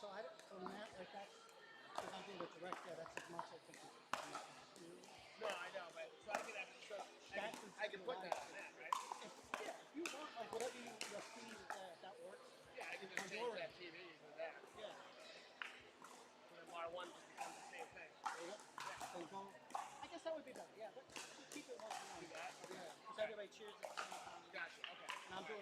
so I don't, so now, like that's, because I'm doing the direct, yeah, that's as much as I can do. No, I know, but so I can have, so I can put that on that, right? Yeah, if you want, like whatever your feed, if that works. Yeah, I can just change that TV to that. Yeah. So then R1 just becomes the same thing. Yeah. So go, I guess that would be better, yeah, but keep it 1 to 1. Do that? Okay. Yeah, because everybody cheers at the same time. Gotcha, okay.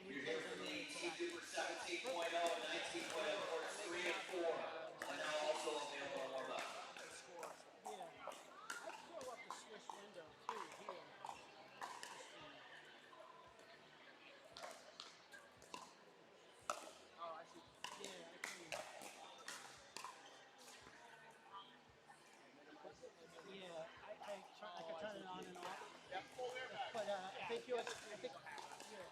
You're here for the DUPR 17.0 and 19.0 courts 3 and 4, and now also available to warm up. Yeah. I'd throw up the Swiss window too here. Oh, I see. Yeah, I can. Yeah, I can turn it on and off. Yep. But I think yours, I think, yeah.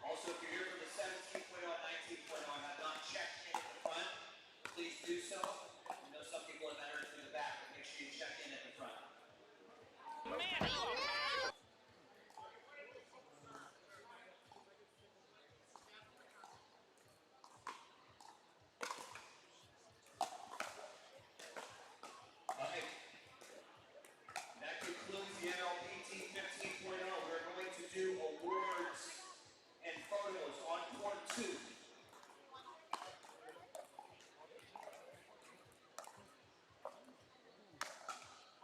Also, if you're here for the 17.0 and 19.0 and have not checked in at the front, please do so. I know some people have entered through the back, but make sure you check in at the front. Alright, that concludes the MLP Team 15.0. We're going to do awards and photos on court 2.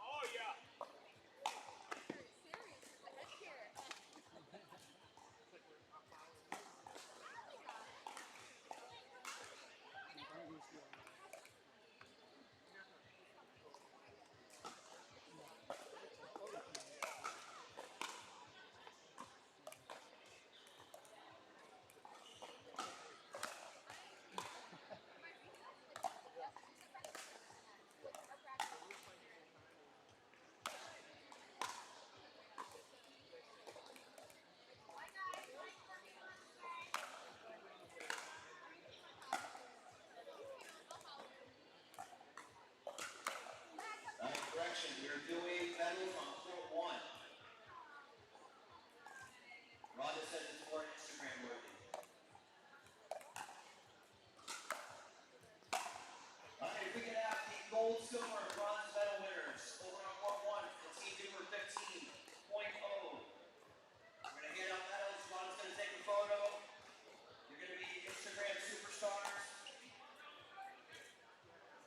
Oh, yeah. Correction, we are doing medals on court 1. Rhonda says it's more Instagram worthy. Alright, if we could have the gold, silver, and bronze medal winners over on court 1 for the Team DUPR 15.0. We're going to hand out medals. Rhonda's going to take a photo. You're going to be Instagram superstars.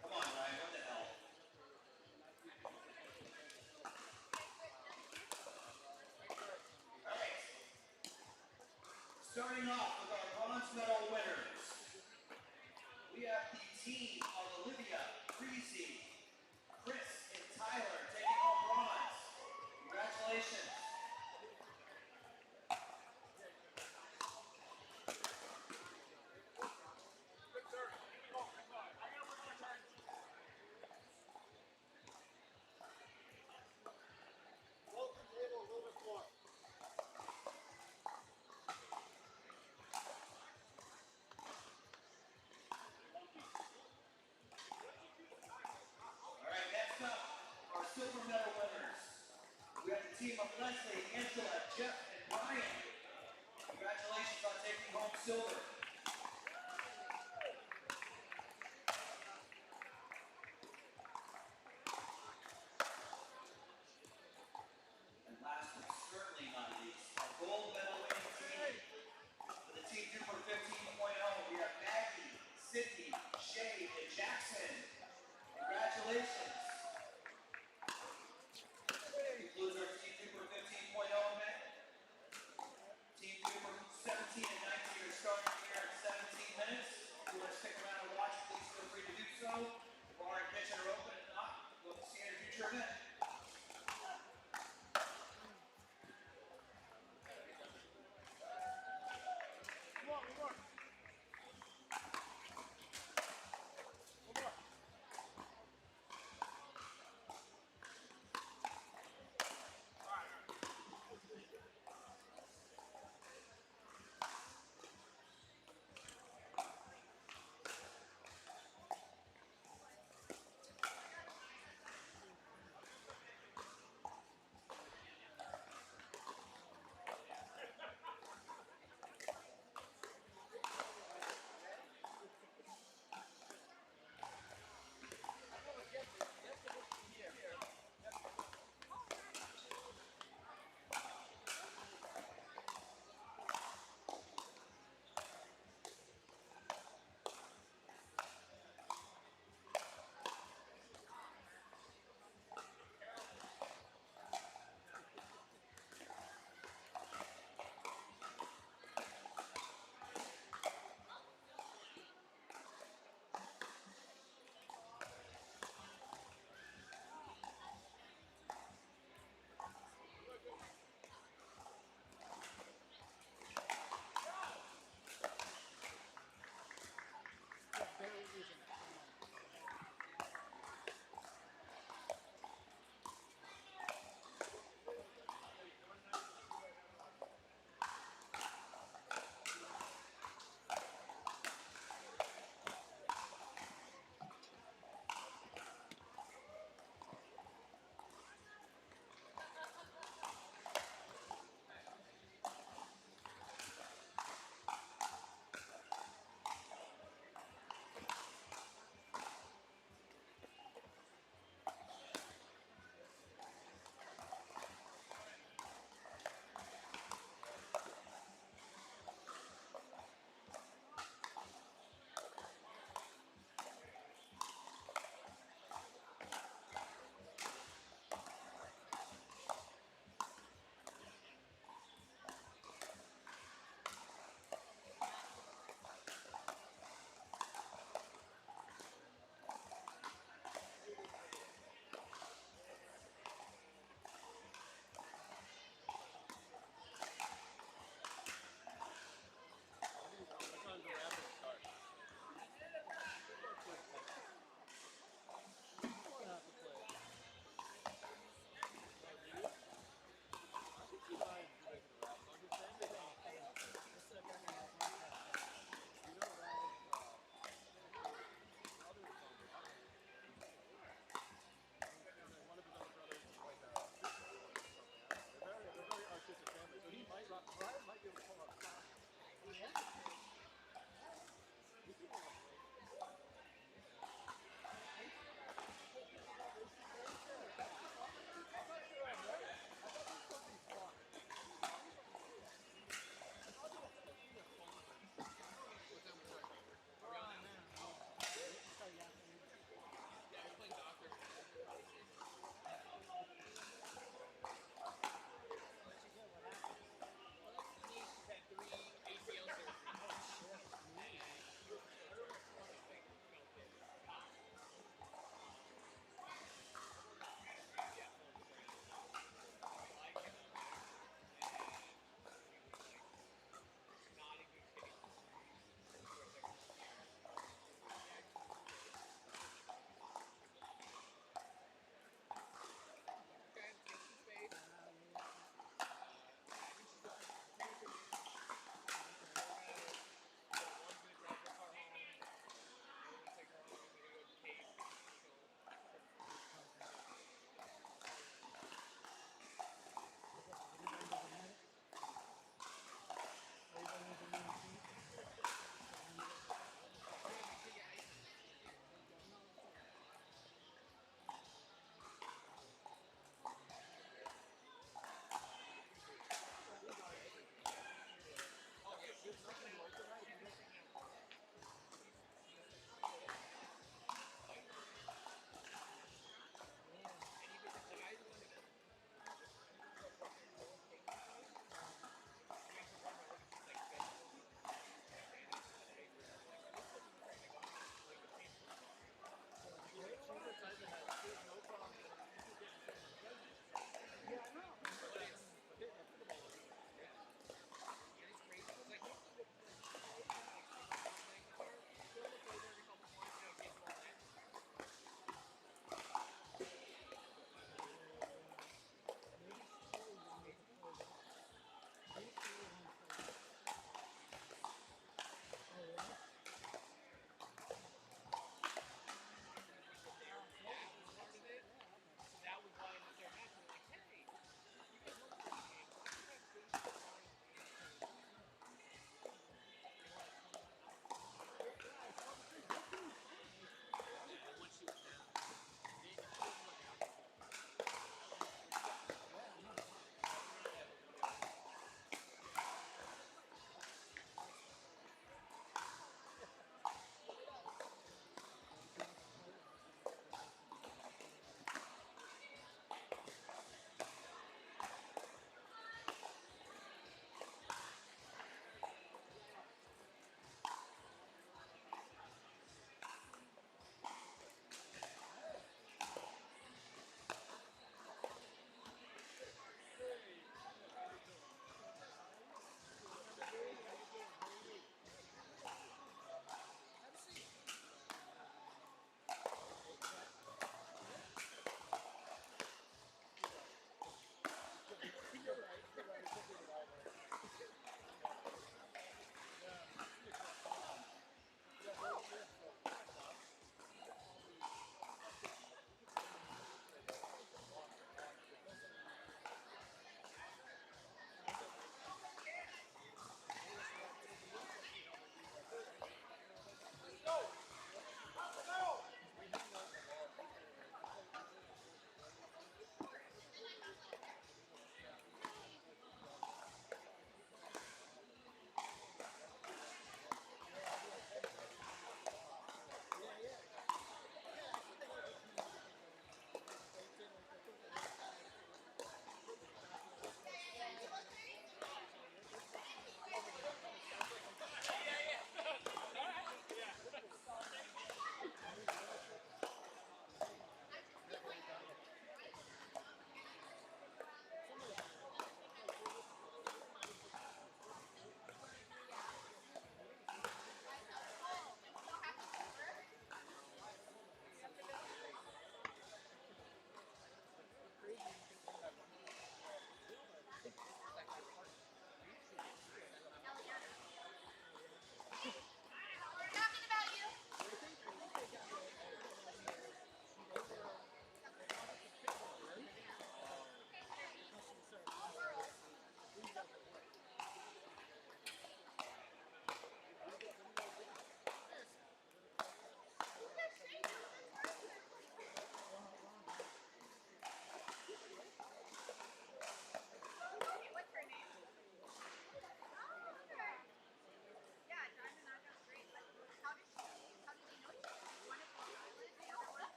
Come on, Ryan, what the hell? Alright. Starting off with our bronze medal winners. We have the team of Olivia, Breezy, Chris, and Tyler taking home bronze. Congratulations. Welcome table a little bit more. Alright, next up, our silver medal winners. We have the team of Leslie, Angela, Jeff, and Brian. Congratulations on taking home silver.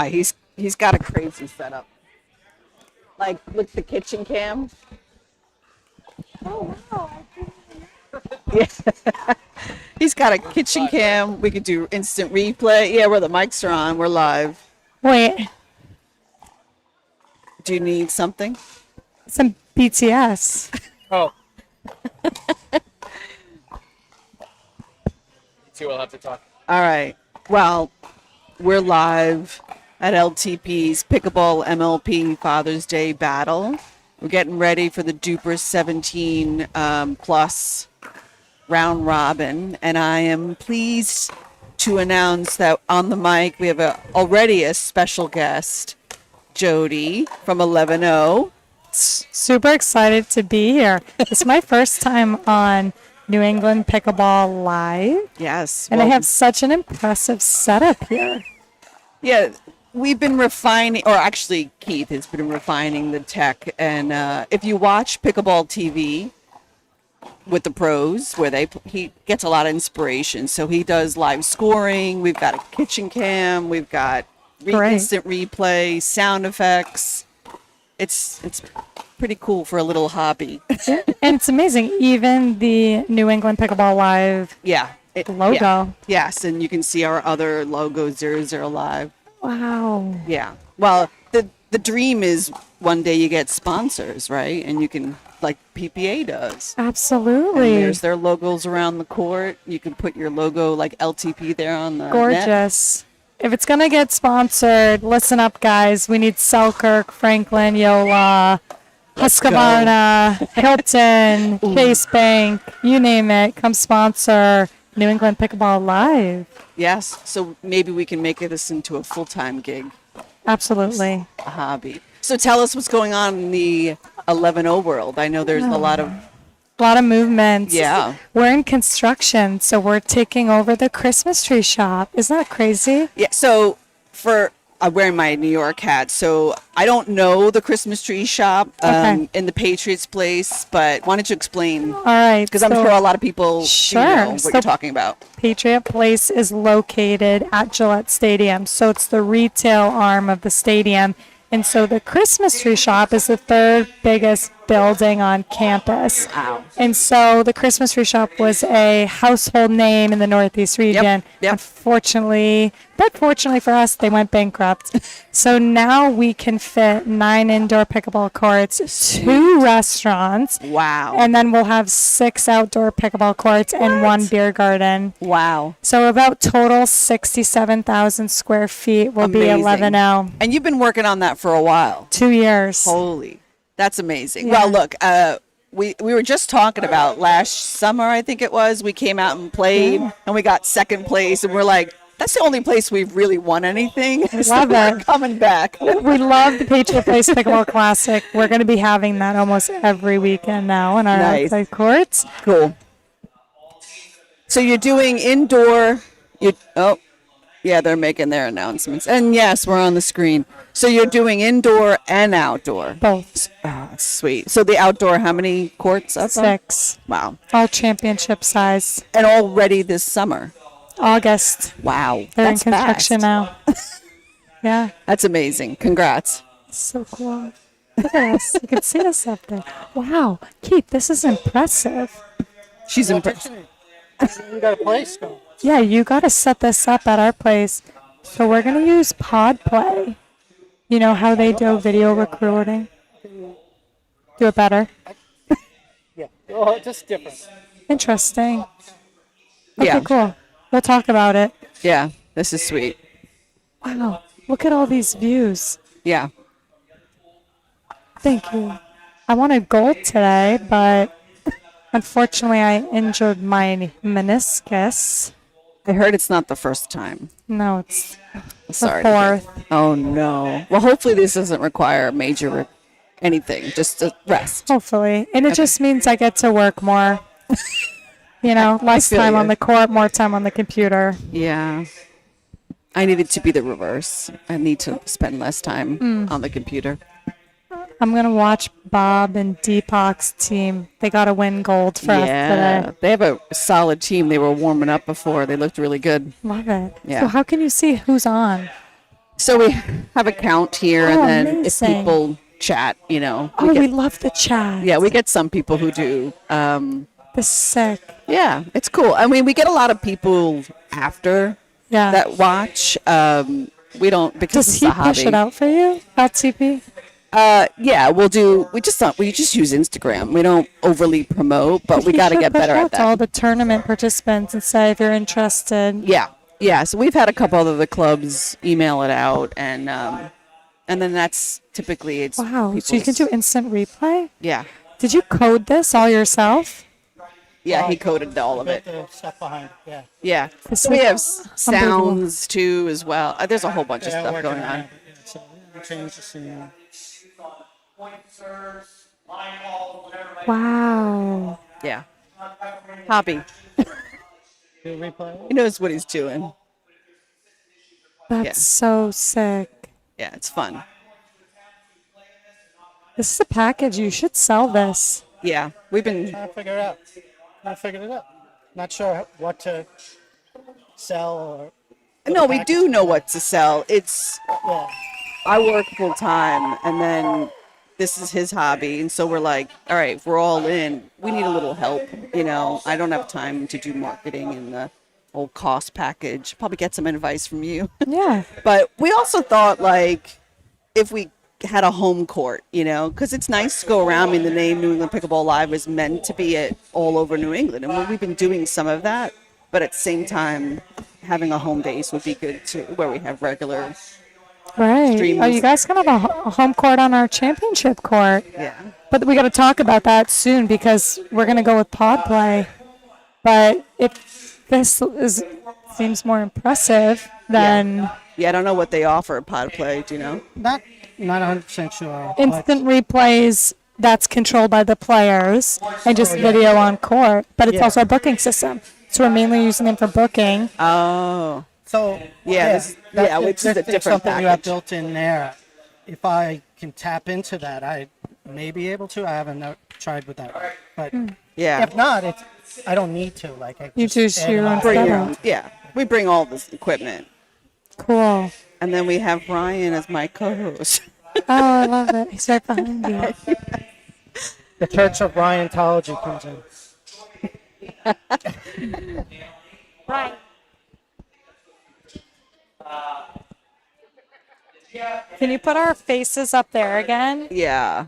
He's got a crazy setup. Like with the kitchen cam. Oh, wow. Yeah. He's got a kitchen cam. We could do instant replay. Yeah, where the mics are on. We're live. Wait, Do you need something? some BTS. Oh. Two will have to talk. All right. Well, we're live at LTP's Pickleball MLP Father's Day Battle. We're getting ready for the DUPR 17 plus round robin, and I am pleased to announce that on the mic we have already a special guest, Jody from 11.0. Super excited to be here. It's my first time on New England Pickleball Live, Yes. and I well, have such an impressive setup here. Yeah, we've been refining, or actually Keith has been refining the tech. And if you watch Pickleball TV with the pros, where he gets a lot of inspiration. So he does live scoring. We've got a kitchen cam. We've got Great. instant replay, sound effects. It's pretty cool for a little hobby. And it's amazing. Even the New England Pickleball Live Yeah. logo. Yeah. Yes, and you can see our other logo, 00 Live. Wow. Yeah. Well, the dream is one day you get sponsors, right? And you can, like PPA does. And Absolutely. there's their logos around the court. You can put your logo like LTP there on the net. Gorgeous. If it's going to get sponsored, listen up, guys. We need Selkirk, Franklin, Yola, Husqvarna, Hilton, Case Bank, you name it. Come sponsor New England Pickleball Live. Yes. So maybe we can make this into a full-time gig, Absolutely. a hobby. So tell us what's going on in the 11.0 world. I know there's a lot of A lot of movements. Yeah. We're in construction, so we're taking over the Christmas tree shop. Isn't that crazy? Yeah, so I'm wearing my New York hat, so I don't know the Christmas tree shop Okay. in the Patriots Place, but why don't you explain? All right. Because I'm sure a lot of people Sure. do know what So- you're talking about. Patriot Place is located at Gillette Stadium, so it's the retail arm of the stadium. And so the Christmas tree shop is the third biggest building on campus. Wow. And so the Christmas tree shop was a household name in the Northeast region. yep. Unfortunately, but fortunately for us, they went bankrupt. So now we can fit 9 indoor pickleball courts, 2 restaurants, Wow. and then we'll have 6 outdoor pickleball courts and 1 beer garden. Wow. So about total 67,000 square feet will be Amazing. 11.0. And you've been working on that for a while. 2 years. Holy. That's amazing. Yeah. Well, look, we were just talking about last summer, I think it was. We came out and played, and we got second place, and we're like, that's the only place we've really won anything. So love we're it. coming back. We love the Patriot Place Pickleball Classic. We're going to be having that almost every weekend now on our Nice. outside courts. Cool. So you're doing indoor. Yeah, they're making their announcements. And yes, we're on the screen. So you're doing indoor and outdoor. Both. Oh, sweet. So the outdoor, how many courts up? 6. Wow. All championship size. And all ready this summer. August. Wow. They're That's in construction fast. now. Yeah. That's amazing. Congrats. So cool. Look at us. You can see us up there. Wow. Keith, this is impressive. She's impressed. You got a place going. Yeah, you got to set this up at our place. So we're going to use Pod Play. You know how they do video recording? Do it better. Yeah. Oh, just different. Interesting. Okay, Yeah. cool. We'll talk about it. Yeah. This is sweet. Wow. Look at all these views. Yeah. Thank you. I wanted gold today, but unfortunately I injured my meniscus. I heard it's not the first time. No, it's Sorry. the to hear. 4th. Oh, no. Well, hopefully this doesn't require major anything. Just a rest. Hopefully. And it just means I get to work more. You know, less feel time you. on the court, more time on the computer. Yeah. I need it to be the reverse. I need to spend less time on the computer. I'm going to watch Bob and Deepak's team. They got to win gold for us today. They have a solid team. They were warming up before. They looked really good. Love it. Yeah. So how can you see who's on? So we have a count here, Oh, and then amazing. if people chat, you know, Oh, we love the chat. yeah, we get some people who do. This is sick. Yeah, it's cool. I mean, we get a lot of people after Yeah. that watch. We don't because Does it's he a push hobby. it out for you, LTP? Yeah, we'll do. We just use Instagram. We don't overly promote, but we He got to should get push better at out to all that. the tournament participants and say if you're interested. Yeah, yeah. So we've had a couple of the clubs email it out, and then that's typically it's Wow. So you can people's- do instant replay? Yeah, Did you code this all yourself? yeah. He coded all of Built it. the stuff behind. Yeah. Yeah. This So we is have unbelievable. sounds too as well. There's a whole bunch of Yeah, stuff working going on. it. Yeah, so we change the scene. Point serves, line calls, whatever. Wow. Yeah. Hobby. Do replay. He knows what he's doing. That's Yeah. so sick. Yeah, it's fun. This is a package. You should sell this. Yeah, we've been. Trying to figure it out. I figured it out. Not sure what to sell or. No, we do know what to sell. It's Yeah. I work full time, and then this is his hobby, and so we're like, all right, if we're all in, we need a little help. You know, I don't have time to do marketing and the whole cost package. Probably get some advice from you. Yeah. But we also thought like if we had a home court, you know, because it's nice to go around. I mean, the name New England Pickleball Live was meant to be it all over New England, and we've been doing some of that. But at the same time, having a home base would be good too, where we have regular. Right. Stream Oh, you this- guys can have a home court on our championship court. Yeah. But we got to talk about that soon because we're going to go with pod play. But if this seems more impressive than Yeah, I don't know what they offer at Pod Play. Do you know? Not 100% sure. but instant replays that's controlled by the players and just video on court. But it's Yeah. also a booking system. So we're mainly using them for booking. Oh, So Yeah, this- yeah, which is a there's different something you have package. built in there. If I can tap into that, I may be able to. I haven't tried with that, but yeah. if not, I don't need to. Like I You just do add your it own on. Bring your setup. own- yeah, we bring all this equipment, Cool. and then we have Ryan as my co-host. Oh, I love it. He's right behind you. The Church of Ryanthology comes in. Right. Can you put our faces up there again? Yeah.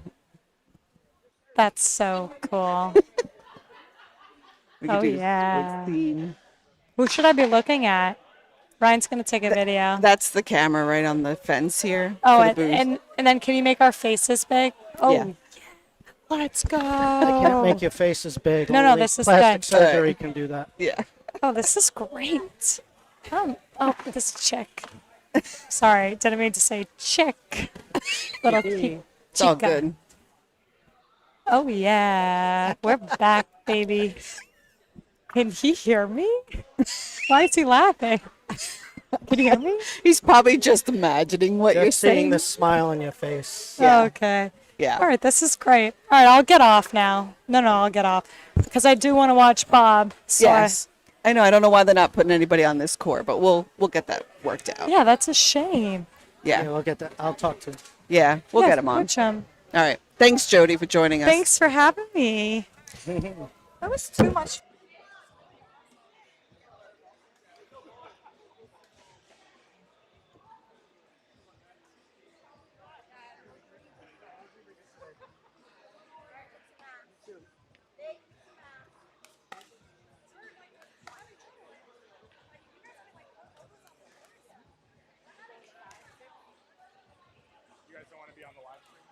That's so cool. We could Oh, do yeah. the theme. Who should I be looking at? Ryan's going to take a video. That's the camera right on the fence here. Oh, for the and, booth. and then can you make our faces big? Oh, Yeah. let's go. Can't make your faces big. No, no, Only this is plastic good. surgery can do that. Yeah. Oh, this is great. Oh, this chick. Sorry, didn't mean to say chick. Little It's all good. Oh, yeah. We're back, baby. Can he hear me? Why is he laughing? Can you hear me? He's probably just imagining what you're Just seeing saying. the smile on your face. Yeah. Okay. Yeah. All right, this is great. All right, I'll get off now. No, I'll get off. Because I do want to watch Bob. So Yes. I know. I don't know why they're not putting anybody on this court, but we'll get that worked out. yeah, that's a shame. Yeah, Yeah. we'll get that. I'll talk to. Yeah. We'll Yeah, get him on. coach him. All right. Thanks, Jody, for joining us. Thanks for having me. That was too much. You guys don't want to be on the live stream?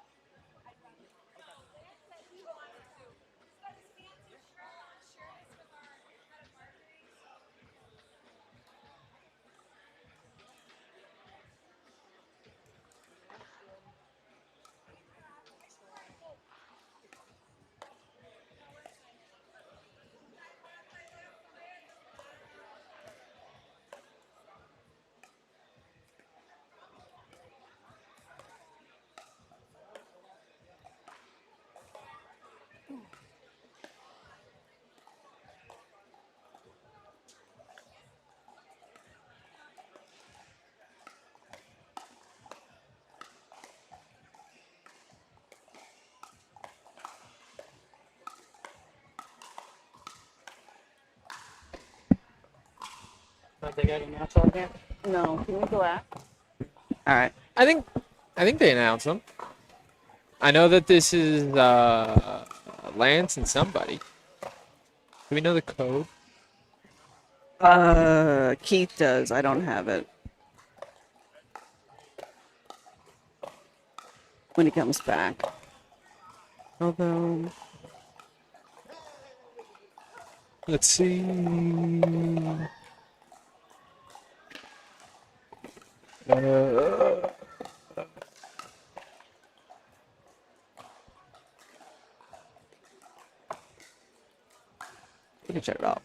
they got an match on here? No, can we go out? All right. I think they announced them. I know that this is Lance and somebody. Do we know the code? Keith does. I don't have it. When he comes back. Although, Let's see. we can check it out.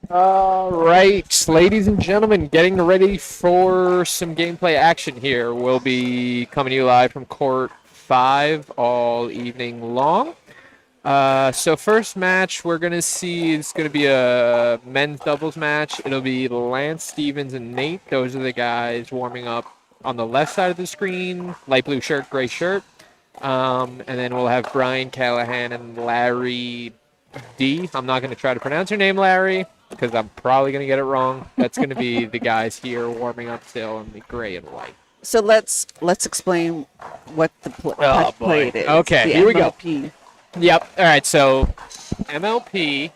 All right, ladies and gentlemen, getting ready for some gameplay action here. We'll be coming to you live from Court 5 all evening long. So first match we're going to see is going to be a men's doubles match. It'll be Lance, Stevens, and Nate. Those are the guys warming up on the left side of the screen. Light blue shirt, gray shirt. And then we'll have Brian Callahan and Larry D. I'm not going to try to pronounce your name, Larry, because I'm probably going to get it wrong. That's going to be the guys here warming up still in the gray and white. So let's explain what the plate is. Okay, the here we go. MLP. Yep. All right. So MLP,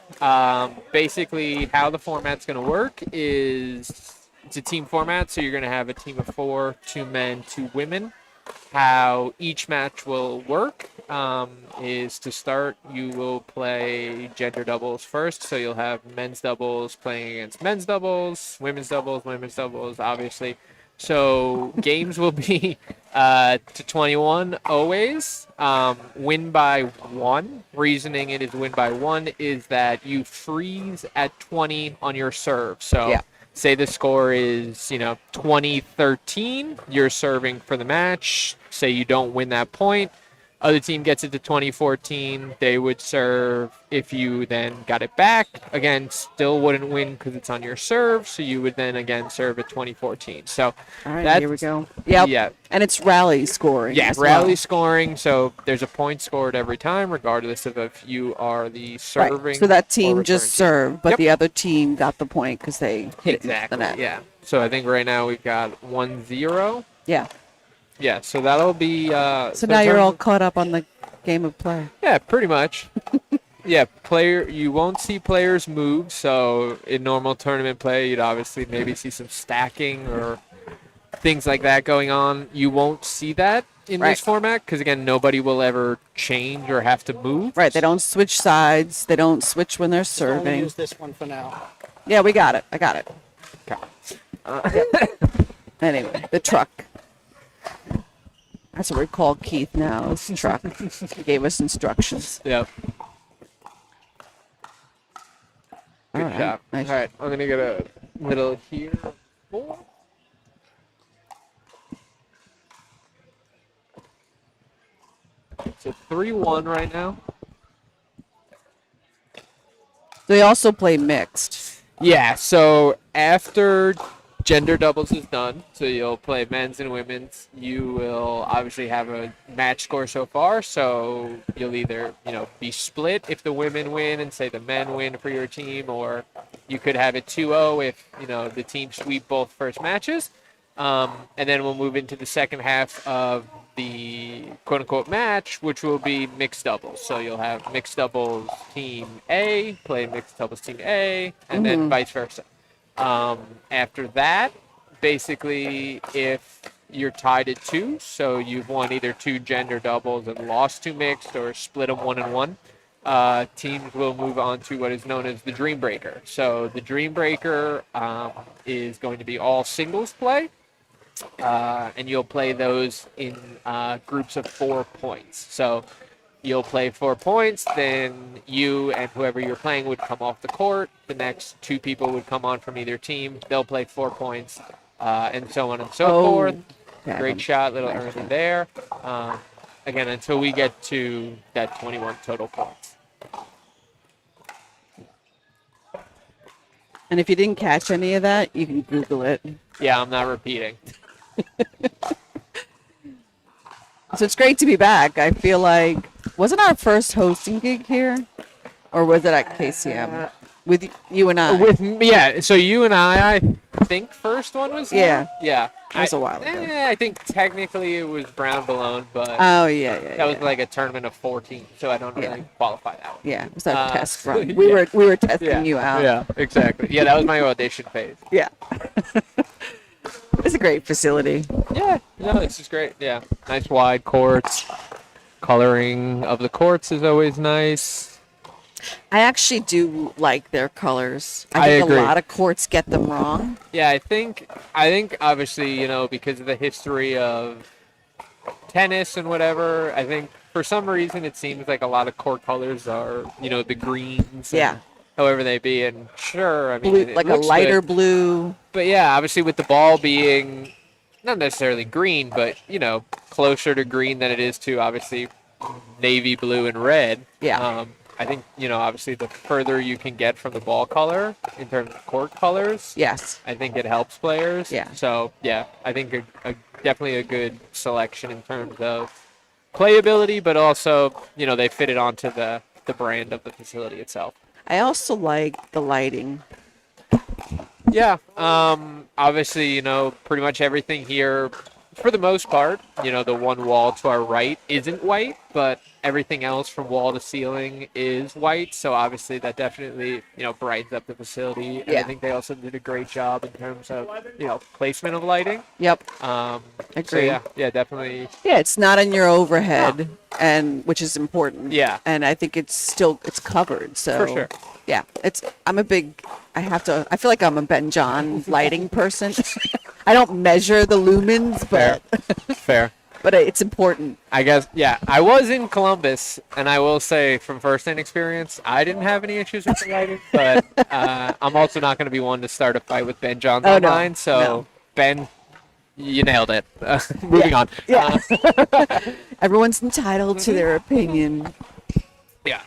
basically how the format's going to work is it's a team format. So you're going to have a team of 4, 2 men, 2 women. How each match will work is to start, you will play gender doubles first. So you'll have men's doubles playing against men's doubles, women's doubles, obviously. So games will be to 21 always. Win by 1. Reasoning it is win by 1 is that you freeze at 20 on your serve. So Yeah. say the score is, 20-13, you're serving for the match. Say you don't win that point. Other team gets it to 20-14. They would serve. If you then got it back, again, still wouldn't win because it's on your serve. So you would then again serve at 20-14. So All right, that's, here we go. Yep. Yeah. And it's rally scoring. Yeah, as rally well. scoring. So there's a point scored every time, regardless of if you are the serving. Right. So that or team just return team. served, but Yep. the other team got the point because they hit Exactly. it into the net. Yeah. So I think right now we've got 1-0. Yeah. Yeah. So that'll be. So now in you're terms all of- caught up on the game of play. Yeah, pretty much. Yeah, you won't see players move. So in normal tournament play, you'd obviously maybe see some stacking or things like that going on. You won't see that in Right. this format because, again, nobody will ever change or have to move. Right. They don't switch sides. They don't switch when they're Only serving. use this one for now. Yeah, we got it. I got it. Okay. Anyway, the truck. That's what we call Keith now. It's truck. He gave us instructions. Yep. Good All right. job. Nice. All right, I'm going to get a little here. 4. So 3-1 right now. They also play mixed. Yeah, so after gender doubles is done, so you'll play men's and women's, you will obviously have a match score so far, so you'll either, be split if the women win and say the men win for your team, or you could have it 2-0 if, the team sweep both first matches. And then we'll move into the second half of the quote unquote match, which will be mixed doubles. So you'll have mixed doubles team A play mixed doubles team A, and then vice versa. After that, basically, if you're tied at 2, so you've won either 2 gender doubles and lost 2 mixed, or split them 1-1. Teams will move on to what is known as the Dream Breaker. So the Dream Breaker is going to be all singles play, and you'll play those in groups of 4 points. So you'll play 4 points, then you and whoever you're playing would come off the court. The next 2 people would come on from either team. They'll play 4 points, and so on and so forth. Yeah, Great shot, little early there. Again, until we get to that 21 total points. And if you didn't catch any of that, you can Google it. Yeah, I'm not repeating. So it's great to be back. I feel like, wasn't our first hosting gig here? Or was it at KCM? With you and I? With me, yeah. So you and I think first one was here? Yeah. Yeah. That was a while ago. I think technically it was Brown Balone, but Oh, yeah. that was like a tournament of 14, so I don't really qualify that one. Yeah, it was our test run. yeah. We were testing you out. Yeah, exactly. Yeah, that was my audition phase. Yeah. It's a great facility. Yeah, no, this is great. Yeah, nice wide courts. Coloring of the courts is always nice. I actually do like their colors. I think agree. a lot of courts get them wrong. Yeah, I think obviously, because of the history of tennis and whatever, I think for some reason it seems like a lot of court colors are, the greens. Yeah. And however they be, and sure, I mean, Blue, it like a looks lighter good. blue. But yeah, obviously with the ball being not necessarily green, but closer to green than it is to obviously navy blue and red. Yeah. I think obviously the further you can get from the ball color in terms of court colors, Yes. I think it helps players. Yeah. So yeah, I think definitely a good selection in terms of playability, but also they fit it onto the brand of the facility itself. I also like the lighting. Yeah. Obviously, pretty much everything here, for the most part, the one wall to our right isn't white, but everything else from wall to ceiling is white. So obviously that definitely, brightens up the facility. And I Yeah. think they also did a great job in terms of, placement of lighting. Yep. So Agree. yeah, definitely. Yeah, it's not on your overhead, and which is important. Yeah. And I think it's covered. So For sure. Yeah, I feel like I'm a Ben John lighting person. I don't measure the lumens, but Fair. but it's important. I guess, yeah. I was in Columbus, and I will say from first-hand experience, I didn't have any issues with the lighting, but I'm also not going to be one to start a fight with Ben Johns Oh, no. online. So, No. Ben, you nailed it. Moving on. Yeah. Everyone's entitled to their opinion. Yeah.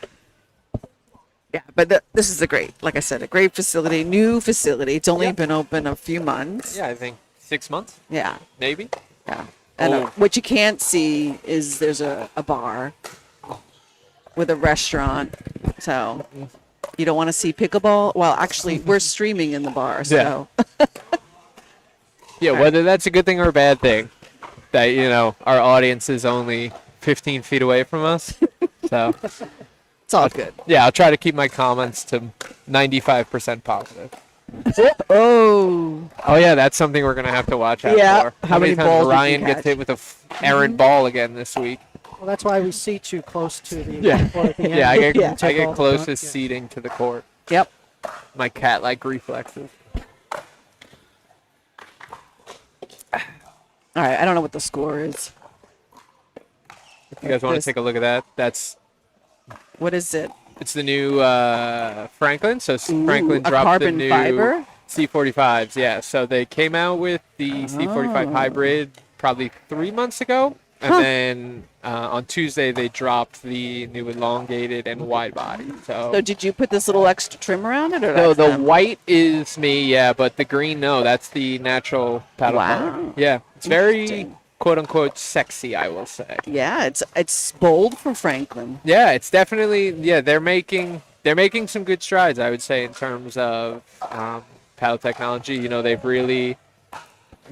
Yeah, but this is a great facility, new facility. It's only been open a few months. Yeah, I think 6 months, Yeah, maybe. yeah. And Oh. what you can't see is there's a bar with a restaurant. So you don't want to see pickleball. Well, actually, we're streaming in the bar. So Yeah, whether that's a good thing or a bad thing, that, our audience is only 15 feet away from us. So, it's all good. yeah, I'll try to keep my comments to 95% positive. Oh, Oh yeah, that's something we're gonna have to watch out Yeah. for. How many times balls did you Ryan gets catch? hit with a errant ball again this week? Well, that's why we seat you close to the Yeah. court at the end. Yeah, I get You can take all the closest front, yeah. seating to the court. yep. My cat-like reflexes. All right. I don't know what the score is. If you guys want to This- take a look at that, What is it? it's the new Franklin. So Franklin a dropped carbon the new fiber? C45s. Yeah, so they came out with the C45 hybrid probably 3 months ago, and then on Tuesday they dropped the new elongated and wide body. So did you put this little extra trim around it, or No, that's the them? white is me, yeah, but the green, no, that's the natural paddle Wow. color. Yeah, it's very Interesting. quote unquote sexy, I will say. Yeah, it's bold for Franklin. Yeah, it's definitely they're making some good strides, I would say, in terms of paddle technology. They've really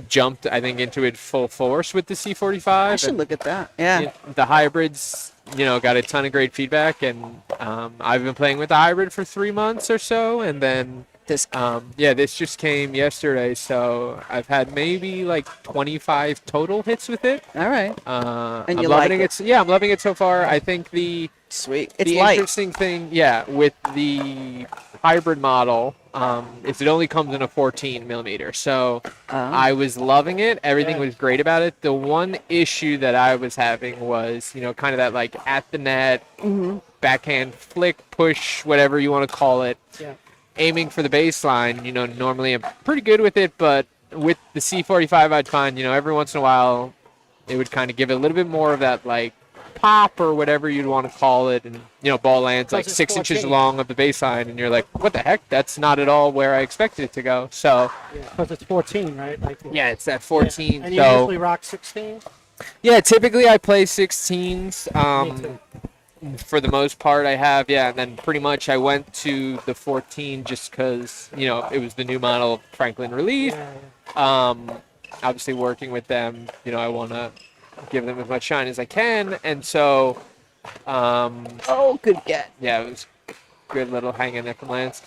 jumped, I think, into it full force with the C45. I should and, look at that. Yeah. the hybrids, got a ton of great feedback, and I've been playing with the hybrid for 3 months or so, and then This. this just came yesterday, so I've had maybe like 25 total hits with it. All right. And you I'm like loving it? Yeah, I'm loving it so far. I think Sweet. It's the light. interesting thing, with the hybrid model, is it only comes in a 14 millimeter. So I was loving it. Everything was great about it. The one issue that I was having was, kind of that like at the net, backhand flick, push, whatever you want to call it. Yeah. Aiming for the baseline, normally I'm pretty good with it, but with the C45, I'd find, every once in a while, it would kind of give it a little bit more of that like pop or whatever you'd want to call it, and ball lands like 6 inches 14. long of the baseline, and you're like, what the heck? That's not at all where I expected it to go. So Because it's 14, right? Like, yeah, it's that 14. And you So usually rock 16? yeah, typically I play 16s. Me too. For the most part, I have, and then pretty much I went to the 14 just because it was the new model Franklin released. Obviously, working with them, I want to give them as much shine as I can, and so Oh, good get. yeah, it was good little hanging there from Lance.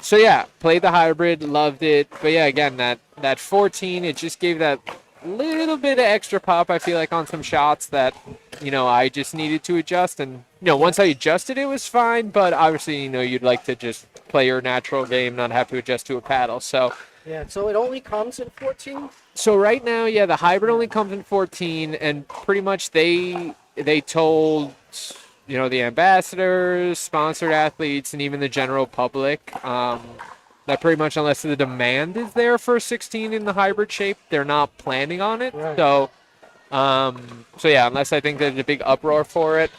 So yeah, played the hybrid, loved it, but yeah, again that 14, it just gave that little bit of extra pop, I feel like, on some shots that I just needed to adjust, and once I adjusted it was fine, but obviously you'd like to just play your natural game, not have to adjust to a paddle. So Yeah, so it only comes in 14? so right now, the hybrid only comes in 14, and pretty much they told the ambassadors, sponsored athletes, and even the general public that pretty much unless the demand is there for 16 in the hybrid shape, they're not planning on it. Right. So yeah, unless I think there's a big uproar for it,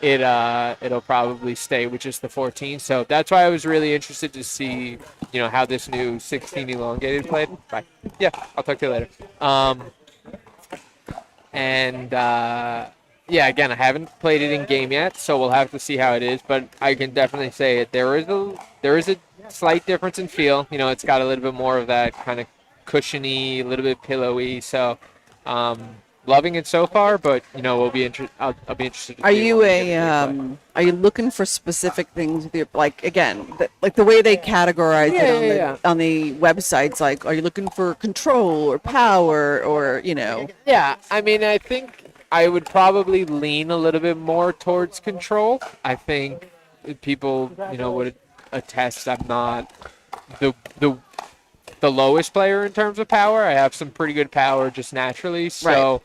it'll probably stay with just the 14. So that's why I was really interested to see, how this new 16 elongated played. Bye. Yeah, I'll talk to you later. Again, I haven't played it in game yet, so we'll have to see how it is. But I can definitely say it. There is a slight difference in feel. It's got a little bit more of that kind of cushiony, a little bit pillowy. So, loving it so far. But I'll be interested. To Are see you when we get to play. are you looking for specific things with your, like, again, like the way they categorize it on the websites? Like, are you looking for control or power or Yeah, I mean, I think I would probably lean a little bit more towards control. I think people, would attest I'm not the lowest player in terms of power. I have some pretty good power just naturally. So,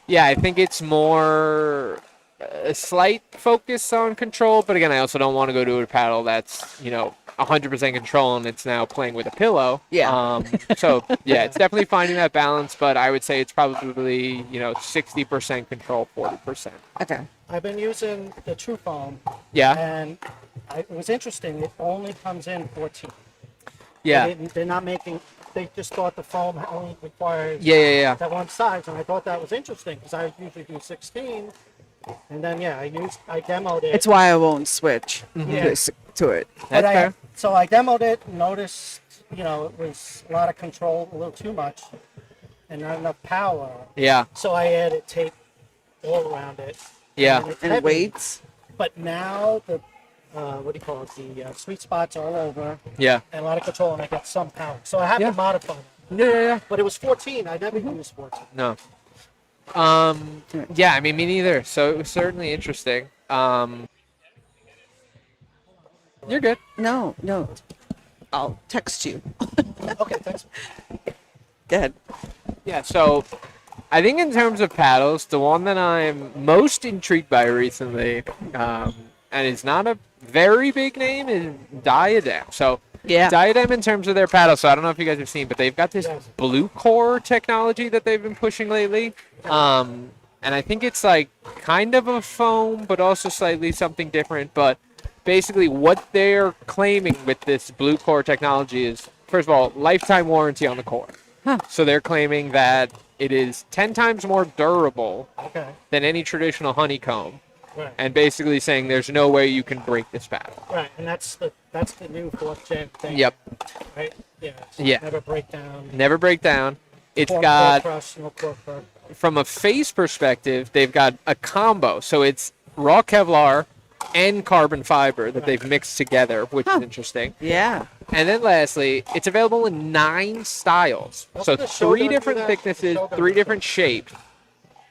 yeah, I think it's more a slight focus on control. But again, I also don't want to go to a paddle that's, 100% control and it's now playing with a pillow. Yeah. So, yeah, it's definitely finding that balance. But I would say it's probably, 60% control, 40%. Okay. I've been using the True Foam, Yeah. and it was interesting. It only comes in 14. Yeah. They're not making. They just thought the foam only requires Yeah. that one size, and I thought that was interesting because I usually do 16, and then I demoed it. It's why I won't switch Yeah. to it. But That's fair. So I demoed it, noticed, it was a lot of control, a little too much, and not enough power. Yeah. So I added tape all around it. Yeah. it's And heavy, weights. But now the, the sweet spots are all over, Yeah. and a lot of control, and I got some power. So I have to modify it. Yeah. But it was 14. I never used 14. No. Yeah, I mean, me neither. So it was certainly interesting. You're good. No. I'll text you. Okay, thanks. Go ahead. Yeah, so I think in terms of paddles, the one that I'm most intrigued by recently, and it's not a very big name, is Diadem. So Yeah. Diadem in terms of their paddle, so I don't know if you guys have seen, but they've got this Yes. blue core technology that they've been pushing lately. And I think it's like kind of a foam, but also slightly something different. But basically what they're claiming with this blue core technology is, first of all, lifetime warranty on the core. So they're claiming that it is 10 times more durable Okay. than any traditional honeycomb. Right. And basically saying there's no way you can break this paddle. Right, and that's the That's the new 4th gen thing. Yep. Right? Yeah. Yeah. Never break down. Never break down. It's Core got, crush, no core crush. from a face perspective, they've got a combo. So it's raw Kevlar and carbon fiber that they've mixed together, which is interesting. Yeah. And then lastly, it's available in 9 styles. So the shoulder 3 do different that? thicknesses, Shoulder. 3 different shapes.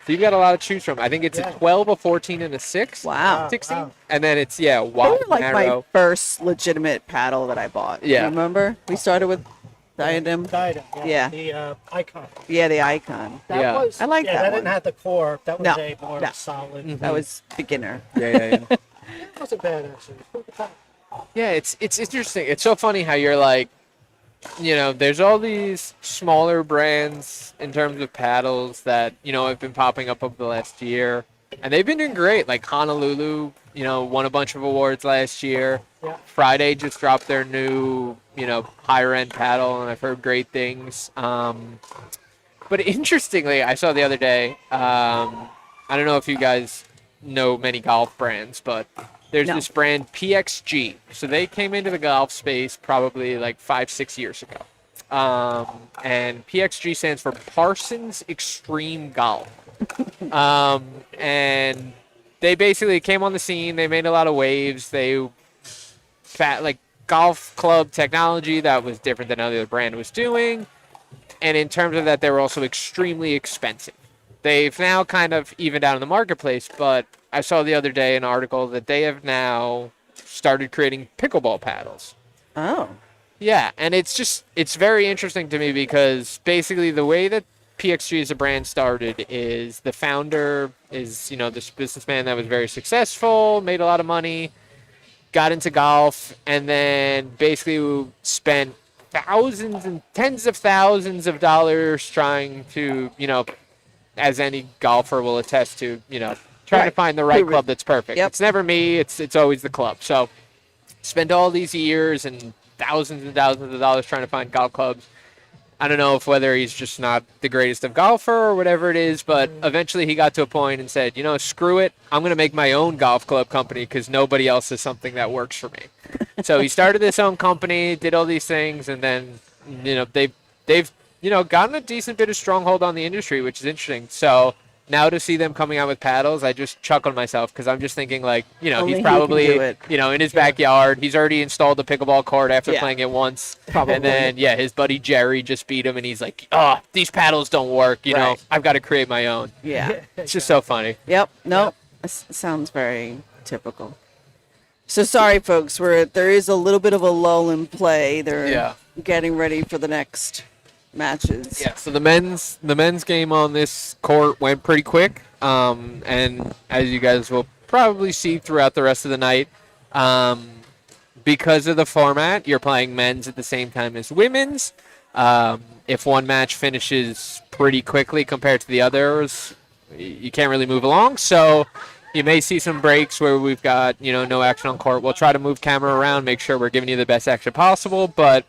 So you've got a lot to choose from. I think it's Yeah. a 12, a 14, and a 6. Wow. 16. Wow. And then it's, They wide, were like narrow. my first legitimate paddle that I bought. Yeah. Remember? We started with Diadem. Diadem. Yeah. The icon. Yeah, the icon. That Yeah. was. I like yeah, that that didn't one. have the core. That was No, a more no. solid. That was beginner. Yeah. It wasn't bad actually. Yeah, it's interesting. It's so funny how you're like, there's all these smaller brands in terms of paddles that, have been popping up over the last year. And they've been doing great. Like Honolulu, won a bunch of awards last year. Yeah. Friday just dropped their new, higher end paddle, and I've heard great things. But interestingly, I saw the other day, I don't know if you guys know many golf brands, but there's No. this brand PXG. So they came into the golf space probably like 5-6 years ago. And PXG stands for Parsons Extreme Golf. And they basically came on the scene. They made a lot of waves. They golf club technology that was different than other brand was doing. And in terms of that, they were also extremely expensive. They've now kind of evened out in the marketplace, but I saw the other day an article that they have now started creating pickleball paddles. Oh. Yeah, and it's very interesting to me because basically the way that PXG as a brand started is the founder is, this businessman that was very successful, made a lot of money, got into golf, and then basically spent thousands and tens of thousands of dollars trying to, as any golfer will attest to, trying to Right. find the right club that's perfect. Yep. It's never me, it's always the club. So spend all these years and thousands of dollars trying to find golf clubs. I don't know whether he's just not the greatest of golfer or whatever it is, but eventually he got to a point and said, screw it. I'm going to make my own golf club company because nobody else has something that works for me. So he started his own company, did all these things, and then, they've gotten a decent bit of stronghold on the industry, which is interesting. So now to see them coming out with paddles, I just chuckle to myself because I'm just thinking Only he's he can probably, do it. in his backyard. He's already installed the pickleball court after Yeah. playing it once. Probably. And then, his buddy Jerry just beat him and he's like, oh, these paddles don't work. Right. I've got to create my own. Yeah. It's just so funny. Yep. Nope. Sounds very typical. So sorry, folks. There is a little bit of a lull in play. They're getting ready for the next matches. Yeah, so the men's game on this court went pretty quick. And as you guys will probably see throughout the rest of the night, because of the format, you're playing men's at the same time as women's. If one match finishes pretty quickly compared to the others, you can't really move along. So you may see some breaks where we've got, no action on court. We'll try to move camera around, make sure we're giving you the best action possible. But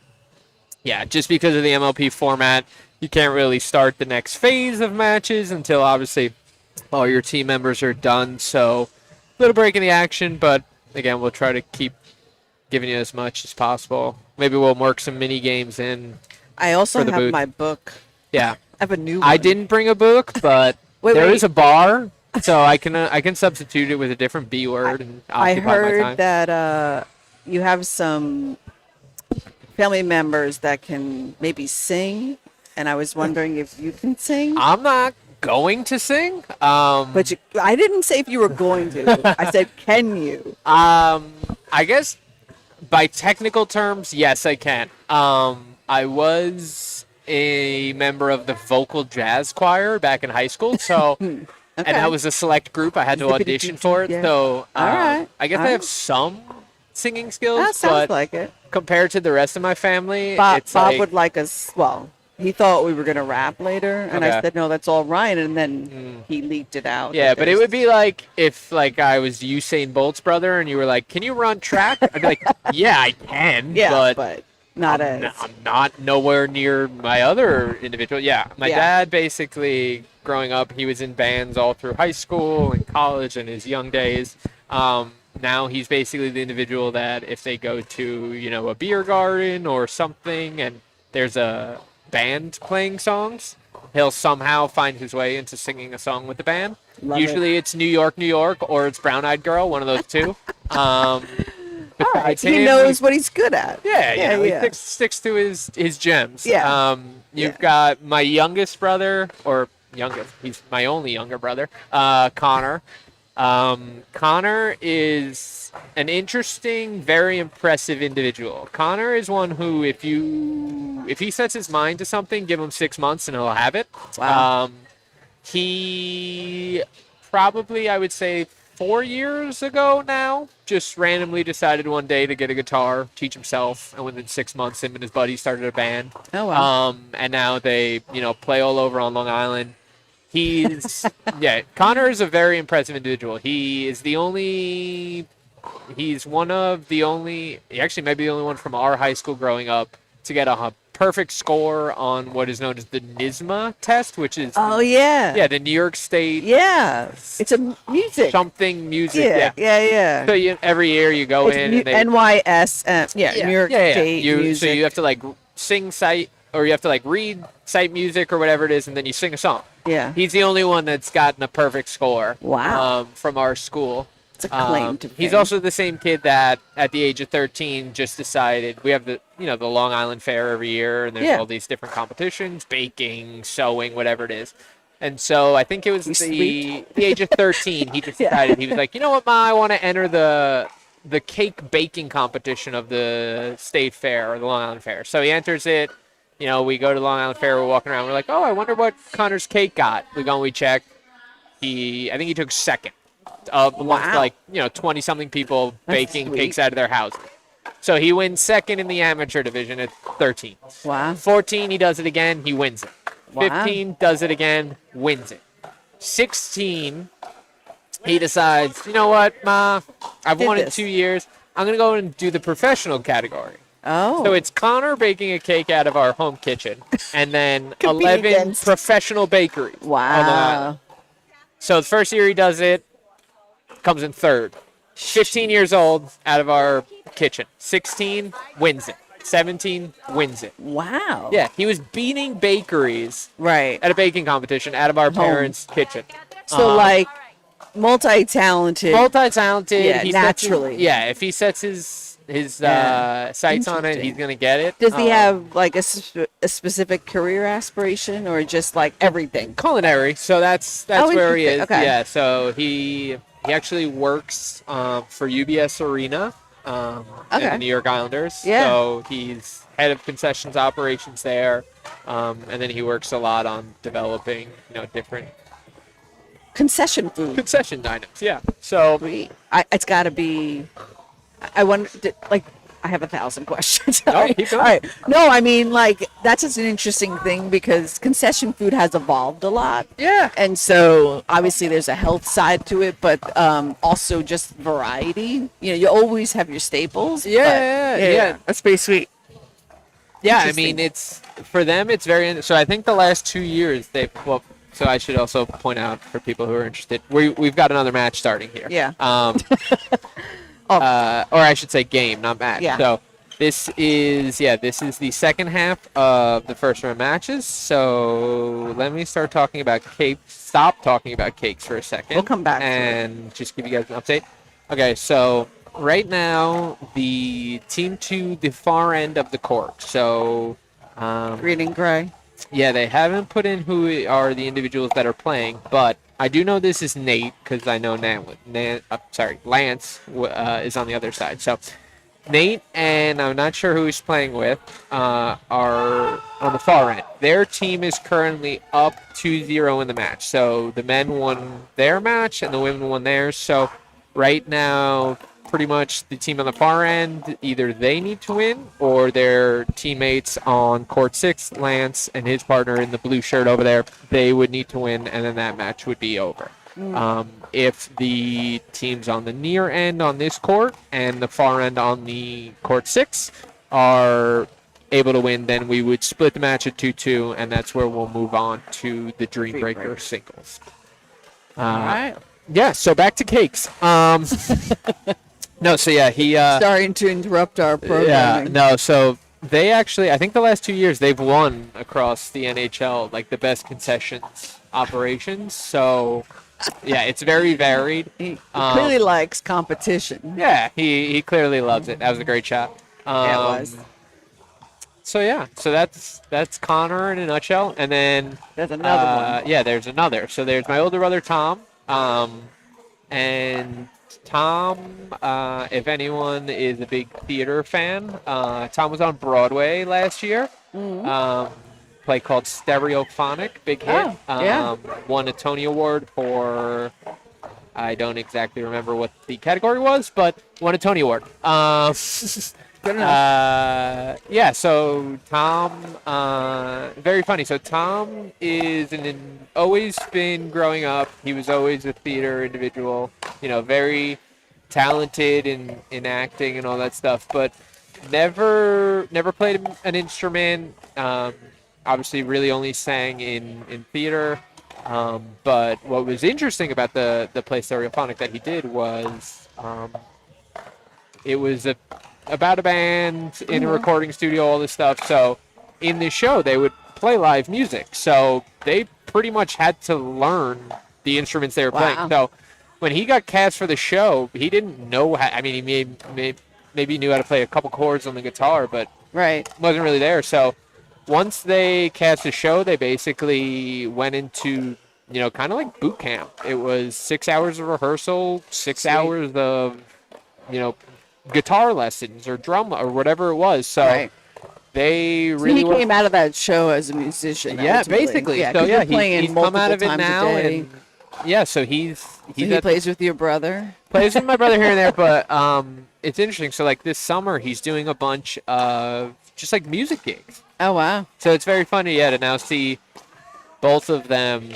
yeah, just because of the MLP format, you can't really start the next phase of matches until obviously all your team members are done. So a little break in the action, but again, we'll try to keep giving you as much as possible. Maybe we'll work some mini games in. I also For the have booth. my book. Yeah, I have a new one. I didn't bring a book, but Wait, there wait. is a bar, so I can substitute it with a different B word and I occupy my heard time. that you have some family members that can maybe sing, and I was wondering if you can sing. I'm not going to sing. But I didn't say if you were going to. I said, can you? I guess by technical terms, yes, I can. I was a member of the vocal jazz choir back in high school, so and that was a select group. I had to audition for it, Yeah. so All right. I guess All I have right. some singing skills, That sounds but like it. compared to the rest of my family, Bob it's like, would like us. Well, he thought we were gonna rap later, and I Okay. said no, that's all right, and then he leaked it out. yeah, that but it there's- would be like if I was Usain Bolt's brother, and you were like, "Can you run track?" I'd be like, "Yeah, I can," Yeah, but not I'm as. not nowhere near my other individual. Yeah, my Yeah. dad basically growing up, he was in bands all through high school and college and his young days. now he's basically the individual that if they go to, a beer garden or something and there's a band playing songs, he'll somehow find his way into singing a song with the band. Usually it's New York, New York, or it's Brown Eyed Girl, one of those two. Besides He him, knows what he's good at. yeah. He sticks to his gems. Yeah. You've got my youngest brother, or youngest, he's my only younger brother, Connor. Connor is an interesting, very impressive individual. Connor is one who, if he sets his mind to something, give him 6 months and he'll have it. Wow. He probably, I would say, 4 years ago now, just randomly decided one day to get a guitar, teach himself, and within 6 months, him and his buddy started a band. Oh, wow. And now they, play all over on Long Island. Connor is a very impressive individual. He actually might be the only one from our high school growing up to get a perfect score on what is known as the NYSMA test, which is the New York State It's a music. something music. Yeah. So every year you go in and they, NYS. New York State music. So you have to sing sight, or you have to read sight music or whatever it is, and then you sing a song. Yeah. He's the only one that's gotten a perfect score. Wow. From our school. It's a claim to fame. He's also the same kid that at the age of 13 just decided, we have the Long Island Fair every year, and there's all these different competitions, baking, sewing, whatever it is. And so I think it was the age of 13, he just decided, he was like, you know what, Ma, I want to enter the cake baking competition of the state fair, or the Long Island Fair. So he enters it. We go to Long Island Fair, we're walking around, we're like, oh, I wonder what Connor's cake got. We go and we check. I think he took second of 20-something people baking cakes out of their house. So he wins second in the amateur division at 13. Wow. 14, he does it again, he wins it. Wow. 15, does it again, wins it. 16, he decides, you know what, Ma, I've won it 2 years. I'm going to go and do the professional category. Oh. So it's Connor baking a cake out of our home kitchen, and then Compete 11 against. professional bakeries. Wow. So the first year he does it, comes in third. 15 years old, out of our kitchen. 16, wins it. 17, wins it. Wow. Yeah, he was beating bakeries Right. at a baking competition out of our parents' kitchen. So multi-talented. Multi-talented. Yeah, he naturally. If he sets his sights on it, he's gonna get it. Does he have a specific career aspiration, or just everything? Culinary? So that's where he is. Okay. Yeah. So he actually works for UBS Arena in the New York Islanders. Yeah. So he's head of concessions operations there, and then he works a lot on developing different Concession food. concession items. Yeah. So It's got to be. I wonder, I have 1,000 questions. No, keep going. All right. No, I mean, that's just an interesting thing because concession food has evolved a lot. Yeah. And so obviously there's a health side to it, but also just variety. You always have your staples. Yeah. That's pretty sweet. Yeah, I Interesting. mean, it's for them. It's very. So I think the last 2 years So I should also point out for people who are interested, we've got another match starting here. Yeah. Or I should say game, not match. Yeah. So this is the second half of the first round matches. So let me start talking about cakes. Stop talking about cakes for a second. We'll come back to and just give you guys an update. Okay, so right now the team to the far end of the court. So Green and gray. yeah, they haven't put in who are the individuals that are playing, but I do know this is Nate because I know Lance is on the other side. So Nate and I'm not sure who he's playing with are on the far end. Their team is currently up 2-0 in the match. So the men won their match and the women won theirs. So right now, pretty much the team on the far end, either they need to win or their teammates on court 6, Lance and his partner in the blue shirt over there, they would need to win, and then that match would be over. If the teams on the near end on this court and the far end on the court 6 are able to win, then we would split the match at 2-2, and that's where we'll move on to the Dreambreaker singles. All right. Yeah, so back to cakes. No, so yeah, he Starting to interrupt our yeah, programming. no, so they actually, I think the last 2 years they've won across the NHL, like the best concessions operations. So yeah, it's very varied. He Um, clearly likes competition. Yeah, he clearly loves it. That was a great shot. Yeah, it was. So yeah, so that's Connor in a nutshell, and then There's another one. yeah, there's another. So there's my older brother Tom, and Tom, if anyone is a big theater fan, Tom was on Broadway last year. Play called Stereophonic, big hit. Oh, yeah. Won a Tony Award for, I don't exactly remember what the category was, but won a Tony Award. Good enough. Yeah, so Tom, very funny. So Tom is always been growing up. He was always a theater individual, very talented in acting and all that stuff, but never played an instrument. Obviously, really only sang in theater. But what was interesting about the play Stereophonic that he did was it was about a band in a recording studio, all this stuff. So in the show, they would play live music. So they pretty much had to learn the instruments they were playing. So when he got cast for the show, he didn't know how. I mean, he maybe knew how to play a couple chords on the guitar, but Right. wasn't really there. So once they cast the show, they basically went into, kind of like boot camp. It was 6 hours of rehearsal, 6 hours of, guitar lessons or drum or whatever it was. So Right. they So really he were. came out of that show as a musician. Yeah, ultimately. basically. Yeah, So 'cause yeah, you're playing he's come out of it multiple times now, a day. and yeah, so he's So he at- plays with your brother. plays with my brother here and there, but it's interesting. So like this summer, he's doing a bunch of just like music gigs. Oh wow. So it's very funny, to now see both of them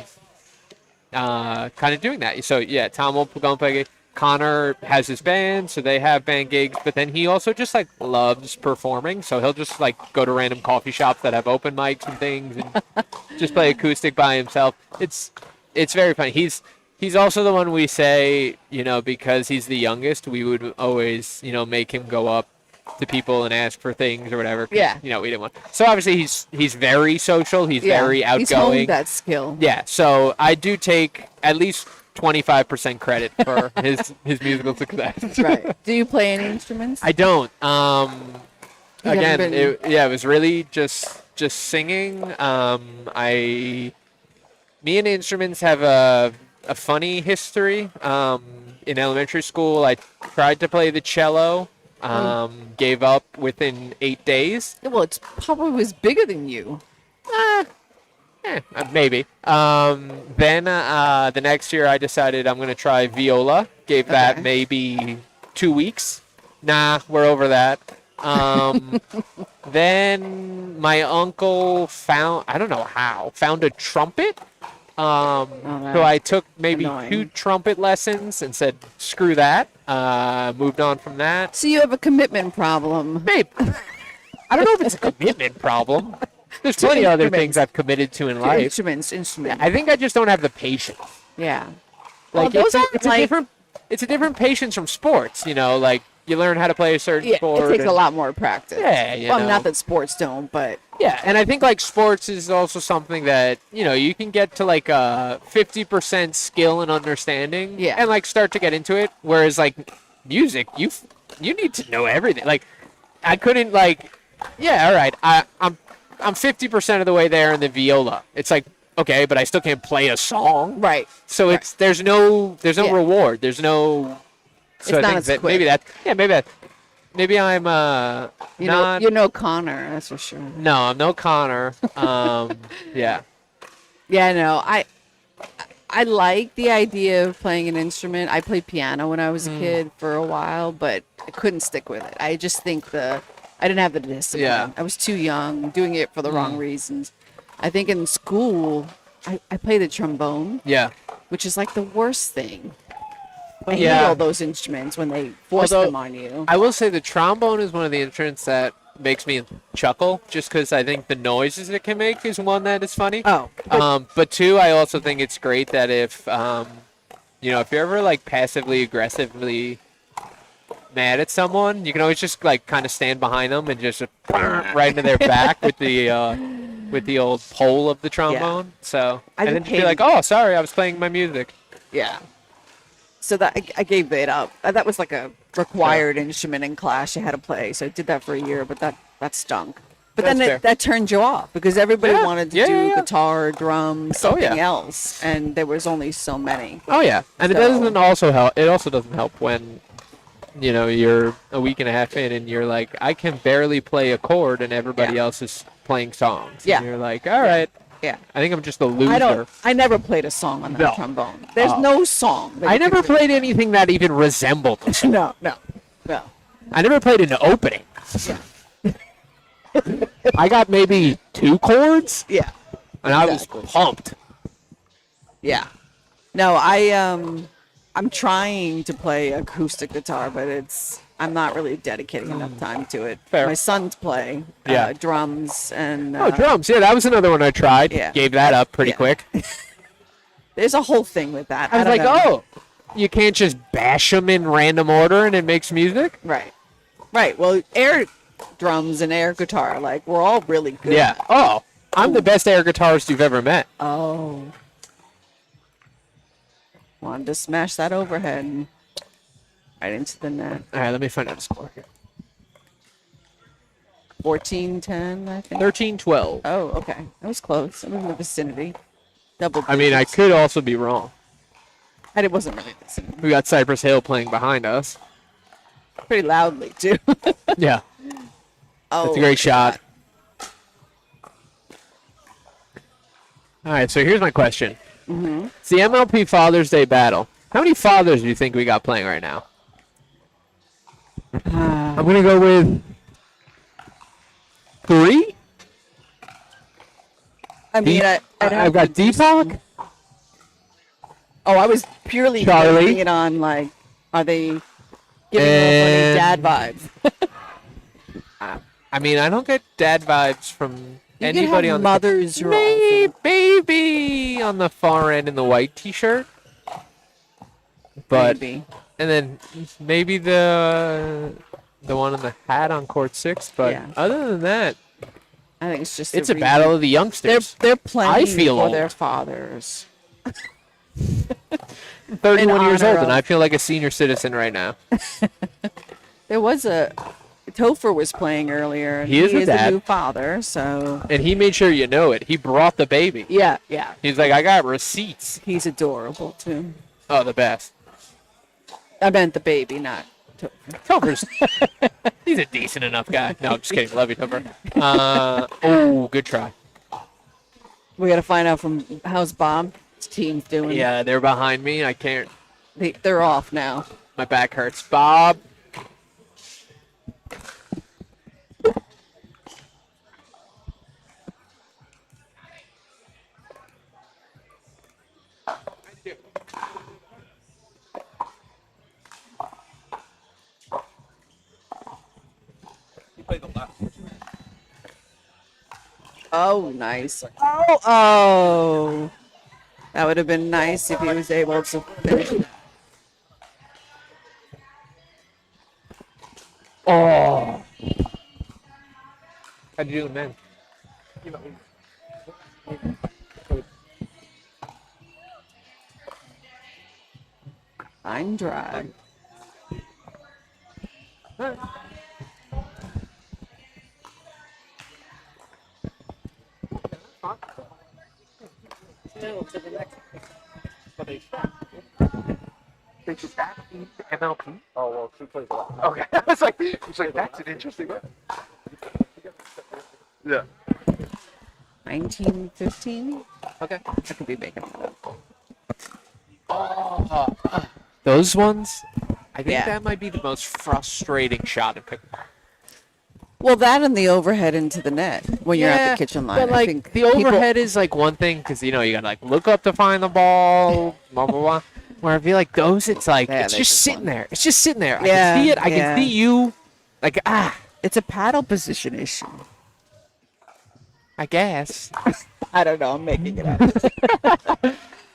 kind of doing that. So yeah, Tom will go and play gigs. Connor has his band, so they have band gigs, but then he also just like loves performing. So he'll just like go to random coffee shops that have open mics and things and just play acoustic by himself. It's very funny. He's also the one we say, because he's the youngest, we would always, make him go up to people and ask for things or whatever. 'Cause, Yeah. we didn't want. So obviously he's very social. He's very He's outgoing. honed that skill. Yeah. So I do take at least 25% credit for his musical success. Right. Do you play any instruments? I don't. You Again, haven't been- it was really just singing. Me and instruments have a funny history. In elementary school, I tried to play the cello. Gave up within 8 days. Well, it's probably was bigger than you. Maybe. Then the next year, I decided I'm going to try viola. Gave that Okay. maybe 2 weeks. Nah, we're over that. Then my uncle found a trumpet. So I took maybe Annoying. 2 trumpet lessons and said, screw that. Moved on from that. So you have a commitment problem. Babe, I don't know if it's a commitment problem. There's plenty of other things I've committed to in life. Instruments. I think I just don't have the patience. Yeah. Like Well, those it's aren't it's a different patience from sports. Like you learn how to play a certain Yeah, sport. it takes a and- lot more practice. Yeah, you Well, know. not that sports don't, but Yeah, and I think like sports is also something that you can get to like a 50% skill and understanding. Yeah. And like start to get into it. Whereas like music, you need to know everything. Like I couldn't like. Yeah, all right. I'm 50% of the way there in the viola. It's like, okay, but I still can't play a song. right. So there's no Yeah. reward. There's no. So It's I not think as that quick. maybe I'm not. You're no Connor, that's for sure. No, I'm no Connor. Yeah. Yeah, no. I like the idea of playing an instrument. I played piano when I was a kid for a while, but I couldn't stick with it. I just think I didn't have the discipline. Yeah. I was too young, doing it for the wrong reasons. I think in school, I played the trombone, Yeah. which is like the worst thing. I hate Yeah. all those instruments when they force Although, them on you. I will say the trombone is one of the instruments that makes me chuckle, just because I think the noises it can make is one that is funny. Oh, But 2, I also think it's great that if you're ever like passively aggressively mad at someone, you can always just like kind of stand behind them and just right into their back with the old pole of the trombone. So I and then just just be like, hate- "Oh, sorry, I was playing my music." Yeah. So that I gave it up. That was like a required instrument in class you had to play. So I did that for a year, but that stunk. But That's then fair. that turned you off because everybody Yeah. wanted to Yeah, do yeah, yeah. guitar, drums, Oh, something yeah. else, and there was only so many. Oh yeah, and it So- doesn't also help. It also doesn't help when, you're a week and a half in and you're like, I can barely play a chord, and everybody Yeah. else is playing songs. Yeah. And you're like, all right, Yeah. I think I'm just a loser. I never played a song on that No. trombone. There's Oh. no song. that I you never could play. played anything that even resembled a song. No. I never played an opening. I got maybe 2 chords, Yeah. and I Exactly. was pumped. Yeah. No, I'm trying to play acoustic guitar, but I'm not really dedicating enough time to it. Fair. My sons play Yeah. drums and Oh, drums. Yeah, that was another one I tried. Yeah. Gave that up pretty Yeah. quick. there's a whole thing with that. I was don't like, know. oh, you can't just bash them in random order and it makes music? Right. Well, air drums and air guitar, like we're all really good. Yeah. Oh, I'm the best air guitarist you've ever met. Oh. Wanted to smash that overhead and right into the net. All right, let me find out the score here. 14-10, I think. 13-12. Oh, okay. That was close. I was in the vicinity. Double I mean, I digits. could also be wrong. And it wasn't really the vicinity. We got Cypress Hill playing behind us. Pretty loudly, too. Yeah, Oh, that's a great shot. All right, so here's my question. Mm-hmm. It's the MLP Father's Day battle. How many fathers do you think we got playing right now? I'm going to go with 3. I mean, I've got Deepak. Oh, I was purely Charlie. basing it on, like, are they giving off any dad vibes? I mean, I don't get dad vibes from You can anybody have on mothers the who are also- maybe on the far end in the white t-shirt, but Maybe. and then maybe the one in the hat on court 6. But Yeah. other than that, I think it's just it's a reason- battle of the youngsters. They're playing I feel for old. their fathers. 31 years honor old, of- and I feel like a senior citizen right now. There was Topher was playing earlier. And He is a dad. new father, so And he made sure you know it. He brought the baby. yeah. He's like, I got receipts. He's adorable too. Oh, the best. I meant the baby, not Topher. Topher's he's a decent enough guy. No, I'm just kidding. Love you, Topher. Oh, good try. We got to find out from how's Bob's team's doing. Yeah, they're behind me. I can't. They're off now. My back hurts. Bob. Oh, nice. Oh. That would have been nice if he was able to finish it. Oh. How'd you do, man? Line drive. MLP? Oh, well, she plays a lot. Okay. I was like, that's an interesting one. Yeah. 1915? Okay. I could be making that up. Those ones, I think Yeah. that might be the most frustrating shot in pickleball. Well, that and the overhead into the net when you're at the kitchen line. But like I think the people- overhead is like one thing because you gotta like look up to find the ball, blah blah blah. Where I feel like those, it's like Yeah, it's they just just sitting want- there. It's just sitting there. I Yeah, can see it. I yeah. can see you. Like It's a paddle position issue. I guess. I don't know. I'm making it up.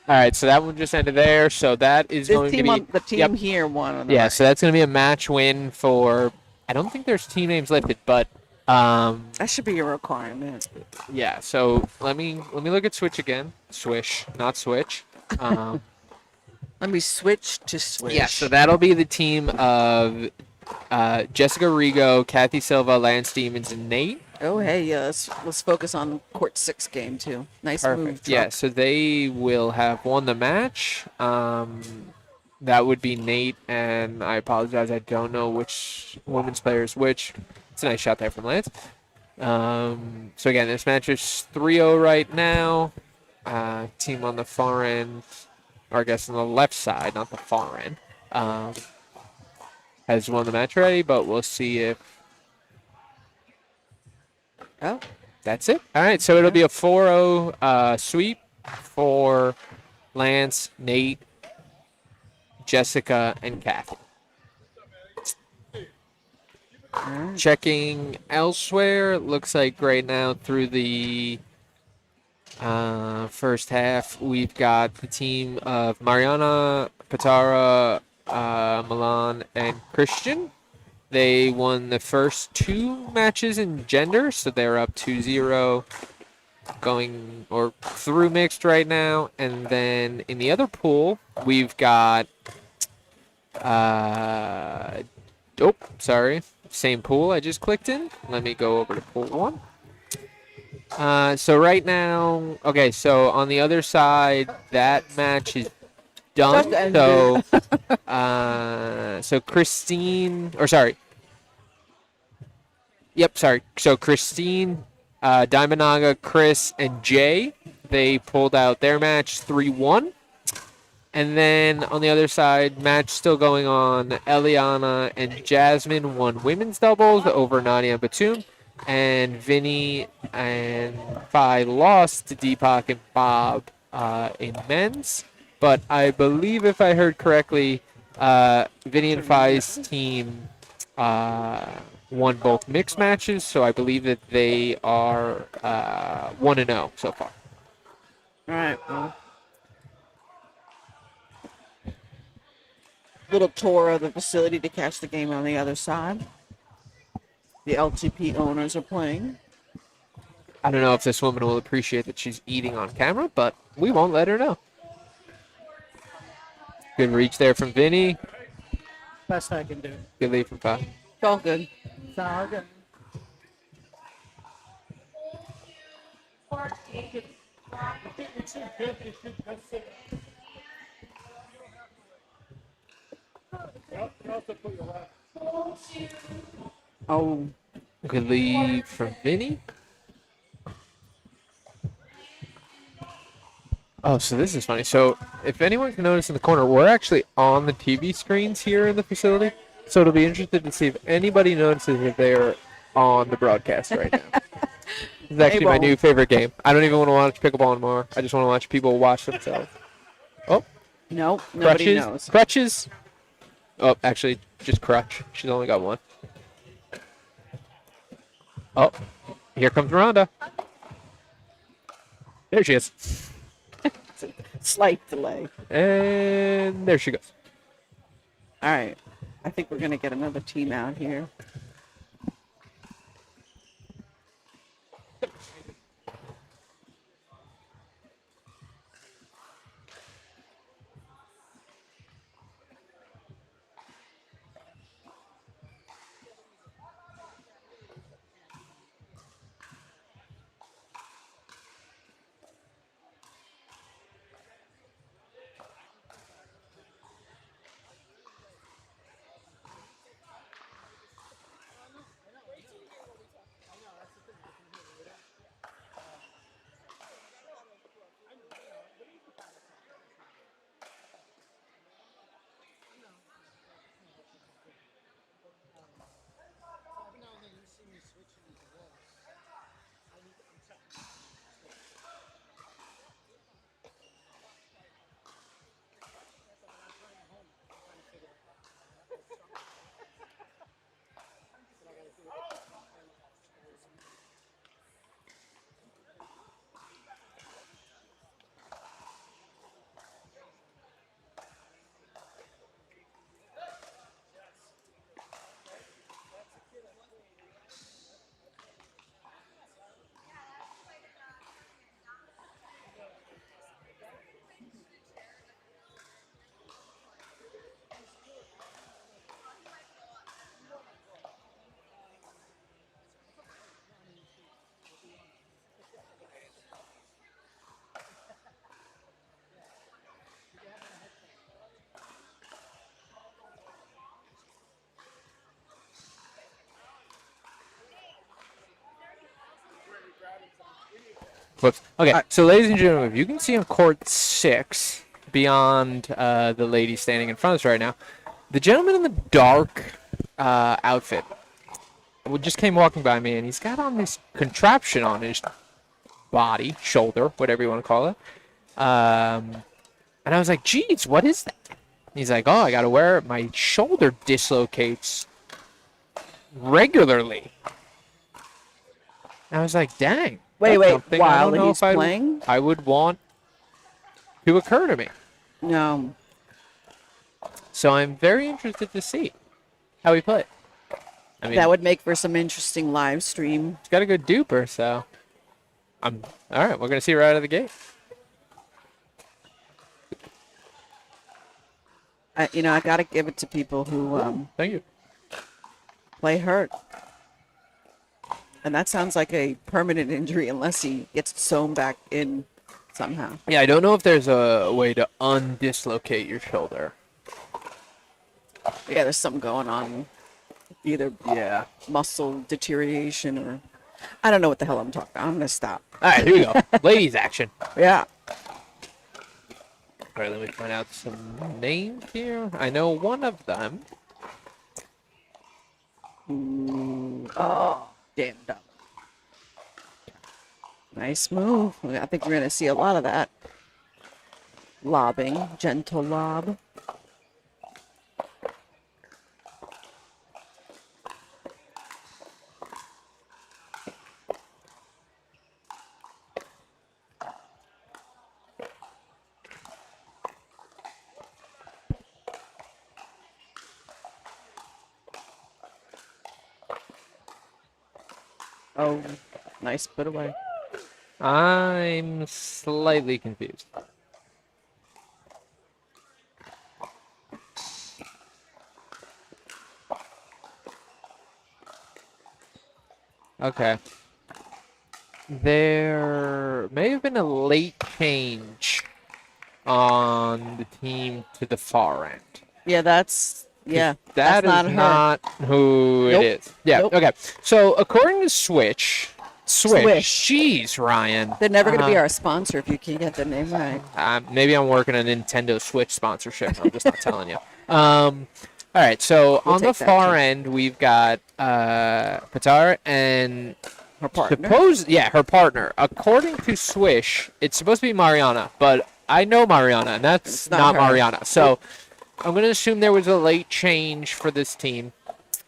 All right, so that one just ended there. So that is This going to team be on the team yep. here won on the Yeah, right. so that's going to be a match win for. I don't think there's team names listed, but That should be a requirement. yeah. So let me look at Switch again. Swish, not Switch. Let me switch to Swish. Yeah, so that'll be the team of Jessica Rigo, Kathy Silva, Lance Stevens, and Nate. Oh, hey, let's focus on court 6 game too. Nice move, Perfect. Truck. Yeah, so they will have won the match. That would be Nate, and I apologize, I don't know which women's player is which. It's a nice shot there from Lance. So again, this match is 3-0 right now. Team on the far end, or I guess on the left side, not the far end, has won the match already, but we'll see if Oh, that's it. All right, so it'll be a 4-0 sweep for Lance, Nate, Jessica, and Kathy. Checking elsewhere, it looks like right now through the first half, we've got the team of Mariana, Patara, Milan, and Christian. They won the first 2 matches in gender, so they're up 2-0 going or through mixed right now. And then in the other pool, we've got same pool I just clicked in. Let me go over to pool 1. So right now, okay, so on the other side, that match is done. Just ended. So Christine, or sorry. Yep, sorry. So Christine, Diamondaga, Chris, and Jay, they pulled out their match 3-1. And then on the other side, match still going on. Eliana and Jasmine won women's doubles over Nadia and Batum. And Vinny and Phi lost to Deepak and Bob in men's. But I believe, if I heard correctly, Vinny and Phi's team won both mixed matches. So I believe that they are 1-0 so far. all right. Well, little tour of the facility to catch the game on the other side. The LTP owners are playing. I don't know if this woman will appreciate that she's eating on camera, but we won't let her know. Good reach there from Vinny. Best I can do. Good lead from Phi. It's all good. It's all good. Oh, Good lead from Vinny. Oh, so this is funny. So if anyone can notice in the corner, we're actually on the TV screens here in the facility. So it'll be interesting to see if anybody notices if they're on the broadcast right now. This is actually my won't. new favorite game. I don't even want to watch pickleball anymore. I just want to watch people watch themselves. Oh, no, nobody crutches. knows. Crutches. Oh, actually, just crutch. She's only got one. Oh, here comes Rhonda. There she is. Slight delay. And there she goes. All right. I think we're going to get another team out here. Whoops. Okay, so ladies and gentlemen, if you can see on court 6, beyond the lady standing in front of us right now, the gentleman in the dark outfit just came walking by me, and he's got on this contraption on his body, shoulder, whatever you want to call it. And I was like, geez, what is that? He's like, oh, I got to wear it. My shoulder dislocates regularly. And I was like, dang. Wait, that's wait. something I While don't know he's if I- playing? I would want to occur to me. No. So I'm very interested to see how he plays. I mean, That would make for some interesting live stream. he's got a good duper, so I'm all right. We're gonna see right out of the gate. I got to give it to people who Thank you. play hurt. And that sounds like a permanent injury unless he gets sewn back in somehow. Yeah, I don't know if there's a way to undislocate your shoulder. Yeah, there's something going on. Either Yeah. muscle deterioration or I don't know what the hell I'm talking about. I'm going to stop. All right, here we go. Ladies action. Yeah. All right, let me find out some names here. I know one of them. Oh, damn dumb. Nice move. I think we're going to see a lot of that. Lobbing, gentle lob. Oh, nice put away. I'm slightly confused. Okay. There may have been a late change on the team to the far end. Yeah, that's That that's is not her. not who Nope. it is. Yeah, Nope. okay. So according to Swish, Swish. jeez, Ryan. They're never going to be our sponsor if you can't get the name right. Maybe I'm working a Nintendo Switch sponsorship. I'm just not telling you. All right, so We'll on the take that, far too. end, we've got Patar and Her partner. her partner. According to Swish, it's supposed to be Mariana, but I know Mariana, and that's It's not not her. Mariana. So I'm going to assume there was a late change for this team.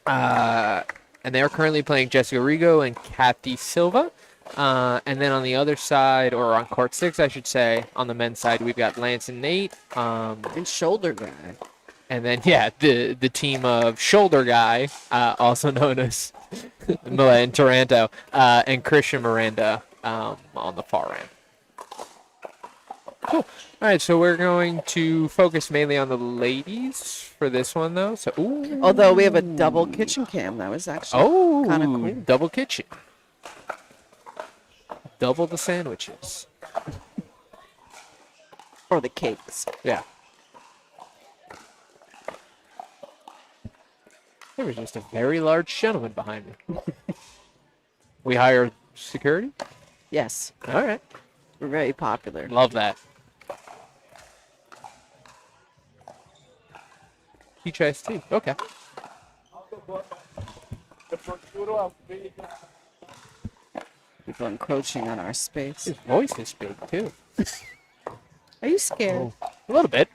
And they're currently playing Jessica Rigo and Kathy Silva. And then on the other side, or on court 6, I should say, on the men's side, we've got Lance and Nate. And shoulder guy. And then, the team of Shoulder Guy, also known as Milan Taranto, and Christian Miranda on the far end. Cool. All right, so we're going to focus mainly on the ladies for this one, though. So, ooh. Although we have a double kitchen cam. That was actually Oh, kind of cool. double kitchen. Double the sandwiches. Or the cakes. Yeah. There was just a very large gentleman behind me. We hired security? Yes. All right. We're very popular. Love that. Peach iced tea. Okay. People encroaching on our space. His voice is big, too. Are you scared? A little bit.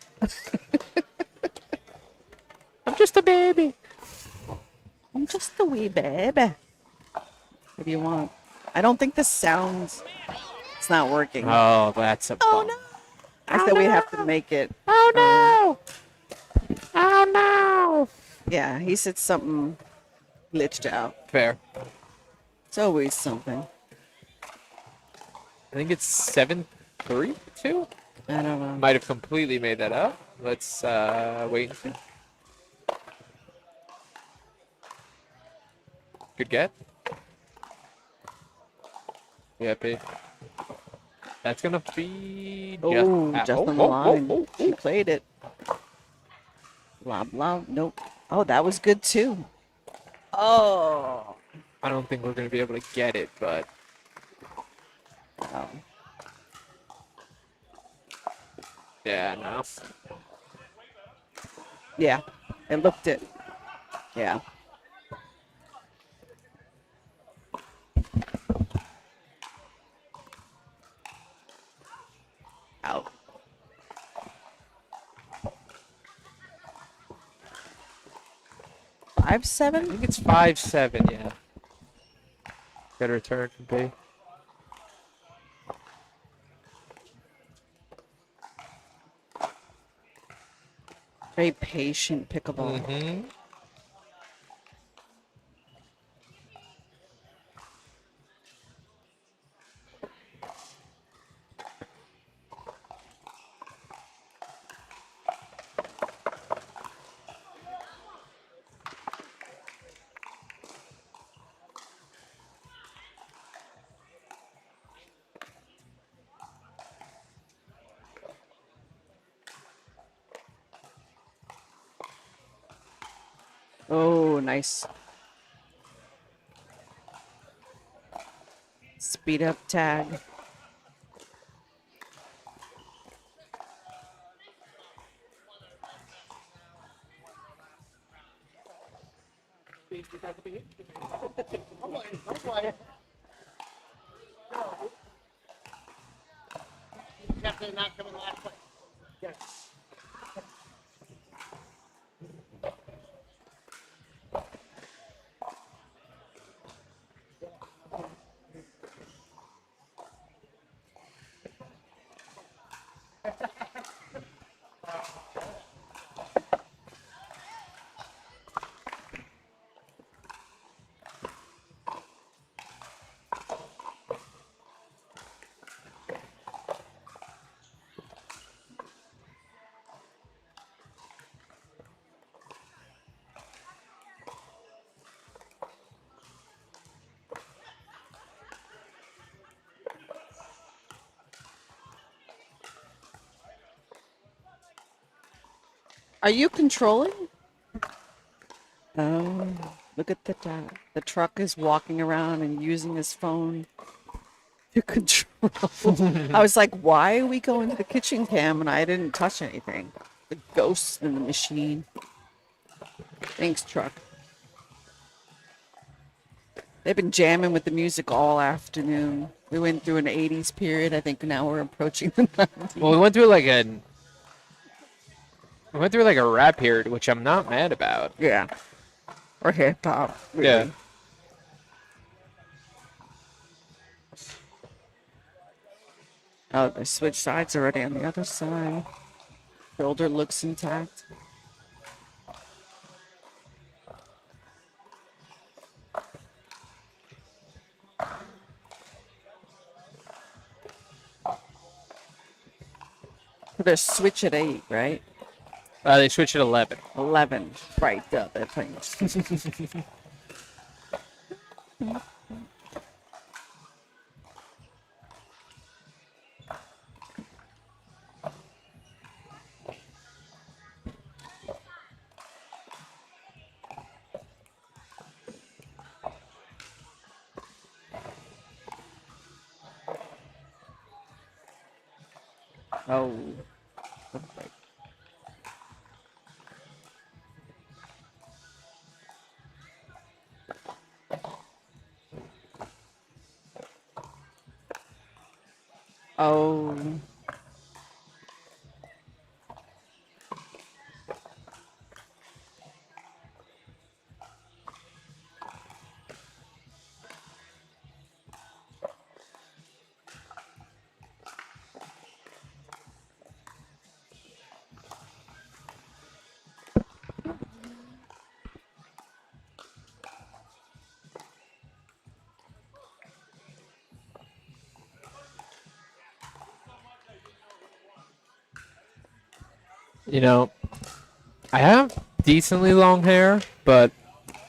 I'm just a baby. I'm just a wee baby. What do you want? I don't think the sounds. It's not working. Oh, that's a bummer. I said we have to make it. Oh, no. Oh, no. Yeah, he said something glitched out. Fair. It's always something. I think it's 7-3-2. I don't know. Might have completely made that up. Let's wait and see. Good get. Yep. That's gonna be Oh, just just on the line. She played it. Lob, lob. Nope. Oh, that was good too. Oh. I don't think we're gonna be able to get it, but Yeah, no. Yeah, it looked it. Yeah. Out. 5-7. I think it's 5-7. Yeah. Got a return from B. Very patient pickleball. Mm-hmm. Oh, nice. Speed up tag. Captain not coming last place. Are you controlling? Oh, look at the truck is walking around and using his phone to control. I was like, why are we going to the kitchen cam and I didn't touch anything? The ghost in the machine. Thanks, truck. They've been jamming with the music all afternoon. We went through an 80s period. I think now we're approaching the 90s. Well, we went through like a rap period, which I'm not mad about. Yeah. Or hip hop. Really. Yeah. Oh, they switched sides already on the other side. Shoulder looks intact. They switch at 8, right? They switched at 11. 11. Right, they're playing. Oh. Oh. You know, I have decently long hair, but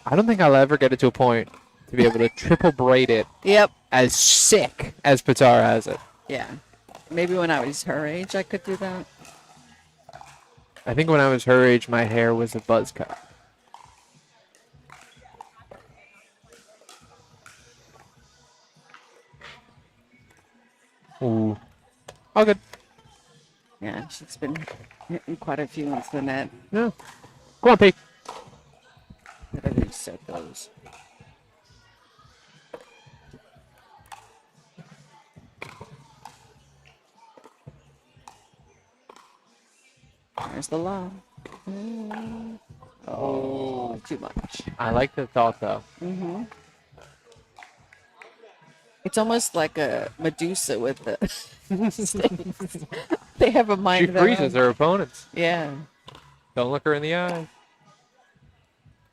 I don't think I'll ever get it to a point to be able to triple braid it Yep. as sick as Pitar has it. Yeah. Maybe when I was her age, I could do that. I think when I was her age, my hair was a buzz cut. Ooh. All good. Yeah, she's been hitting quite a few into the net. Yeah. Come on, P. Gotta reset those. There's the lob. Oh, too much. I like the thought, though. It's almost like a Medusa with the snakes. They have a mind She of their freezes own. her opponents. Yeah. Don't look her in the eye.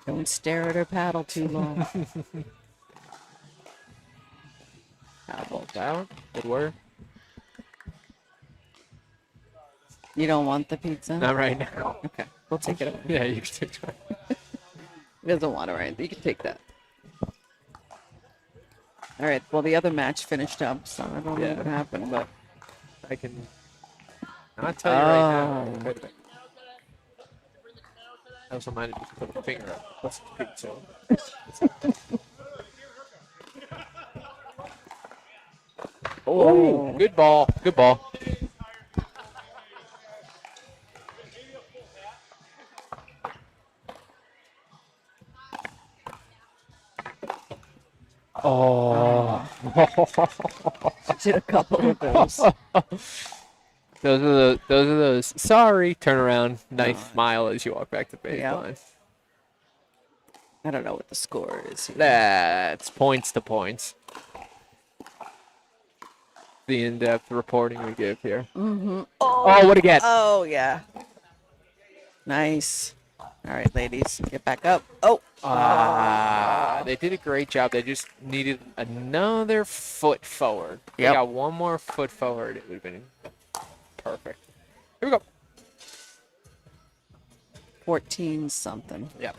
Don't stare at her paddle too long. Paddle. Down. Good work. You don't want the pizza? Not right now. Okay, we'll take it away. Yeah, you can take it. He doesn't want it, right? You can take that. All right. Well, the other match finished up, so I don't know Yeah. what happened, but I can not tell you right now. I also might have just put a finger up. That's pizza. Oh, good ball. Good ball. Oh. did a couple of those. Those are those. Sorry, turn around, nice smile as you walk back to baseline. I don't know what the score is here. That's points to points. The in-depth reporting we give here. Oh, what a get! Oh, yeah. Nice. All right, ladies, get back up. Oh. They did a great job. They just needed another foot forward. They Yep. got one more foot forward. It would have been perfect. Here we go. 14 something. Yep.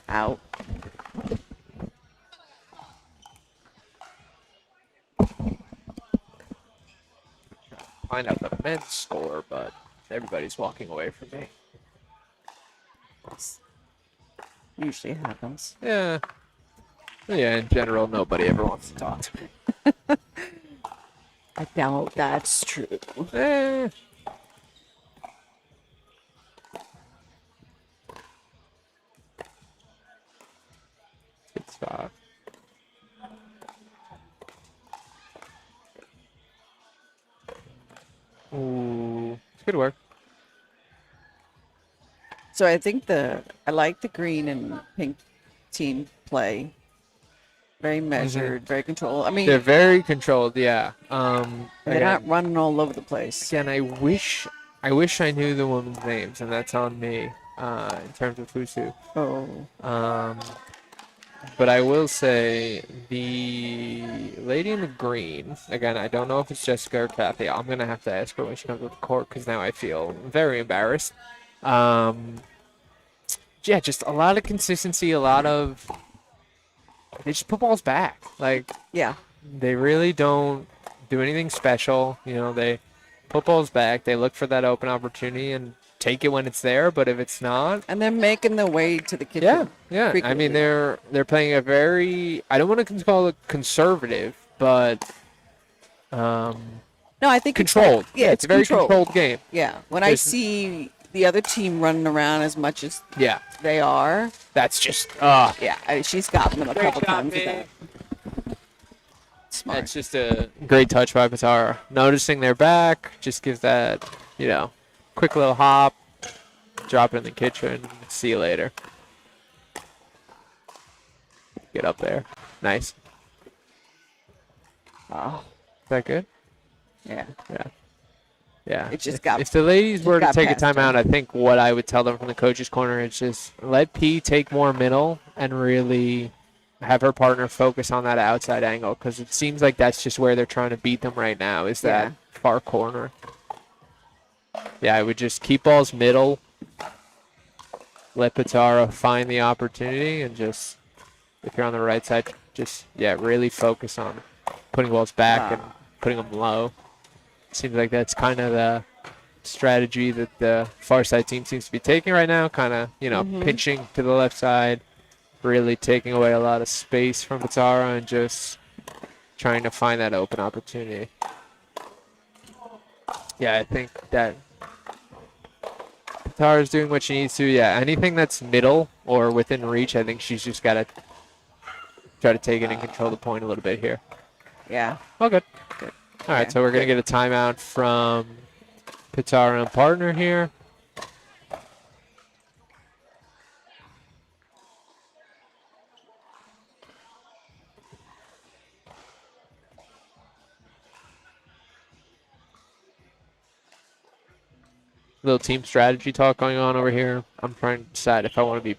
Out. Find out the men's score, but everybody's walking away from me. Usually happens. Yeah. Yeah, in general, nobody ever wants to talk to me. I doubt that's true. Eh. Good spot. Ooh, it's good work. So I think I like the green and pink team play. Very measured, very controlled. I mean, They're very controlled, yeah. they're not running all over the place. Again, I wish I knew the women's names, and that's on me in terms of who's who. Oh. But I will say the lady in the green, again, I don't know if it's Jessica or Kathy. I'm going to have to ask her when she comes to the court because now I feel very embarrassed. Yeah, just a lot of consistency, a lot of... They just put balls back. Like, Yeah. they really don't do anything special. You know, they put balls back. They look for that open opportunity and take it when it's there. But if it's not, And they're making their way to the kitchen. yeah. I frequently. mean, they're playing a very, I don't want to call it conservative, but No, I think controlled. It's, yeah, it's a very controlled game. Yeah. When I There's- see the other team running around as much as Yeah, they are, that's just yeah, she's gotten them a couple job, times with man. that. Smart. It's just a great touch by Patara. Noticing their back just gives that, quick little hop, drop it in the kitchen, see you later. Get up there. Nice. Oh, Is that good? yeah. Yeah. It just if, got- If the ladies were to got take a past timeout, her. I think what I would tell them from the coach's corner is just let P take more middle and really have her partner focus on that outside angle because it seems like that's just where they're trying to beat them right now is that Yeah. far corner. Yeah, I would just keep balls middle, let Patara find the opportunity, and just, if you're on the right side, just, really focus on putting balls back and putting them low. Seems like that's kind of the strategy that the far side team seems to be taking right now, kind of, pinching to the left side, really taking away a lot of space from Patara and just trying to find that open opportunity. Yeah, I think that Katara's doing what she needs to. Yeah, anything that's middle or within reach, I think she's just got to try to take it and control the point a little bit here. Yeah. Oh, good. Good. All right, Yeah, so we're going to get a timeout from Katara and partner here. Little team strategy talk going on over here. I'm trying to decide if I want to be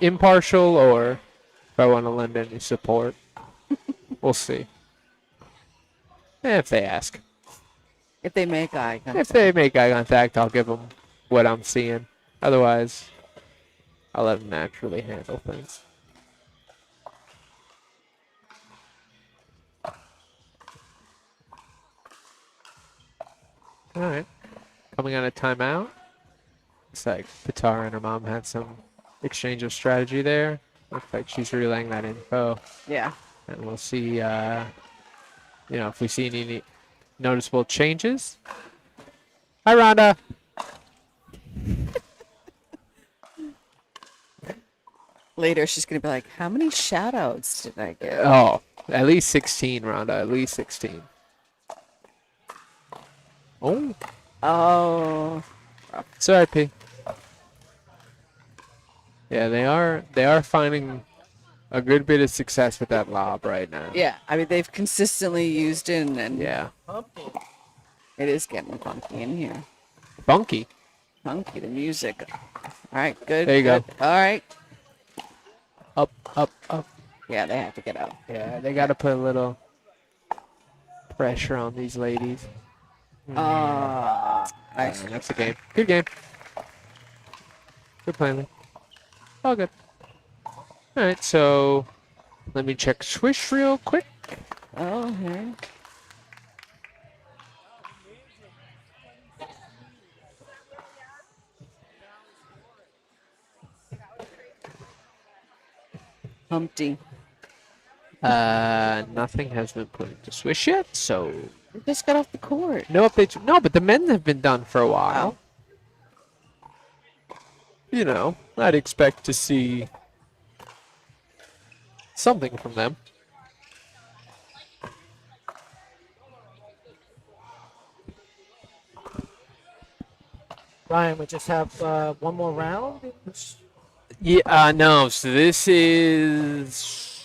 impartial, or if I want to lend any support. We'll see. If they ask. If they make eye contact. If they make eye contact, I'll give them what I'm seeing. Otherwise, I'll let them naturally handle things. All right. Coming on a timeout. Looks like Pitar and her mom had some exchange of strategy there. Looks like she's relaying that info. Yeah. And we'll see, if we see any noticeable changes. Hi, Rhonda. Later, she's going to be like, how many shout-outs did I get? Oh, at least 16, Rhonda. At least 16. Oh. Oh. Sorry, P. Yeah, they are finding a good bit of success with that lob right now. Yeah, I mean, they've consistently used it, and Yeah. it is getting funky in here. Funky. Funky, the music. All right, good. There you go. good. All right. Up, up, up. Yeah, they have to get out. Yeah, they got to put a little pressure on these ladies. Nice. That's the game. Good game. Good playing. All good. All right, so let me check Swish real quick. Oh, here. Humpty. Nothing has been put into Swish yet, so We just got off the court. no updates. No, but the men have been done for a while. You know, I'd expect to see something from them. Ryan, we just have one more round. Yeah, no. So this is.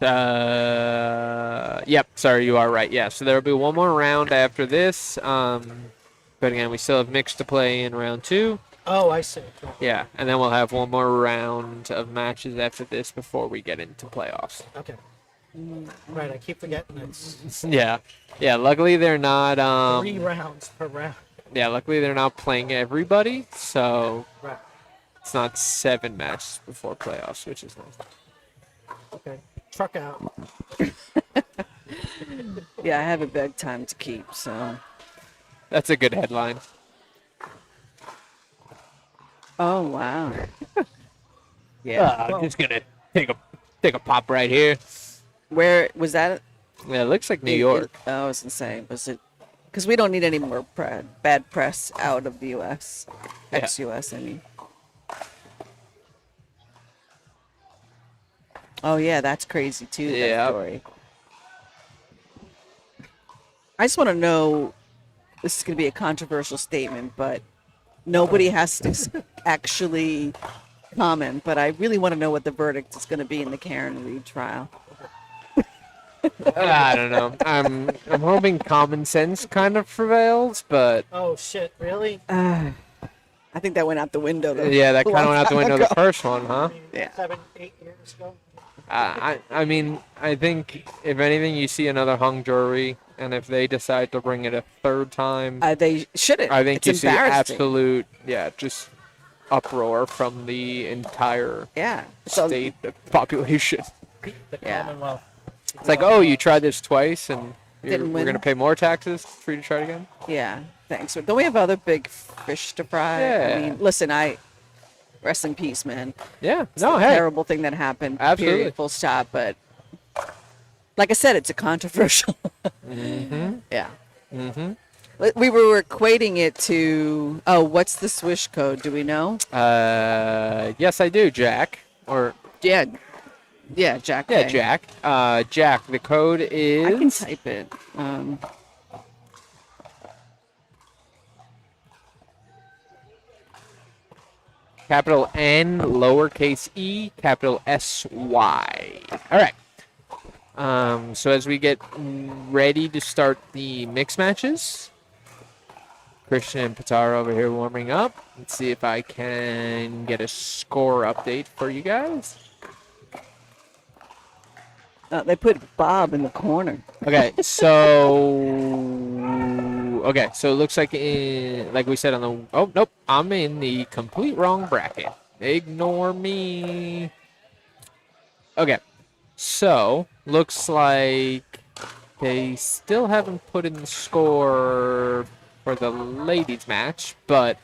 Yep. Sorry, you are right. Yeah. So there will be one more round after this. But again, we still have mixed to play in round 2. Oh, I see. Yeah, and then we'll have one more round of matches after this before we get into playoffs. Okay. Right, I keep forgetting it's Yeah. Yeah. Luckily, they're not. 3 rounds per round. Yeah. Luckily, they're not playing everybody, so Right. it's not 7 matches before playoffs, which is nice. Okay. Truck out. Yeah, I have a bedtime to keep, so. That's a good headline. Oh, wow. Yeah. I'm just gonna take a pop right here. Where was that? Yeah, it looks like New York. I was going to say, was it? Because we don't need any more bad press out of the U.S. Yeah. Ex-U.S., I mean. Oh, yeah, that's crazy, too, that Yeah. story. I just want to know, this is going to be a controversial statement, but nobody has to actually comment, but I really want to know what the verdict is going to be in the Karen Reed trial. I don't know. I'm hoping common sense kind of prevails, but Oh shit! Really? I think that went out the window, though. yeah, that a kind of long went out the time window ago. the first one, huh? Yeah. 7, 8 years ago. I mean, I think if anything, you see another hung jury, and if they decide to bring it a third time, They shouldn't. I think It's you see embarrassing. absolute, just uproar from the entire Yeah. So, state population. The Yeah. Commonwealth. It's like, oh, you tried this twice, and Didn't we're win. going to pay more taxes for you to try it again? yeah. Thanks. Don't we have other big fish to fry? Yeah. I mean, listen, rest in peace, man. Yeah. It's No, a hey. terrible thing that happened. Absolutely. Period. Full stop. But Like I said, it's a controversial. Mm-hmm. Yeah. Mm-hmm. We were equating it to, oh, what's the swish code? Do we know? Yes, I do, Jack. Or Yeah. Yeah, Jack. yeah, K. Jack. Jack. The code I can is type it. capital N, lowercase e, capital S-Y. All right. So as we get ready to start the mixed matches, Christian and Pitar over here warming up. Let's see if I can get a score update for you guys. They put Bob in the corner. Okay, so it looks like like we said on the nope, I'm in the complete wrong bracket. Ignore me. Okay, so looks like they still haven't put in the score for the ladies match, but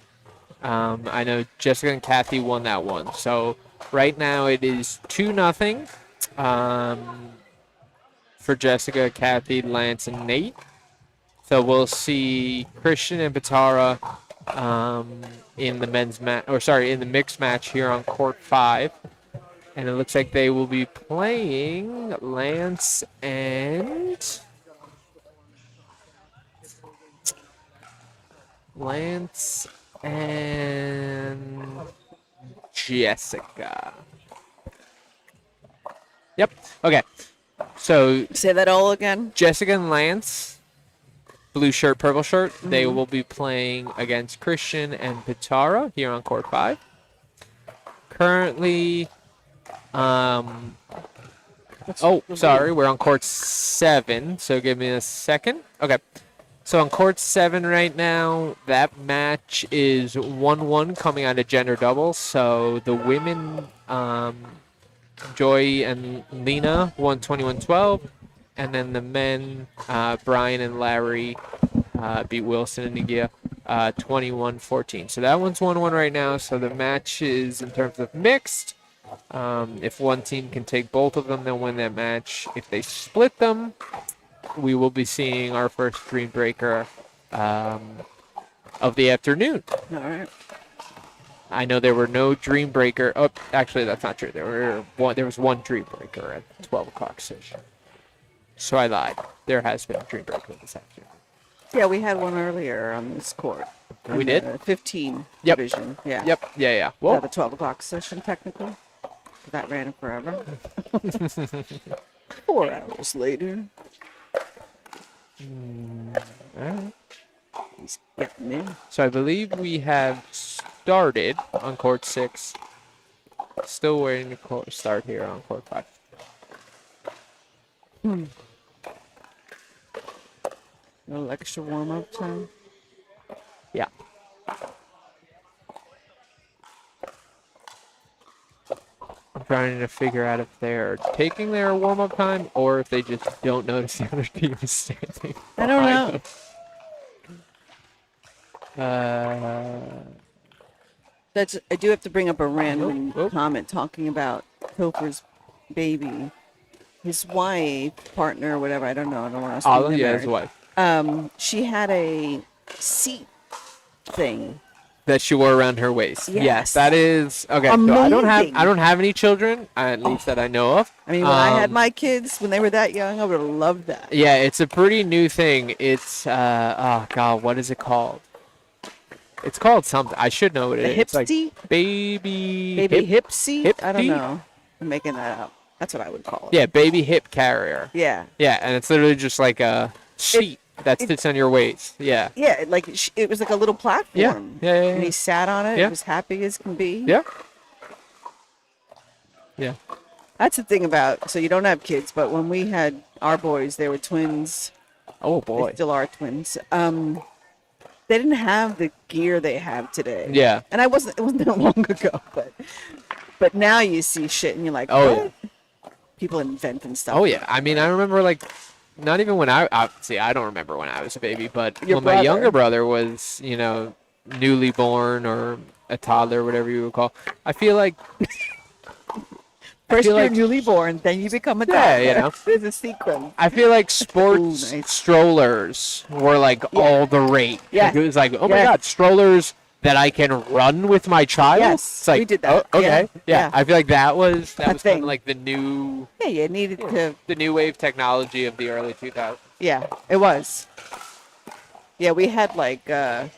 I know Jessica and Kathy won that one. So right now it is 2-0. For Jessica, Kathy, Lance, and Nate. So we'll see Christian and Batara in the in the mixed match here on court 5. And it looks like they will be playing Lance and Jessica. Yep. Okay. So Say that all again. Jessica and Lance, blue shirt, purple shirt, they will be playing against Christian and Pitara here on court 5. Currently, sorry, we're on court 7, so give me a second. Okay, so on court 7 right now, that match is 1-1 coming out of gender doubles. So the women, Joy and Lena won 21-12, and then the men, Brian and Larry, beat Wilson and Nigia 21-14. So that one's 1-1 right now. So the match is, in terms of mixed, if one team can take both of them, they'll win that match. If they split them, we will be seeing our first Dream Breaker of the afternoon. All right. I know there were no Dream Breaker. Oh, actually, that's not true. There was one Dream Breaker at 12 o'clock session. So I lied. There has been a Dream Breaker this afternoon. Yeah, we had one earlier on this court. We did? 15 Yep. division. Yeah. Yep. Yeah. Yeah, Well, the 12 o'clock session, technically. That ran forever. 4 hours later. all right. He's getting in. So I believe we have started on court 6. Still waiting to start here on court 5. A little extra warm-up time. Yeah. I'm trying to figure out if they're taking their warm-up time or if they just don't notice the other team is standing. I don't know. behind I do have to bring up a random Oh. comment talking about Pilfer's baby. His wife, partner, whatever, I don't know. I don't want to them. Yeah, his wife. She had a seat thing. That she wore around her waist. Yes. That is okay. So I Amazing. don't have any children, at least that I know of. I mean, when I had my kids, when they were that young, I would have loved that. Yeah, it's a pretty new thing. It's oh god, what is it called? It's called something. I should know what it A is. hip It's like seat? baby Hip seat? hip I don't seat? know. I'm making that up. That's what I would call it. Yeah, baby hip carrier. Yeah. Yeah, and it's literally just like a seat that sits on your waist. Yeah. Yeah, like it was like a little platform. Yeah, And he sat on it. Yeah. He was happy as can be. Yeah. Yeah. That's the thing about, so you don't have kids, but when we had our boys, they were twins. Oh They boy. still are twins. They didn't have the gear they have today. Yeah. And it wasn't that long ago, but now you see shit and you're like, Oh, what? People inventing stuff. Oh yeah. I mean, I remember like not even when I see, I don't remember when I was a baby, but Your when my brother. younger brother was, newly born or a toddler, whatever you would call. I feel like First feel you're like- newly born, then you become a Yeah, toddler. you know. There's a sequence. I feel like sports Ooh, nice. strollers were like all the rage. Yeah. Like, it was like, oh my Yeah. god, strollers that I can run with my child. Yes, It's like, we did that. Oh, okay, Yeah, yeah. yeah. I feel like that was A kind thing. of like the new Yeah, you needed to. wave technology of the early 2000s. Yeah, it was. Yeah, we had like a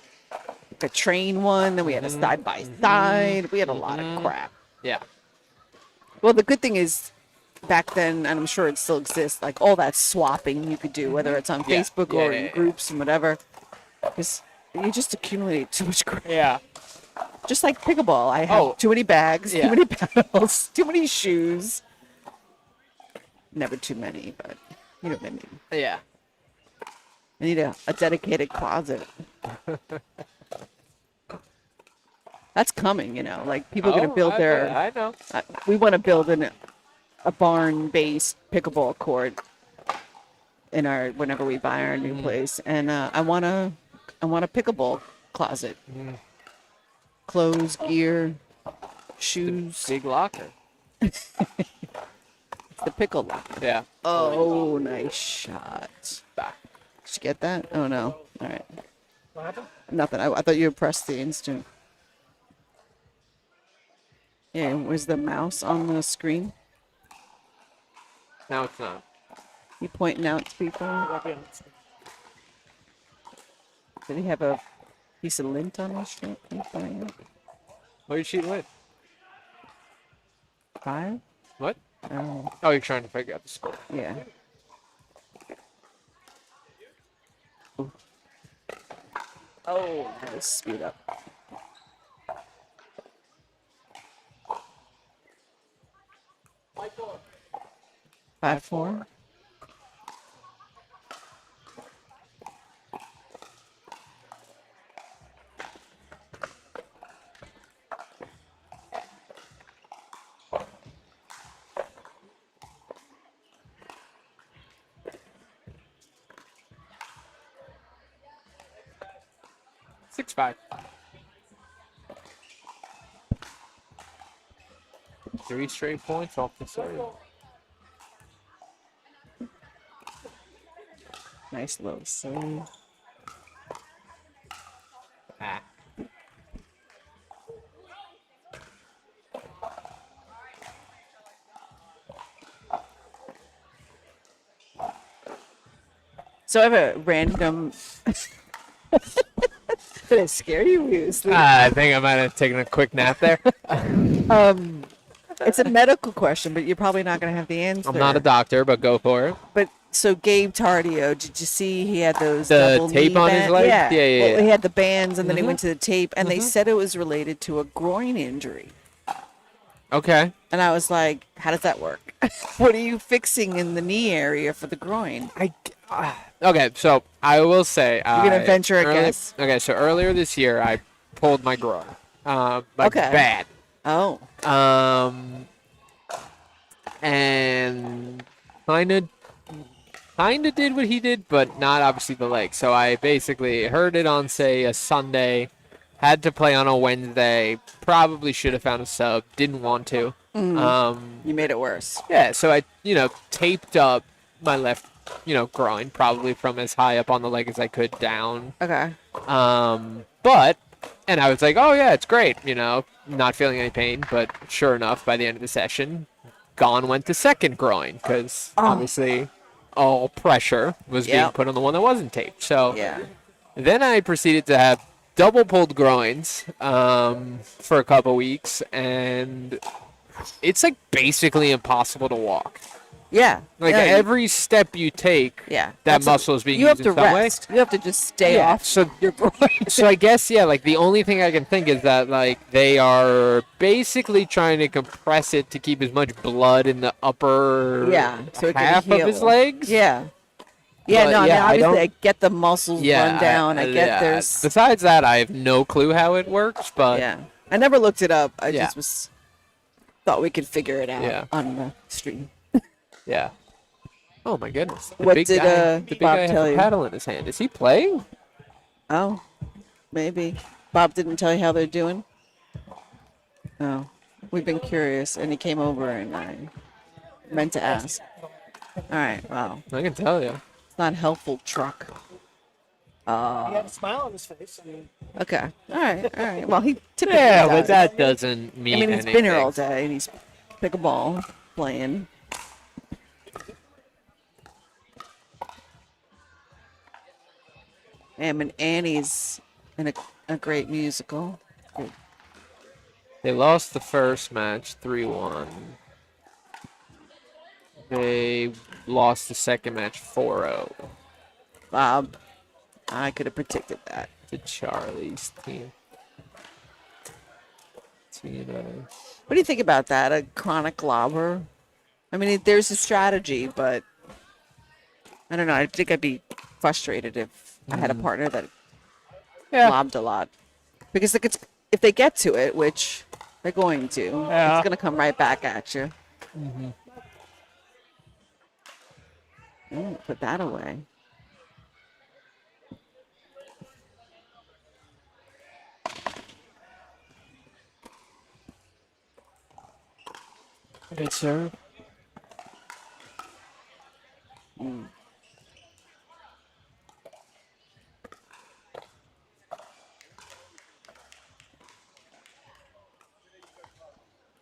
train one, then we had a side by side. We had a lot of crap. Yeah. Well, the good thing is, back then, and I'm sure it still exists, like all that swapping you could do, whether it's on Yeah. Facebook Yeah, or yeah, in yeah. groups and whatever. Because you just accumulate too much crap. Yeah. Just like pickleball, I have Oh. too many bags, Yeah. too many paddles, too many shoes. Never too many, but you know what I mean. Yeah. I need a dedicated closet. That's coming, you know. Like people are gonna build their. I know. We want to build a barn-based pickleball court in our whenever we buy our new place, and I want a pickleball closet. Clothes, gear, shoes. Big locker. It's the pickle lock. Yeah. Oh, nice shot. Back. Did you get that? Oh no. All right. What happened? Nothing. I thought you had pressed the instant. Yeah, was the mouse on the screen? Now it's not. You pointing out to people? Did he have a piece of lint on his shirt? Can you point out? What are you cheating with? 5? What? Oh, Oh, you're trying to figure out the score. yeah. Oh, nice. Speed up. Five, 4. 6-5. 3 straight points off the serve. Nice little save. Ah. So I have a random. Did it scare you? Were you asleep? I think I might have taken a quick nap there. It's a medical question, but you're probably not going to have the answer. I'm not a doctor, but go for it. But so Gabe Tardio, did you see he had those The double tape knee on his band- leg? Yeah, Yeah. Well, he had the bands, and then he went to the tape, and they said it was related to a groin injury. Okay. And I was like, how does that work? What are you fixing in the knee area for the groin? Okay, so I will say. You're gonna venture a guess? Okay, so earlier this year, I pulled my groin. Like Okay. bad. Oh, And kinda did what he did, but not obviously the leg. So I basically heard it on, say, a Sunday, had to play on a Wednesday, probably should have found a sub, didn't want to. you made it worse. Yeah, so I, taped up my left, groin, probably from as high up on the leg as I could down. Okay. And I was like, oh yeah, it's great, not feeling any pain, but sure enough, by the end of the session, gone went the second groin, because obviously all pressure was being Yep. put on the one that wasn't taped. So Yeah. then I proceeded to have double pulled groins for a couple weeks, and it's like basically impossible to walk. Yeah. Like yeah, every step you take, yeah. that muscle is being You have used to in some way. rest. You have to just stay Yeah, off so your groin. So I guess, yeah, like the only thing I can think is that like they are basically trying to compress it to keep as much blood in the upper Yeah, so it can half of heal. his legs. Yeah. Yeah, But, no, yeah, I I mean, obviously I don't- get the muscles Yeah, run down. I get yeah. there's. Besides that, I have no clue how it works, but Yeah. I never looked it up. I Yeah. just was. Thought we could figure it out Yeah. on the stream. yeah. Oh my goodness! The What big did, guy, the big Bob guy has tell a you? paddle in his hand. Is he playing? Oh, maybe. Bob didn't tell you how they're doing? Oh. We've been curious, and he came over, and I meant to ask. All right, well, I can tell you. it's not helpful, truck. He had a smile on his face. And Okay, all right. Well, he typically Yeah, does. but that doesn't mean I mean, he's anything. been here all day, and he's pickleball playing. And Annie's in a great musical. They lost the first match 3-1. They lost the second match 4-0 Bob, I could have predicted that. to Charlie's team. Tina. What do you think about that? A chronic lobber? I mean, there's a strategy, but I don't know. I think I'd be frustrated if I had a partner that lobbed a lot. Because if they get to it, which they're going to, it's going to come right back at you. Put that away. Good serve.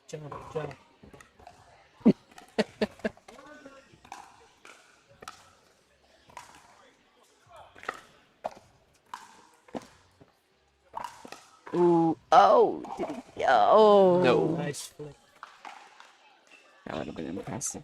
John. Ooh, oh, oh. No. Nice flick. That would have been impressive.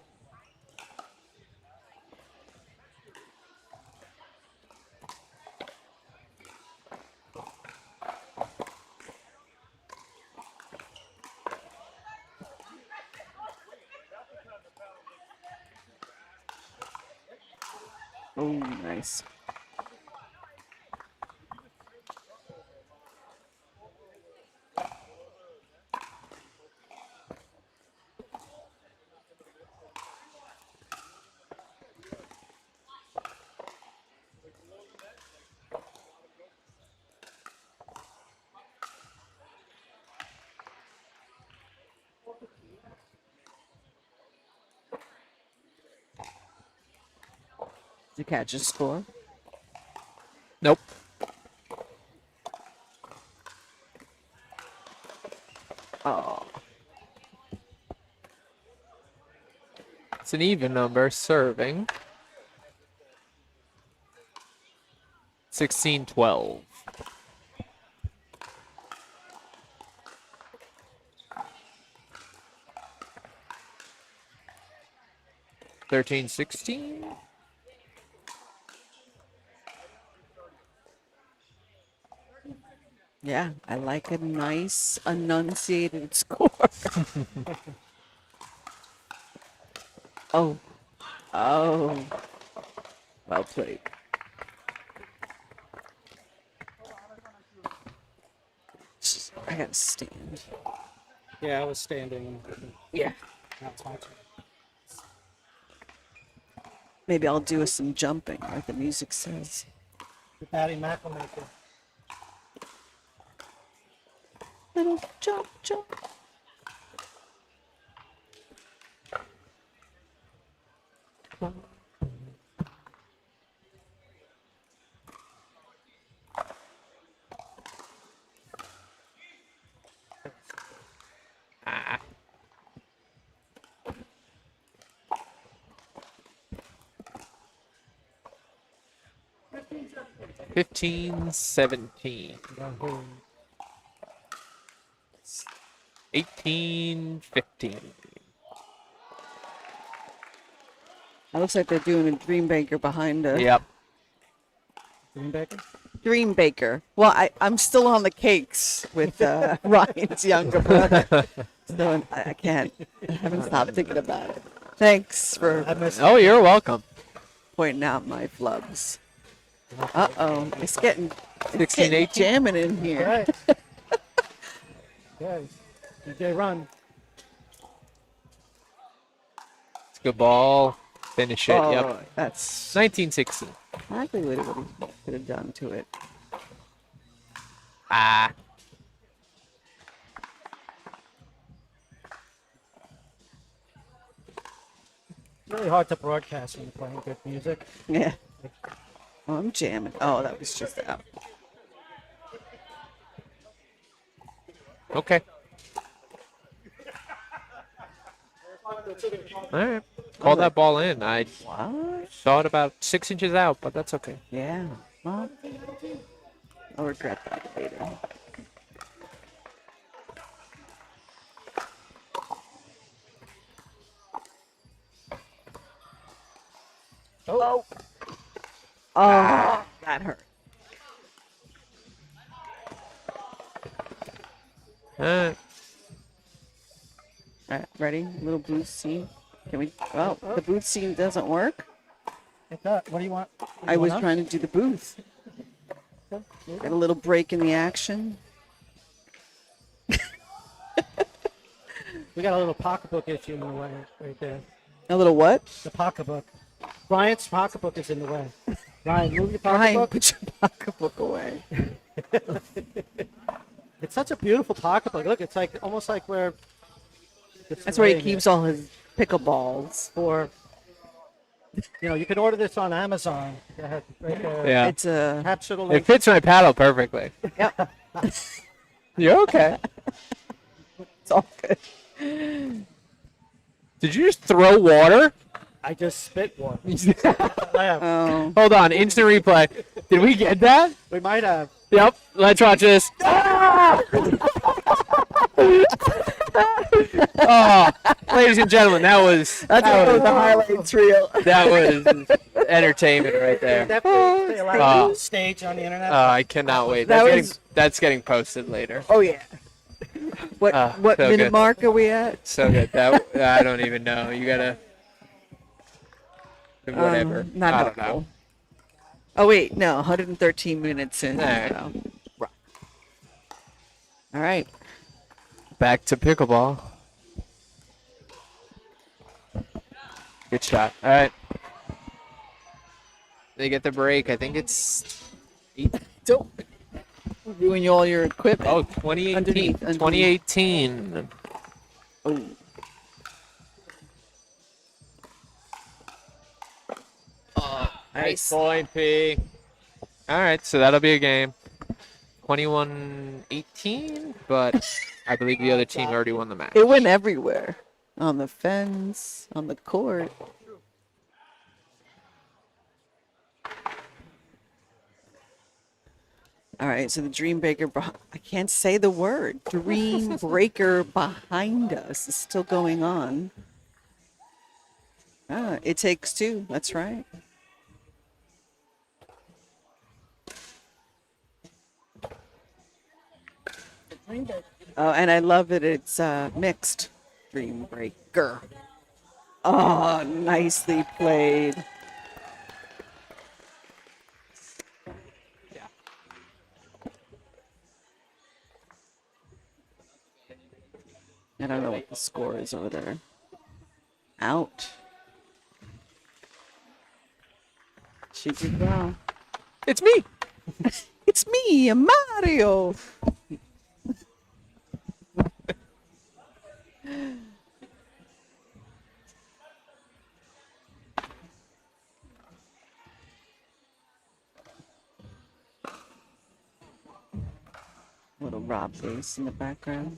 Oh, nice. Did you catch a score? Nope. Oh, It's an even number serving. 16-12. Thirteen 16. yeah. I like a nice enunciated score. Oh, oh. Well played. I gotta stand. Yeah, I was standing. Yeah. Now it's my turn. Maybe I'll do some jumping, like the music says. The Patty McElmaker. Little jump, jump. Ah. 15-17. 18-15. It looks like they're doing a dream baker behind us. Yep. Greenbacker? Dream baker. Well, I'm still on the cakes with Ryan's younger brother. So I can't. I haven't stopped thinking about it. Thanks for I missed Oh, you're welcome. pointing out my flubs. Uh-oh. It's getting 16, 18. jamming in here. Right. Okay. DJ run. It's a good ball. Finish it. Oh, Yep. that's 19-16. exactly what he could have done to it. Ah. really hard to broadcast when you're playing good music. Yeah. Oh, I'm jamming. Oh, that was just out. Okay. All right. Call that ball in. I What? saw it about 6 inches out, but that's okay. Yeah. Well, I'll regret that later. Oh. Oh, that hurt. All right. All right, ready? Little boost scene. Can we? Oh, the booth scene doesn't work. What do you want? I was trying to do the booth. Got a little break in the action. We got a little pocketbook issue in the way right there. A little what? The pocketbook. Bryant's pocketbook is in the way. Ryan, move your Ryan, pocketbook. put your pocketbook away. It's such a beautiful pocketbook. Look, it's like almost like where. That's where he keeps all his pickleballs. For. You can order this on Amazon. Go ahead, right there. Yeah. It's a. Capture the It link. fits my paddle perfectly. Yep. You're okay. It's all good. Did you just throw water? I just spit one. Oh. Hold on. Instant replay. Did we get that? We might have. Yep. Let's watch this. Oh, ladies and gentlemen, that was The highlights reel. that was entertainment right there. Definitely allowed Oh. to stage on the internet. I cannot wait. That That's, was- getting, that's getting posted later. Oh yeah. What Ah, what so minute good. mark are we at? So good. That I don't even know. You gotta whatever. Not I don't helpful. know. Oh wait, no, 113 minutes in. All right. So. All right. Back to pickleball. Good shot. All right. They get the break. I think it's Don't ruin all your equipment. oh 2018. Underneath. 2018. Oh. Nice point, P. All right, so that'll be a game. 21-18, but I believe the other team already won the match. It went everywhere. On the fence, on the court. All right, so the Dream Breaker, I can't say the word. Dream Breaker behind us is still going on. Ah, it takes two. That's right. Oh, and I love that it's mixed. Dream Breaker. Oh, nicely played. I don't know what the score is over there. Out. She did well. It's me. It's me, Mario. Little Rob bass in the background.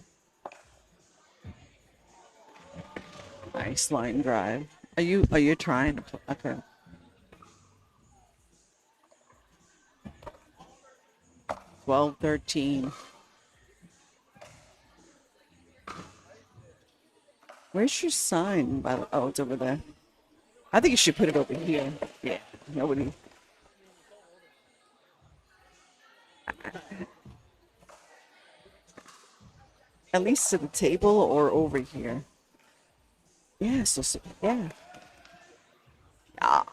Nice line drive. Are you trying to play? Okay. Twelve, 13. Where's your sign? Oh, it's over there. I think you should put it over here. Yeah, nobody. At least to the table or over here. Yeah, so yeah. Ah.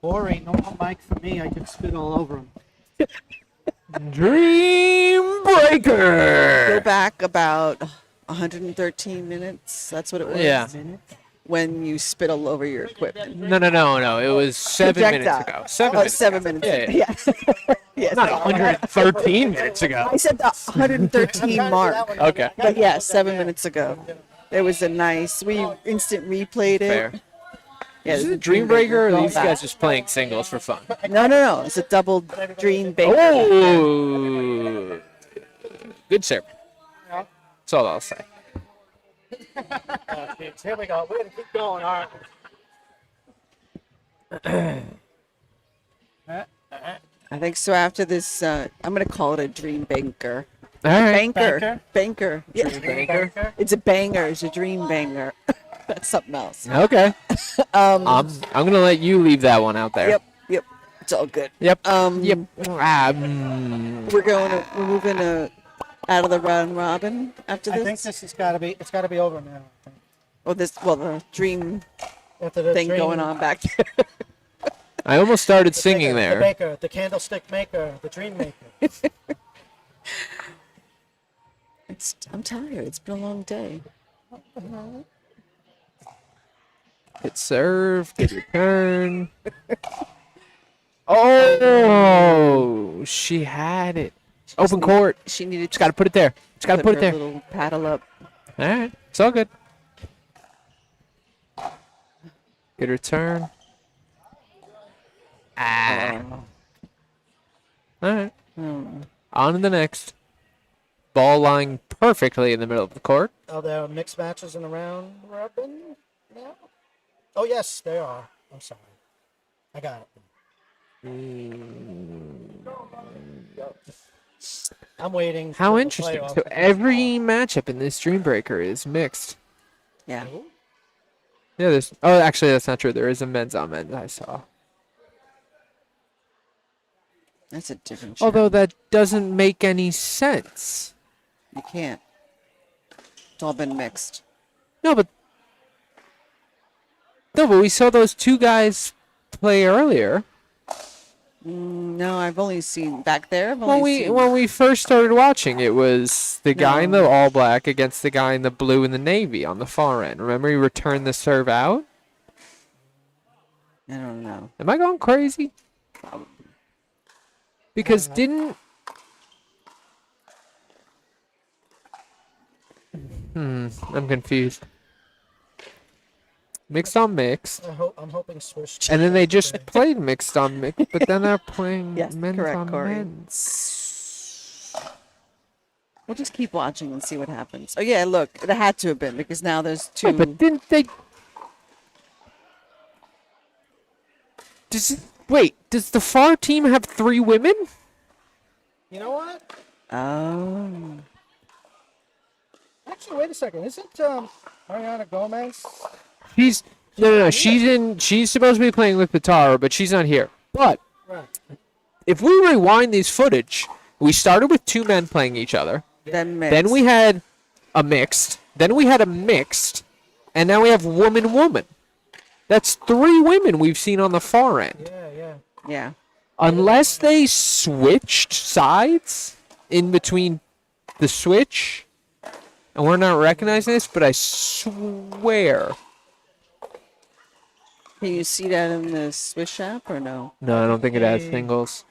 Boring. No more mic for me. I can spit all over him. Dream Breaker. Go back about 113 minutes. That's what it was. Yeah. When you spit all over your equipment. No. It was 7 minutes Projectile. ago. 7 Oh, minutes. 7 minutes. Yeah. Yes. Not 113 minutes ago. I said the 113 mark. Okay. But yeah, 7 minutes ago. There was a nice. We instant replayed it. Fair. Yeah, Is it's it a a Dream Breaker or Go these back. guys just playing singles for fun? No. It's a double dream baker. Oh, good serve. That's all I'll say. Here we go. We're gonna keep going. All right. I think so. After this, I'm gonna call it a dream banker. All right. Banker. Yeah. Banker. It's a banger. It's a dream banger. That's something else. Okay. I'm gonna let you leave that one out there. Yep. It's all good. Yep. We're moving out of the round robin after I this. think this has got to be. It's got to be over now. I think. The dream After the thing dream- going on back there. I almost started the singing maker, The there. baker, the candlestick maker, the dream maker. I'm tired. It's been a long day. Get serve. Get your turn. Oh, she had it. Open court. She needed Just gotta put it there. Just gotta put it her there. little paddle up. All right. It's all good. Get her turn. Ah. All right. On to the next. Ball lying perfectly in the middle of the court. Oh, there are mixed matches in the round robin now? Oh, yes, they are. I'm sorry. I got it. I'm waiting. How for the interesting. playoff. So every matchup in this Dream Breaker is mixed. Yeah. Yeah, there's. Oh, actually, that's not true. There is a men's on men's. I saw. That's a different show. Although that doesn't make any sense. You can't. It's all been mixed. No, but we saw those two guys play earlier. No, I've only seen back there. When we first started watching, it was the guy in the all black against the guy in the blue and the navy on the far end. Remember, he returned the serve out. I don't know. Am I going crazy? Because didn't. I'm confused. Mixed on mixed. I'm hoping Swish. And then they just played mixed on mixed, but then they're playing Yes, men's correct, on Corey. men's. We'll just keep watching and see what happens. Oh yeah, look, it had to have been because now there's two. Wait, but didn't they? Does the far team have 3 women? You know what? Oh. Actually, wait a second. Isn't Ariana Gomez? She's no. She's supposed to be playing with Pitara, but she's not here. But Right. if we rewind these footage, we started with 2 men playing each other. Then mixed. Then we had a mixed. Then we had a mixed, and now we have woman. That's 3 women we've seen on the far end. Yeah. Yeah. Unless they switched sides in between the switch, and we're not recognizing this, but I swear. Can you see that in the Swish app or no? No, I don't think it has singles.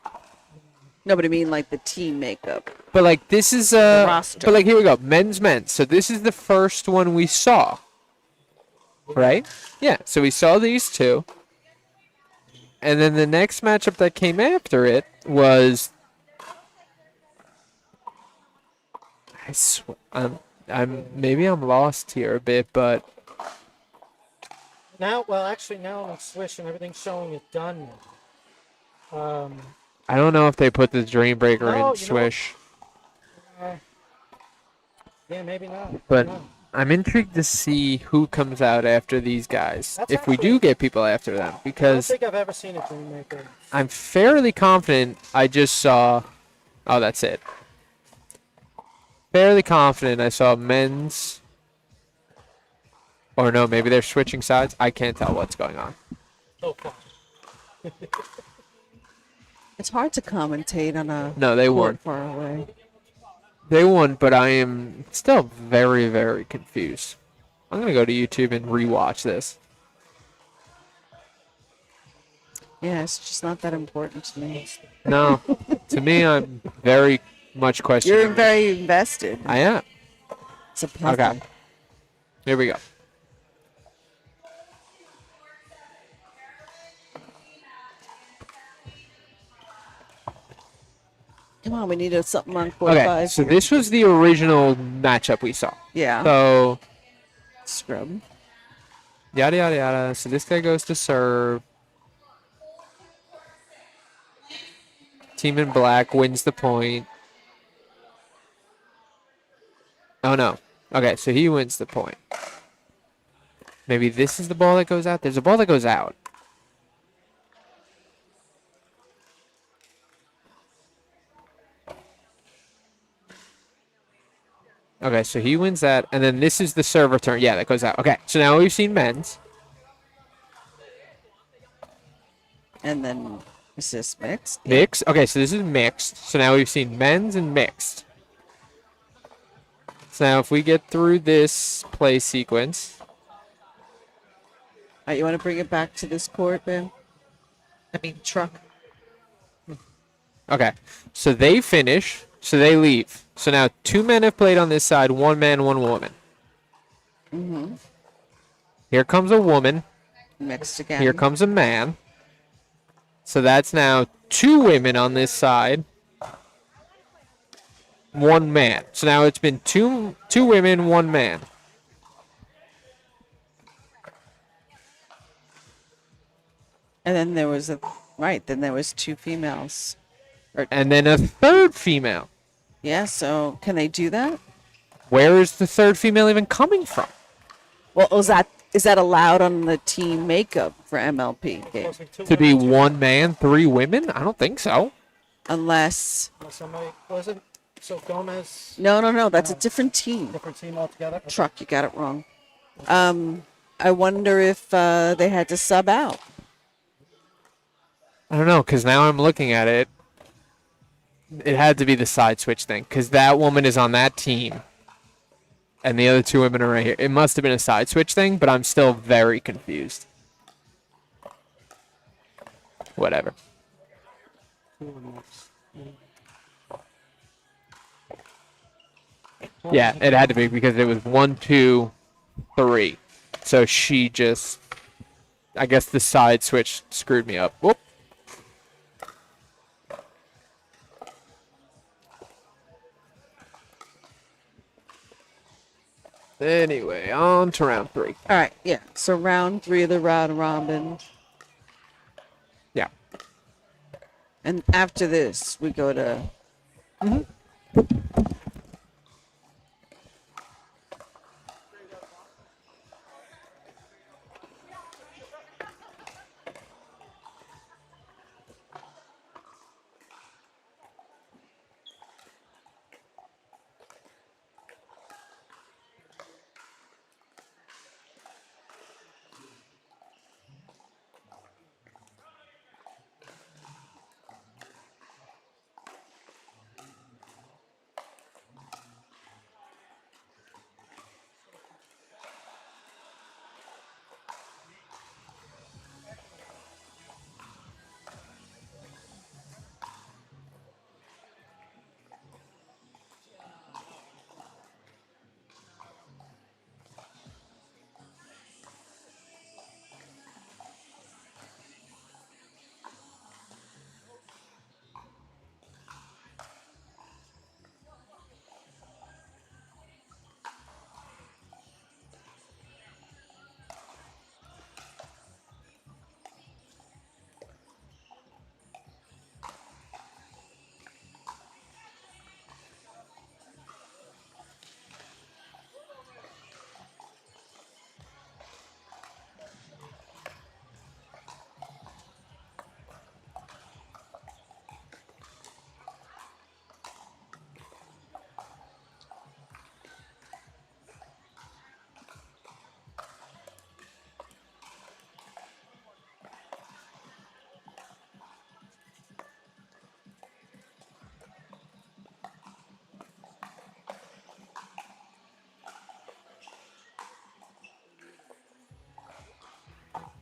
No, but I mean like the team makeup. But like this is roster. but like here we go, men's. So this is the first one we saw. Right? Yeah, so we saw these 2. And then the next matchup that came after it was I'm lost here a bit, but Now on Swish and everything's showing it done. I don't know if they put the Dream Breaker No, in you know what? Swish. Yeah, maybe not. But No. I'm intrigued to see who comes out after these guys. That's If we actually- do get people after them. I don't Because think I've ever seen a Dream Maker. I'm fairly confident I just saw... Oh, that's it. Fairly confident I saw men's... Or no, maybe they're switching sides. I can't tell what's going on. So far. It's hard to commentate on a No, they court won. far away. They won, but I am still very, very confused. I'm gonna go to YouTube and rewatch this. Yeah, it's just not that important to me. No, to me, I'm very much questioning. You're very invested. I am. It's a puzzle. Okay. Here we go. Come on, we need something on court Okay, 5. so this was the original matchup we saw. Yeah. So Scrub. yada yada yada. So this guy goes to serve. Team in black wins the point. Oh no. Okay, so he wins the point. Maybe this is the ball that goes out. There's a ball that goes out. Okay, so he wins that, and then this is the serve return. Yeah, that goes out. Okay, so now we've seen men's. And then is this mixed? Yeah. Mixed. Okay, so this is mixed. So now we've seen men's and mixed. So now if we get through this play sequence. All right, you want to bring it back to this court, Ben? I mean, truck. Okay, so they finish, so they leave. So now 2 men have played on this side, 1 man, 1 woman. Mm-hmm. Here comes a woman. Mixed again. Here comes a man. So that's now 2 women on this side, 1 man. So now it's been two women, 1 man. And then there was then there was 2 females. And then a 3rd female. Yeah, so can they do that? Where is the 3rd female even coming from? Well, is that allowed on the team makeup for MLP game? To be 1 man, 3 women? I don't think so. Unless Somebody wasn't. So Gomez, no, that's a different team. different team altogether. Truck, you got it wrong. I wonder if they had to sub out. I don't know, because now I'm looking at it. It had to be the side switch thing, because that woman is on that team. And the other 2 women are right here. It must have been a side switch thing, but I'm still very confused. Whatever. Yeah, it had to be because it was 1, 2, 3. So she just, I guess the side switch screwed me up. Whoop. Anyway, on to round 3. All right, yeah. So round 3 of the round robin, Yeah. and after this we go to.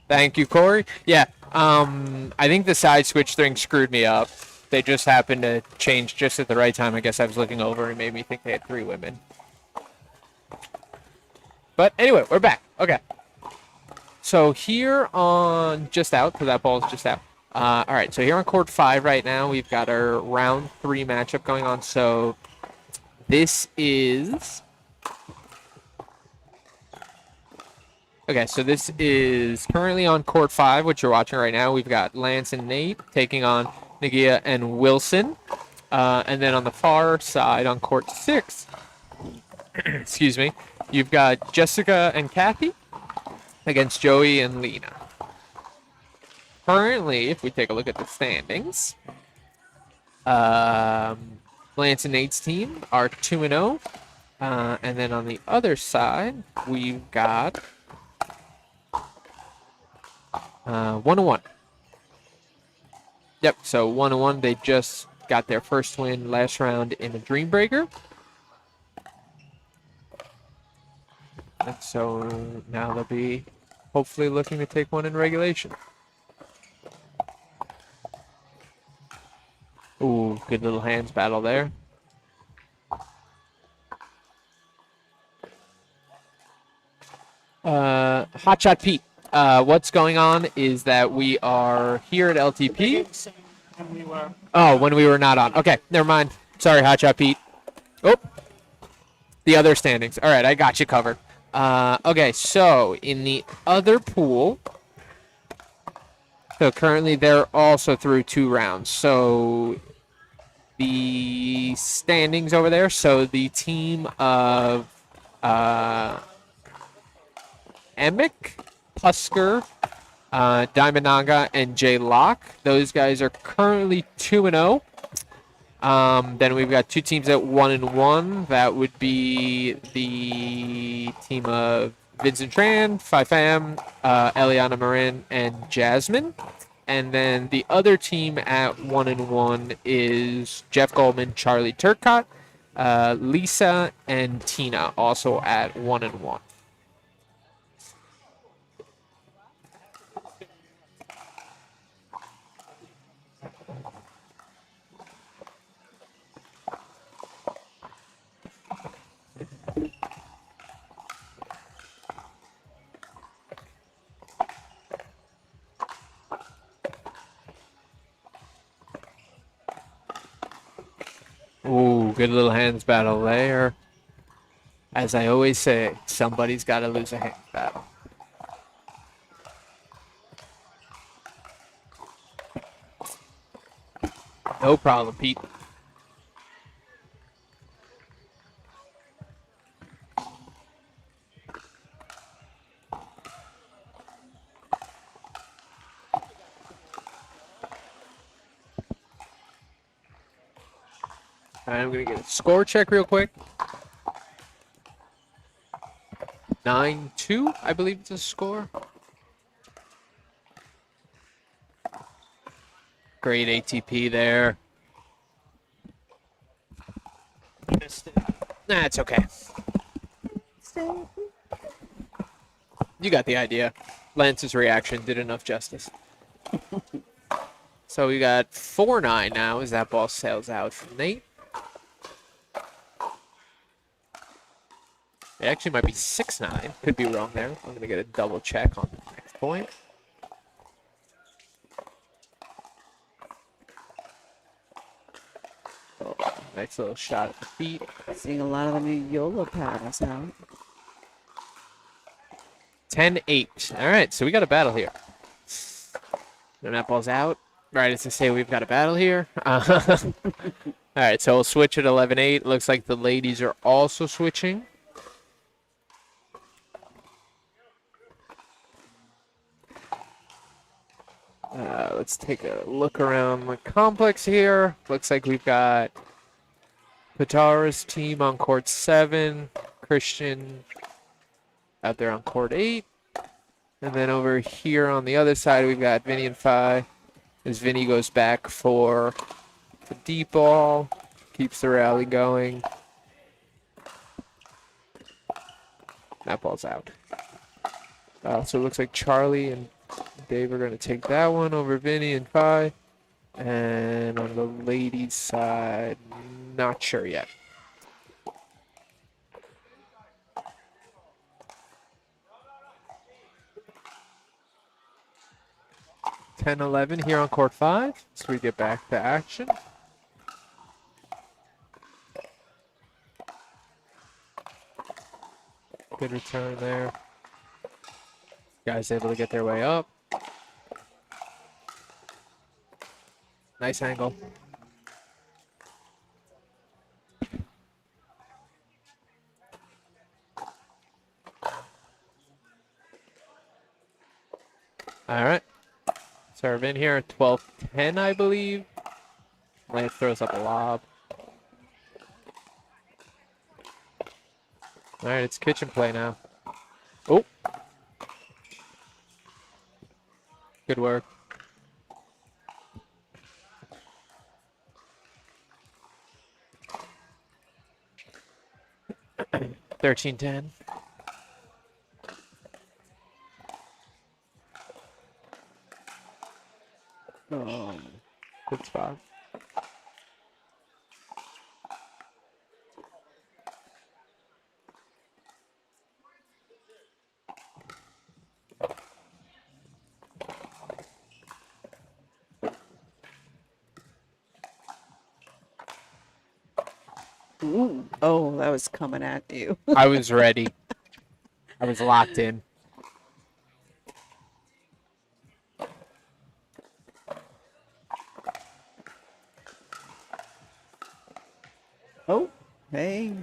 Thank you, Corey. Yeah, I think the side switch thing screwed me up. They just happened to change just at the right time. I guess I was looking over and made me think they had 3 women. But anyway, we're back. Okay. So here on just out, because that ball is just out. All right, so here on court 5 right now, we've got our round 3 matchup going on. So this is... Okay, so this is currently on court 5, which you're watching right now. We've got Lance and Nate taking on Nagia and Wilson. And then on the far side on court 6, excuse me, you've got Jessica and Kathy against Joey and Lena. Currently, if we take a look at the standings, Lance and Nate's team are 2-0. And then on the other side, we've got 1-1. Yep, so 1-1. They just got their first win last round in a Dream Breaker. And so now they'll be hopefully looking to take one in regulation. Ooh, good little hands battle there. Hotshot Pete. What's going on is that we are here at LTP. When we were not on. Okay, never mind. Sorry, Hotshot Pete. Oh, the other standings. All right, I got you covered. Okay, so in the other pool, so currently they're also through 2 rounds. So the standings over there. So the team of Emick, Husker, Diamondaga, and Jay Locke. Those guys are currently 2-0. Then we've got 2 teams at 1-1. That would be the team of Vincent Tran, Fam, Eliana Marin, and Jasmine. And then the other team at 1-1 is Jeff Goldman, Charlie Turcott, Lisa, and Tina, also at 1-1. Ooh, good little hands battle there. As I always say, somebody's got to lose a hands battle. No problem, Pete. I'm going to get a score check real quick. 9-2, I believe it's a score. Great ATP there. Nah, it's okay. You got the idea. Lance's reaction did enough justice. So we got 4-9 now as that ball sails out from Nate. It actually might be 6-9. Could be wrong there. I'm going to get a double check on the next point. Oh, nice little shot at the feet. Seeing a lot of the new Yola paddles out. 10-8. All right, so we got a battle here. The net ball's out. Right as to say we've got a battle here. All right, so we'll switch at 11-8. Looks like the ladies are also switching. Let's take a look around the complex here. Looks like we've got Patara's team on court 7, Christian out there on court 8. And then over here on the other side, we've got Vinny and Phi. As Vinny goes back for the deep ball, keeps the rally going. That ball's out. So it looks like Charlie and Dave are going to take that one over Vinny and Kai. And on the ladies' side, not sure yet. (10-11) here on court 5. So we get back to action. Good return there. Guys able to get their way up. Nice angle. All right. Serve in here, 12-10, I believe. Lance throws up a lob. All right, it's kitchen play now. Oh. Good work. 13-10. Oh, good spot. Ooh. Oh, that was coming at you. I was ready. I was locked in. Oh, hey.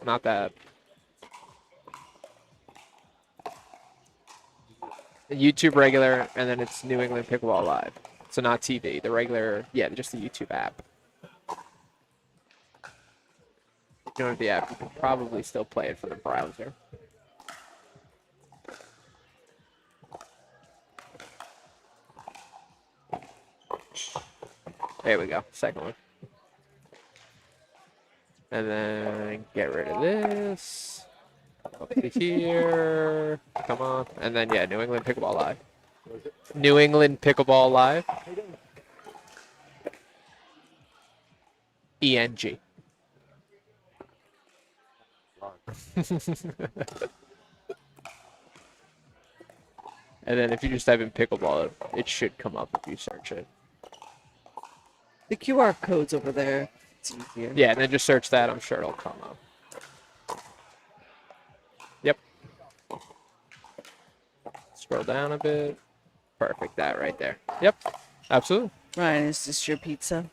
Not bad. YouTube regular, and then it's New England Pickleball Live. So not TV, the regular, yeah, just the YouTube app. If you don't have the app, you can probably still play it from the browser. There we go, second one. And then get rid of this. Up to here. Come on. And then, yeah, New England Pickleball Live. New England Pickleball Live. ENG. And then if you just type in pickleball, it should come up if you search it. The QR code's over there. It's easier. Yeah, and then just search that. I'm sure it'll come up. Yep. Scroll down a bit. Perfect. That right there. Yep. Absolutely. Ryan, is this your pizza?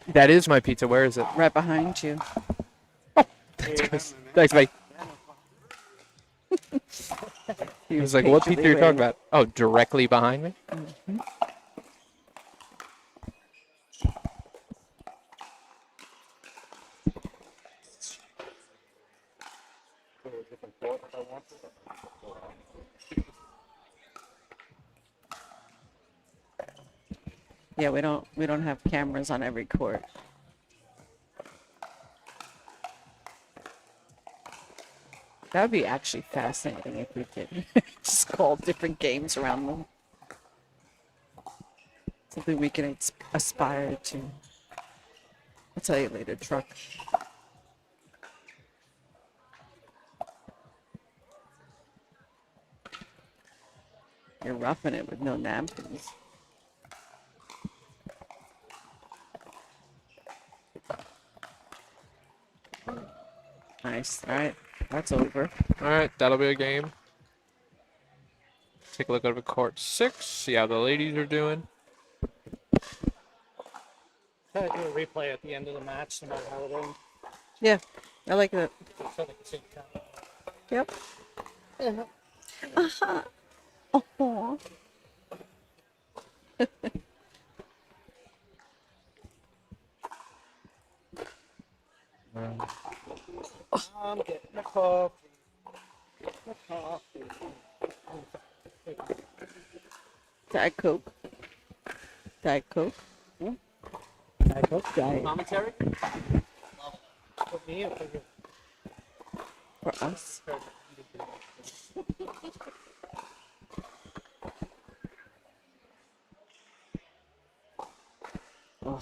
That is my pizza. Where is it? Right behind you. Thanks, mate. He was like, what pizza are you talking about? Oh, directly behind me? Mm-hmm. Yeah, we don't have cameras on every court. That would be actually fascinating if we did just call different games around them. Something we can aspire to. I'll tell you later, truck. You're roughing it with no napkins. Nice. All right. That's over. All right, that'll be a game. Take a look over court 6, see how the ladies are doing. Try to do a replay at the end of the match, no matter how it ends. Yeah. I like that. So they can see the count. Yep. Yeah. Uh-huh. Oh. I'm getting a coffee. Diet Coke. Diet Coke. I hope Diet Commentary? for me or for you. for us. Oh.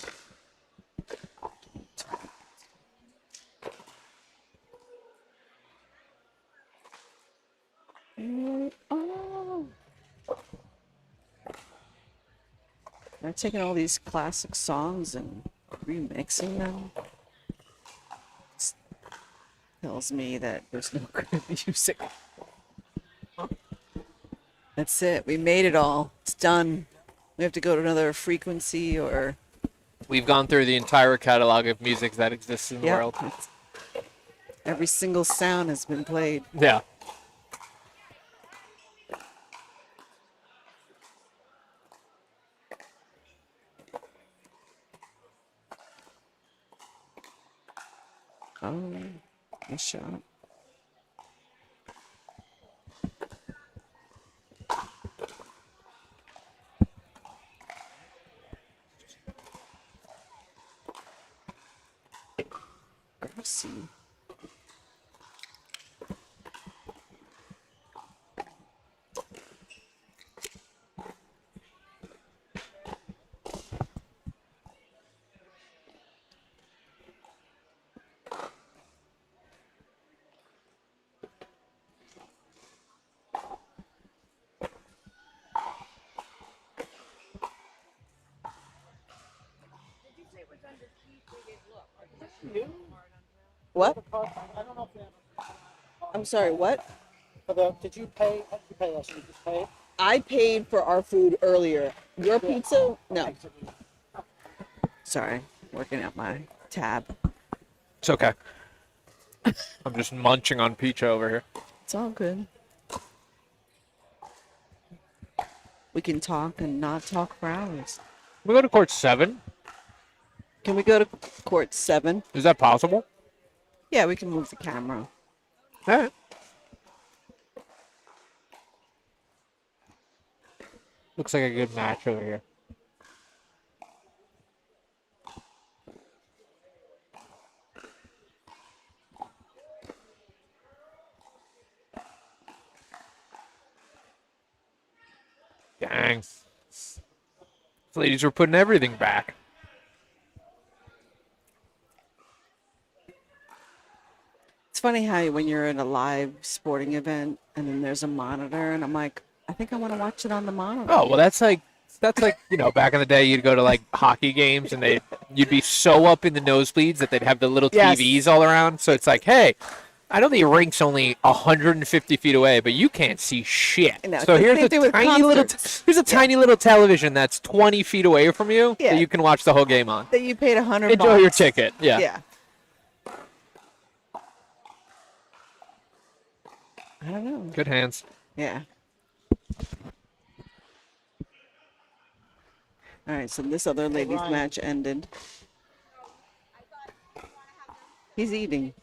Oh. They're taking all these classic songs and remixing them. This tells me that there's no good music. That's it. We made it all. It's done. We have to go to another frequency or We've gone through the entire catalog of music that exists in the yeah. world. Every single sound has been played. Yeah. Oh, nice shot. Grassy. What? I don't know if they have I'm sorry, what? for the. Did you pay? How did you pay us? You just paid. I paid for our food earlier. Your pizza? No. Sorry, working at my tab. It's okay. I'm just munching on pizza over here. It's all good. We can talk and not talk for hours. We go to court 7. Can we go to court 7? Is that possible? Yeah, we can move the camera. All right. Looks like a good match over here. Dang. These ladies were putting everything back. It's funny how when you're in a live sporting event and then there's a monitor and I'm like, I think I want to watch it on the monitor. Oh, well, that's like back in the day you'd go to like hockey games and you'd be so up in the nosebleeds that they'd have the little Yes. TVs all around. So it's like, hey, I know the rink's only 150 feet away, but you can't see shit. No, So it's the here's same a thing with tiny little concerts. here's a tiny little television that's 20 feet away from you Yeah. that you can watch the whole game on. That you paid $100. Enjoy your ticket. Yeah. Yeah. I don't know. Good hands. Yeah. All right, so this other lady's Ryan. match ended. He's eating.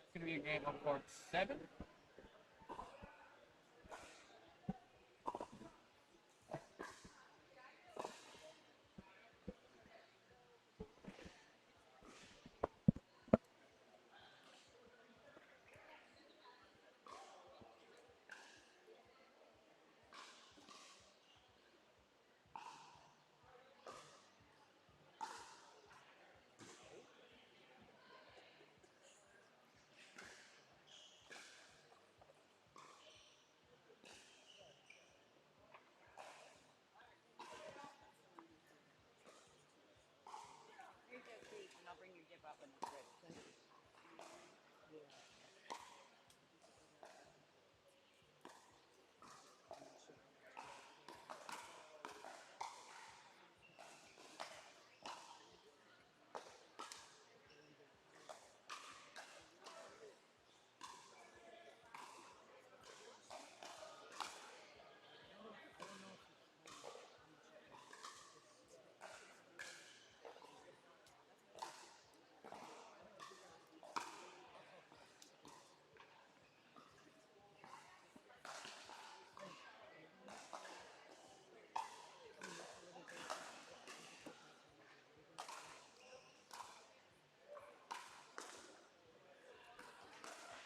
It's gonna be a game on court 7.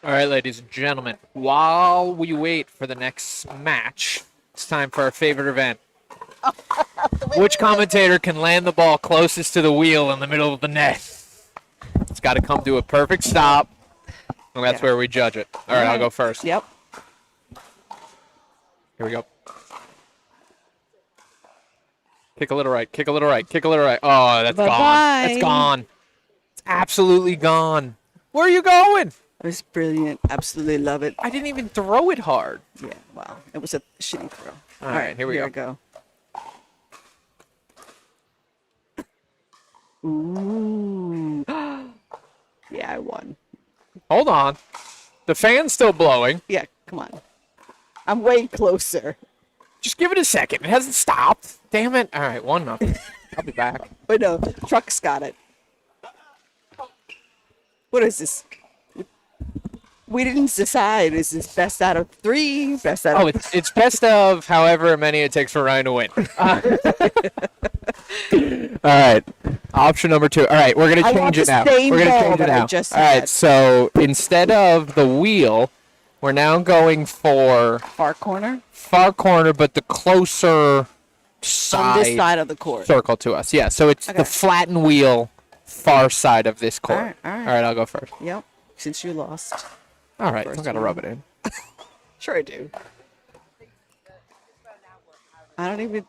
All right, ladies and gentlemen, while we wait for the next match, it's time for our favorite event. Which commentator can land the ball closest to the wheel in the middle of the net? It's got to come to a perfect stop, and that's where we judge it. All right, I'll go first. Yep. Here we go. Kick a little right, kick a little right, kick a little right. Oh, that's gone. That's gone. It's absolutely gone. Where are you going? It was brilliant. Absolutely love it. I didn't even throw it hard. Yeah, well, it was a shitty throw. All right, here we go. Ooh. Yeah, I won. Hold on. The fan's still blowing. Yeah, come on. I'm way closer. Just give it a second. It hasn't stopped. Damn it. All right, 1-0. I'll be back. But no, Truck's got it. What is this? We didn't decide. Is this best out of 3? Best out of... Oh, it's best of however many it takes for Ryan to win. All right. Option number 2. All right, we're going to change it now. We're going to change it now. All right, so instead of the wheel, we're now going for far corner, but the closer side, on this side of the court, circle to us. Yeah, so it's the flattened wheel, far side of this court. All right. All right, I'll go first. Yep, since you lost. All right, I gotta rub it in. Sure I do. I don't even...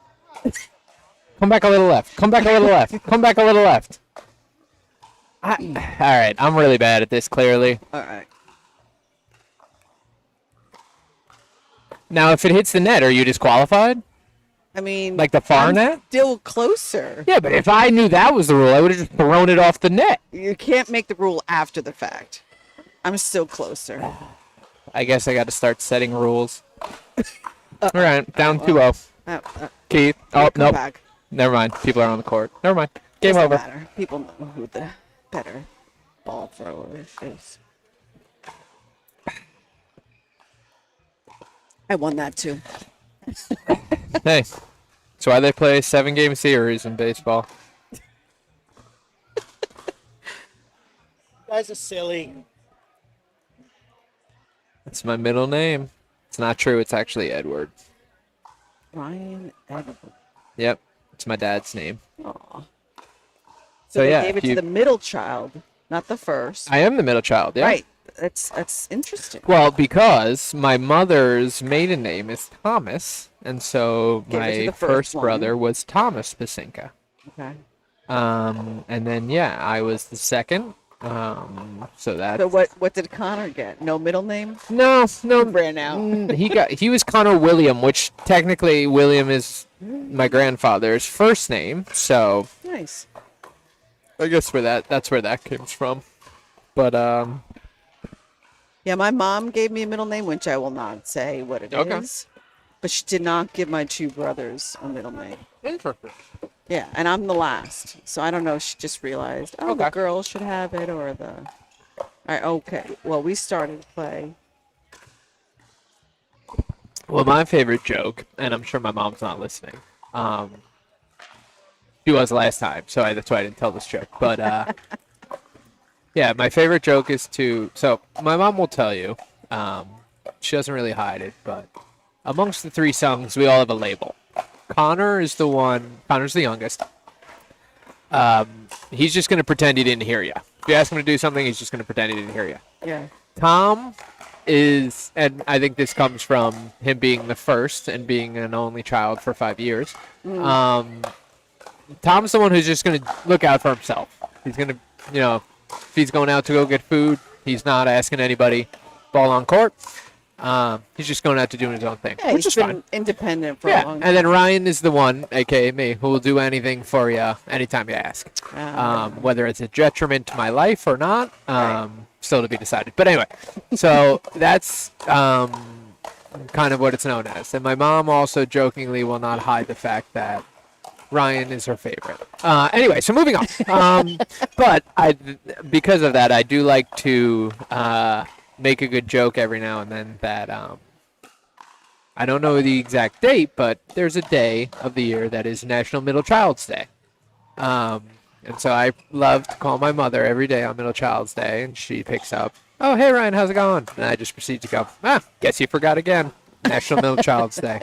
Come back a little left. Come back a little left. Come back a little left. All right, I'm really bad at this, clearly. All right. Now, if it hits the net, are you disqualified? I mean... Like the far I'm net? still closer. Yeah, but if I knew that was the rule, I would have just thrown it off the net. You can't make the rule after the fact. I'm still closer. I guess I got to start setting rules. All right, down 2-0. Keith. Oh, nope. Back. Never mind. People are on the court. Never mind. Game Doesn't over. Matter. People know who the better ball thrower is. I won that too. Hey, that's why they play 7-game series in baseball. You guys are silly. That's my middle name. It's not true. It's actually Edward. Ryan Edward. Yep. It's my dad's name. Aw. So they yeah, gave it you- to the middle child, not the first. I am the middle child, yeah. Right. That's interesting. Well, because my mother's maiden name is Thomas, and so Gave it to my the first first one. brother was Thomas Pasinka. Okay. And then yeah, I was the second. So that. So what did Connor get? No middle name? No. Ran out. He was Connor William, which technically William is my grandfather's first name. So Nice. I guess that's where that comes from. But Yeah, my mom gave me a middle name, which I will not say what it is. Okay. But she did not give my 2 brothers a middle name. interesting. Yeah, and I'm the last. So I don't know if she just realized, the Okay. girl should have it or the... All right, okay. Well, we started to play. Well, my favorite joke, and I'm sure my mom's not listening. She was last time, so that's why I didn't tell this joke. But yeah, my favorite joke is so my mom will tell you. She doesn't really hide it, but amongst the 3 sons, we all have a label. Connor's the youngest. He's just going to pretend he didn't hear you. If you ask him to do something, he's just going to pretend he didn't hear you. Yeah. Tom is, and I think this comes from him being the first and being an only child for 5 years. Tom's the one who's just going to look out for himself. He's going to, if he's going out to go get food, he's not asking anybody. Ball on court. He's just going out to doing his own thing, Yeah, which he's is been fine. independent for a Yeah, long time. and then Ryan is the one, aka me, who will do anything for you anytime you ask. Whether it's a detriment to my life or not, still to be decided. But anyway, so that's kind of what it's known as. And my mom also jokingly will not hide the fact that Ryan is her favorite. Anyway, so moving on. But because of that, I do like to make a good joke every now and then that I don't know the exact date, but there's a day of the year that is National Middle Child's Day. And so I love to call my mother every day on Middle Child's Day, and she picks up, "Oh, hey Ryan, how's it going?" And I just proceed to go, guess you forgot again. National Middle Child's Day.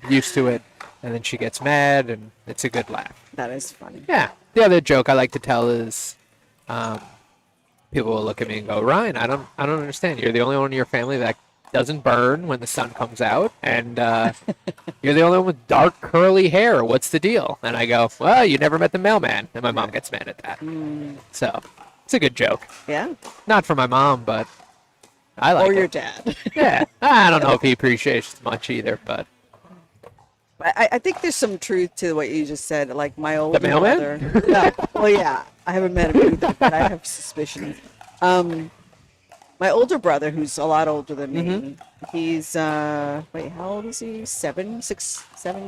Used to it. And then she gets mad, and it's a good laugh. That is funny. Yeah. The other joke I like to tell is, people will look at me and go, "Ryan, I don't understand. You're the only one in your family that doesn't burn when the sun comes out, and you're the only one with dark curly hair. What's the deal?" And I go, "Well, you never met the mailman." And my mom gets mad at that. So it's a good joke. Yeah. Not for my mom, but I like Or it. your dad. Yeah. I don't know if he appreciates it much either, but I think there's some truth to what you just said. Like my older mailman? brother. No, well, yeah, I haven't met him either, but I have suspicions. My older brother, who's a lot older than me, he's wait, how old is he? 7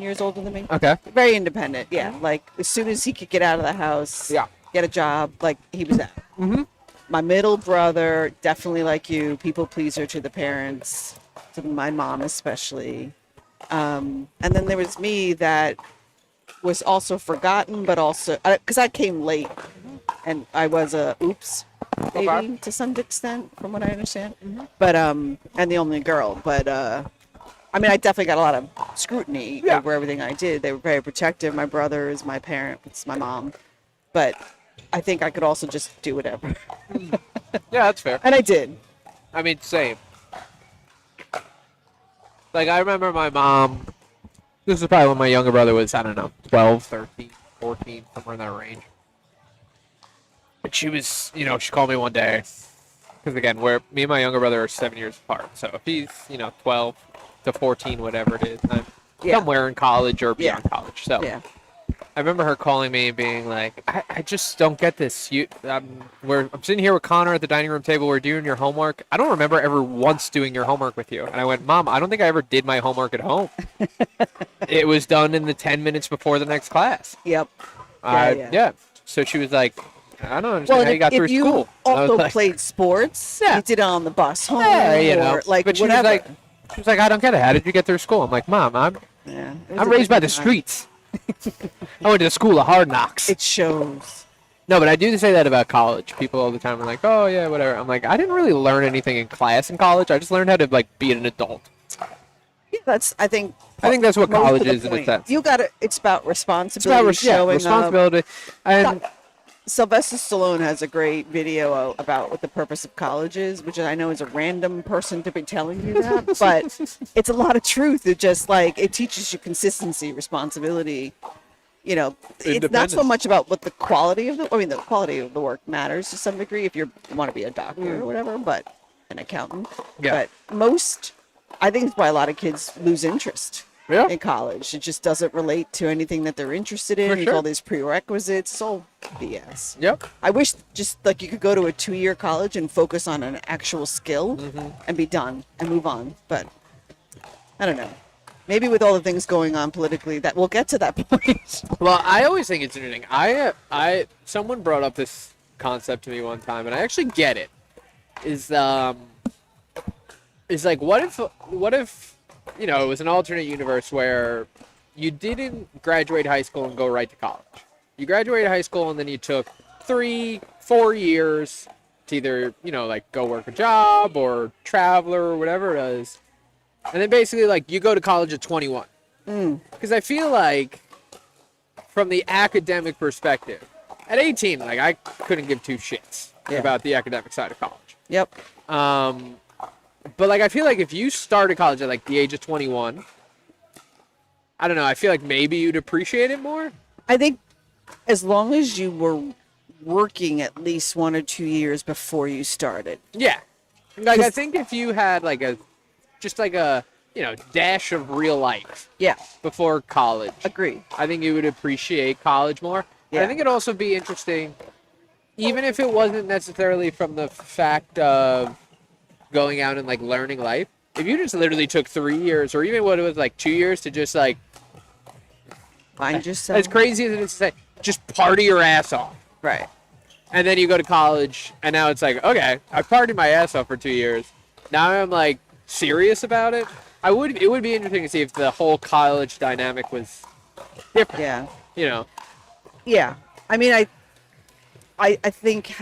years older than me. okay. Very independent. Yeah, like as soon as he could get out of the house, Yeah. get a job, like he was out. My middle brother, definitely like you, people pleaser to the parents, to my mom especially. And then there was me that was also forgotten, but also because I came late, and I was a oops baby to some extent, from what I understand. But and the only girl. But I mean, I definitely got a lot of scrutiny over everything I did. They were very protective. My brother is my parent. It's my mom. But I think I could also just do whatever, Yeah, that's fair. and I did. I mean, same. Like, I remember my mom, this is probably when my younger brother was, I don't know, 12, 13, 14, somewhere in that range. And she was, she called me one day, because again, me and my younger brother are 7 years apart. So if he's, 12 to 14, whatever it is, I'm somewhere in college or beyond college. So Yeah. I remember her calling me and being like, I just don't get this. I'm sitting here with Connor at the dining room table. We're doing your homework. I don't remember ever once doing your homework with you. And I went, Mom, I don't think I ever did my homework at home. It was done in the 10 minutes before the next class. Yep. Yeah. So she was like, I don't understand how you got through if you school. And I was also like, played sports, Yeah. you did it on the bus home, yeah, or like but she whatever. was like, I don't get it. How did you get through school? I'm like, Mom, I'm raised by the streets. I went to the school of hard knocks. It shows. No, but I do say that about college. People all the time are like, "Oh yeah, whatever." I'm like, I didn't really learn anything in class in college. I just learned how to be an adult. Yeah, that's. I think that's what most college of the is in a point. sense. You got it. It's about It's responsibility. about showing responsibility. And Sylvester Stallone has a great video about what the purpose of college is, which I know is a random person to be telling you that, but it's a lot of truth. It just it teaches you consistency, responsibility. It's not so Independence. much about what the quality of the quality of the work matters to some degree if you want to be a doctor or whatever, but an accountant. Yeah. But I think it's why a lot of kids lose interest in college. It just doesn't relate to anything that they're interested in. For There's sure. all these prerequisites. It's all BS. Yep. I wish just you could go to a 2-year college and focus on an actual skill and be done and move on. But I don't know. Maybe with all the things going on politically, that we'll get to that point. Well, I always think it's interesting. Someone brought up this concept to me one time, and I actually get it. Is like, what if it was an alternate universe where you didn't graduate high school and go right to college. You graduated high school and then you took 3-4 years to either, go work a job or travel or whatever it is. And then basically, you go to college at 21. Because I feel like, from the academic perspective, at 18, I couldn't give two shits about the academic side of college. Yep. But I feel like if you started college at the age of 21, I don't know, I feel like maybe you'd appreciate it more. I think as long as you were working at least 1 or 2 years before you started. Yeah. I think if you had a dash of real life Yeah. before college, Agree. I think you would appreciate college more. Yeah. I think it'd also be interesting, even if it wasn't necessarily from the fact of going out and learning life. If you just literally took 3 years, or even what it was 2 years, to just Find yourself. as crazy as it is to say, just party your ass off. Right. And then you go to college, and now it's okay, I partied my ass off for 2 years. Now I'm serious about it. It would be interesting to see if the whole college dynamic was different. Yeah. You know. Yeah. I mean, I think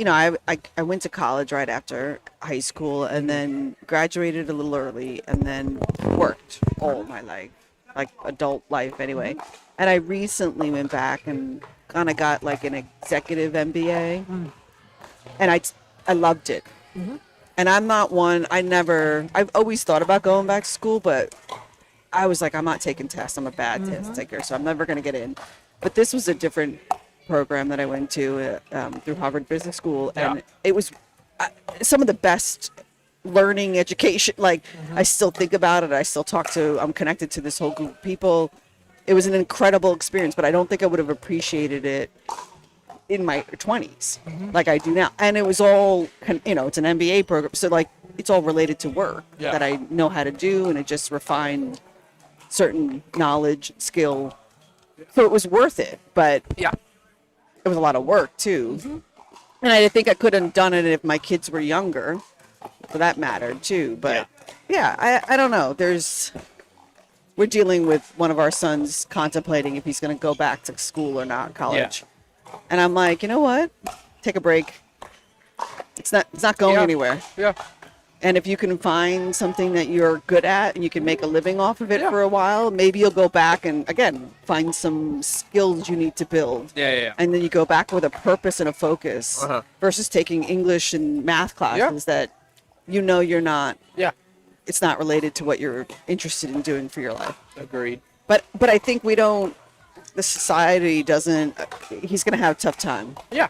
I went to college right after high school and then graduated a little early and then worked all my life, like adult life anyway. And I recently went back and kind of got like an executive MBA, and I loved it. And I'm not one. I've always thought about going back to school, but I was like, I'm not taking tests. I'm a bad test taker, so I'm never going to get in. But this was a different program that I went to through Harvard Business School, and it was some of the best learning education. Like, I still think about it. I'm connected to this whole group of people. It was an incredible experience, but I don't think I would have appreciated it in my 20s like I do now. And it was all, it's an MBA program, so like it's all related to work that I know how to do, and it just refined certain knowledge, skill. So it was worth it, but it was a lot of work too. And I think I could have done it if my kids were younger, for that matter too. But I don't know. We're dealing with one of our sons contemplating if he's going to go back to school or not, college. And I'm like, you know what? Take a break. It's not going anywhere. Yeah. And if you can find something that you're good at and you can make a living off of it for a while, maybe you'll go back and, again, find some skills you need to build. Yeah. And then you go back with a purpose and a focus versus taking English and math classes that you're not. Yeah. It's not related to what you're interested in doing for your life. Agreed. But I think the society doesn't, he's going to have a tough time. Yeah.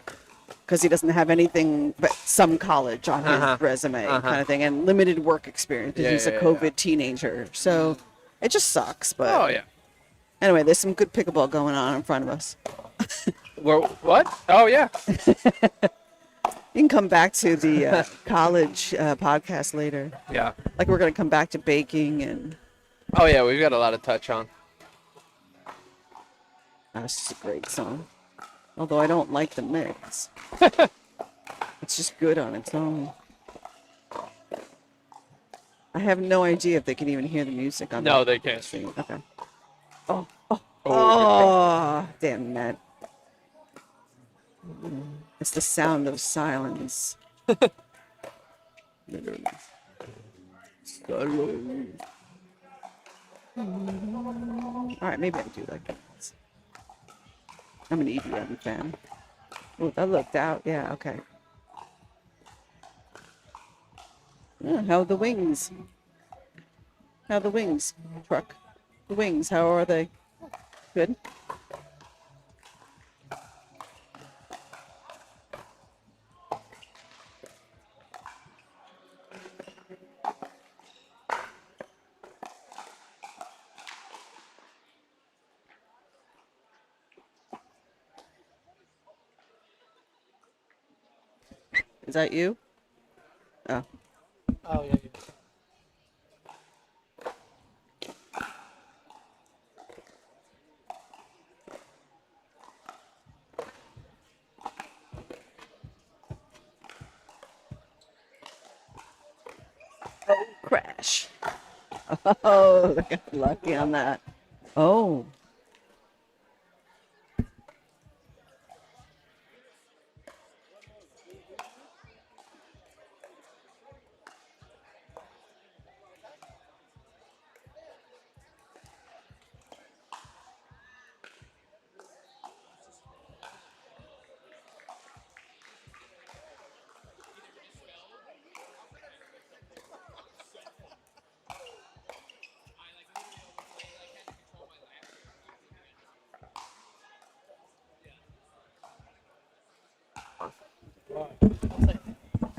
Because he doesn't have anything but some college on his resume kind of thing, and limited work experience because he's a COVID teenager. So it just sucks. But anyway, there's some good pickleball going on in front of us. What? Oh, yeah. You can come back to the college podcast later. Yeah. Like we're going to come back to baking and... Oh, yeah, we've got a lot to touch on. That's just a great song. Although I don't like the mix. It's just good on its own. I have no idea if they can even hear the music on No, they can't. Stream. Okay. Oh, damn that. It's the sound of silence. Literally. Alright, maybe I do like that. I'm an EDM fan. Oh, that looked out. Yeah, okay. Yeah, how are the wings? How are the wings, truck? The wings, how are they? Good? Is that you? Oh. Oh, yeah. Oh, crash. Oh, I got lucky on that. Oh.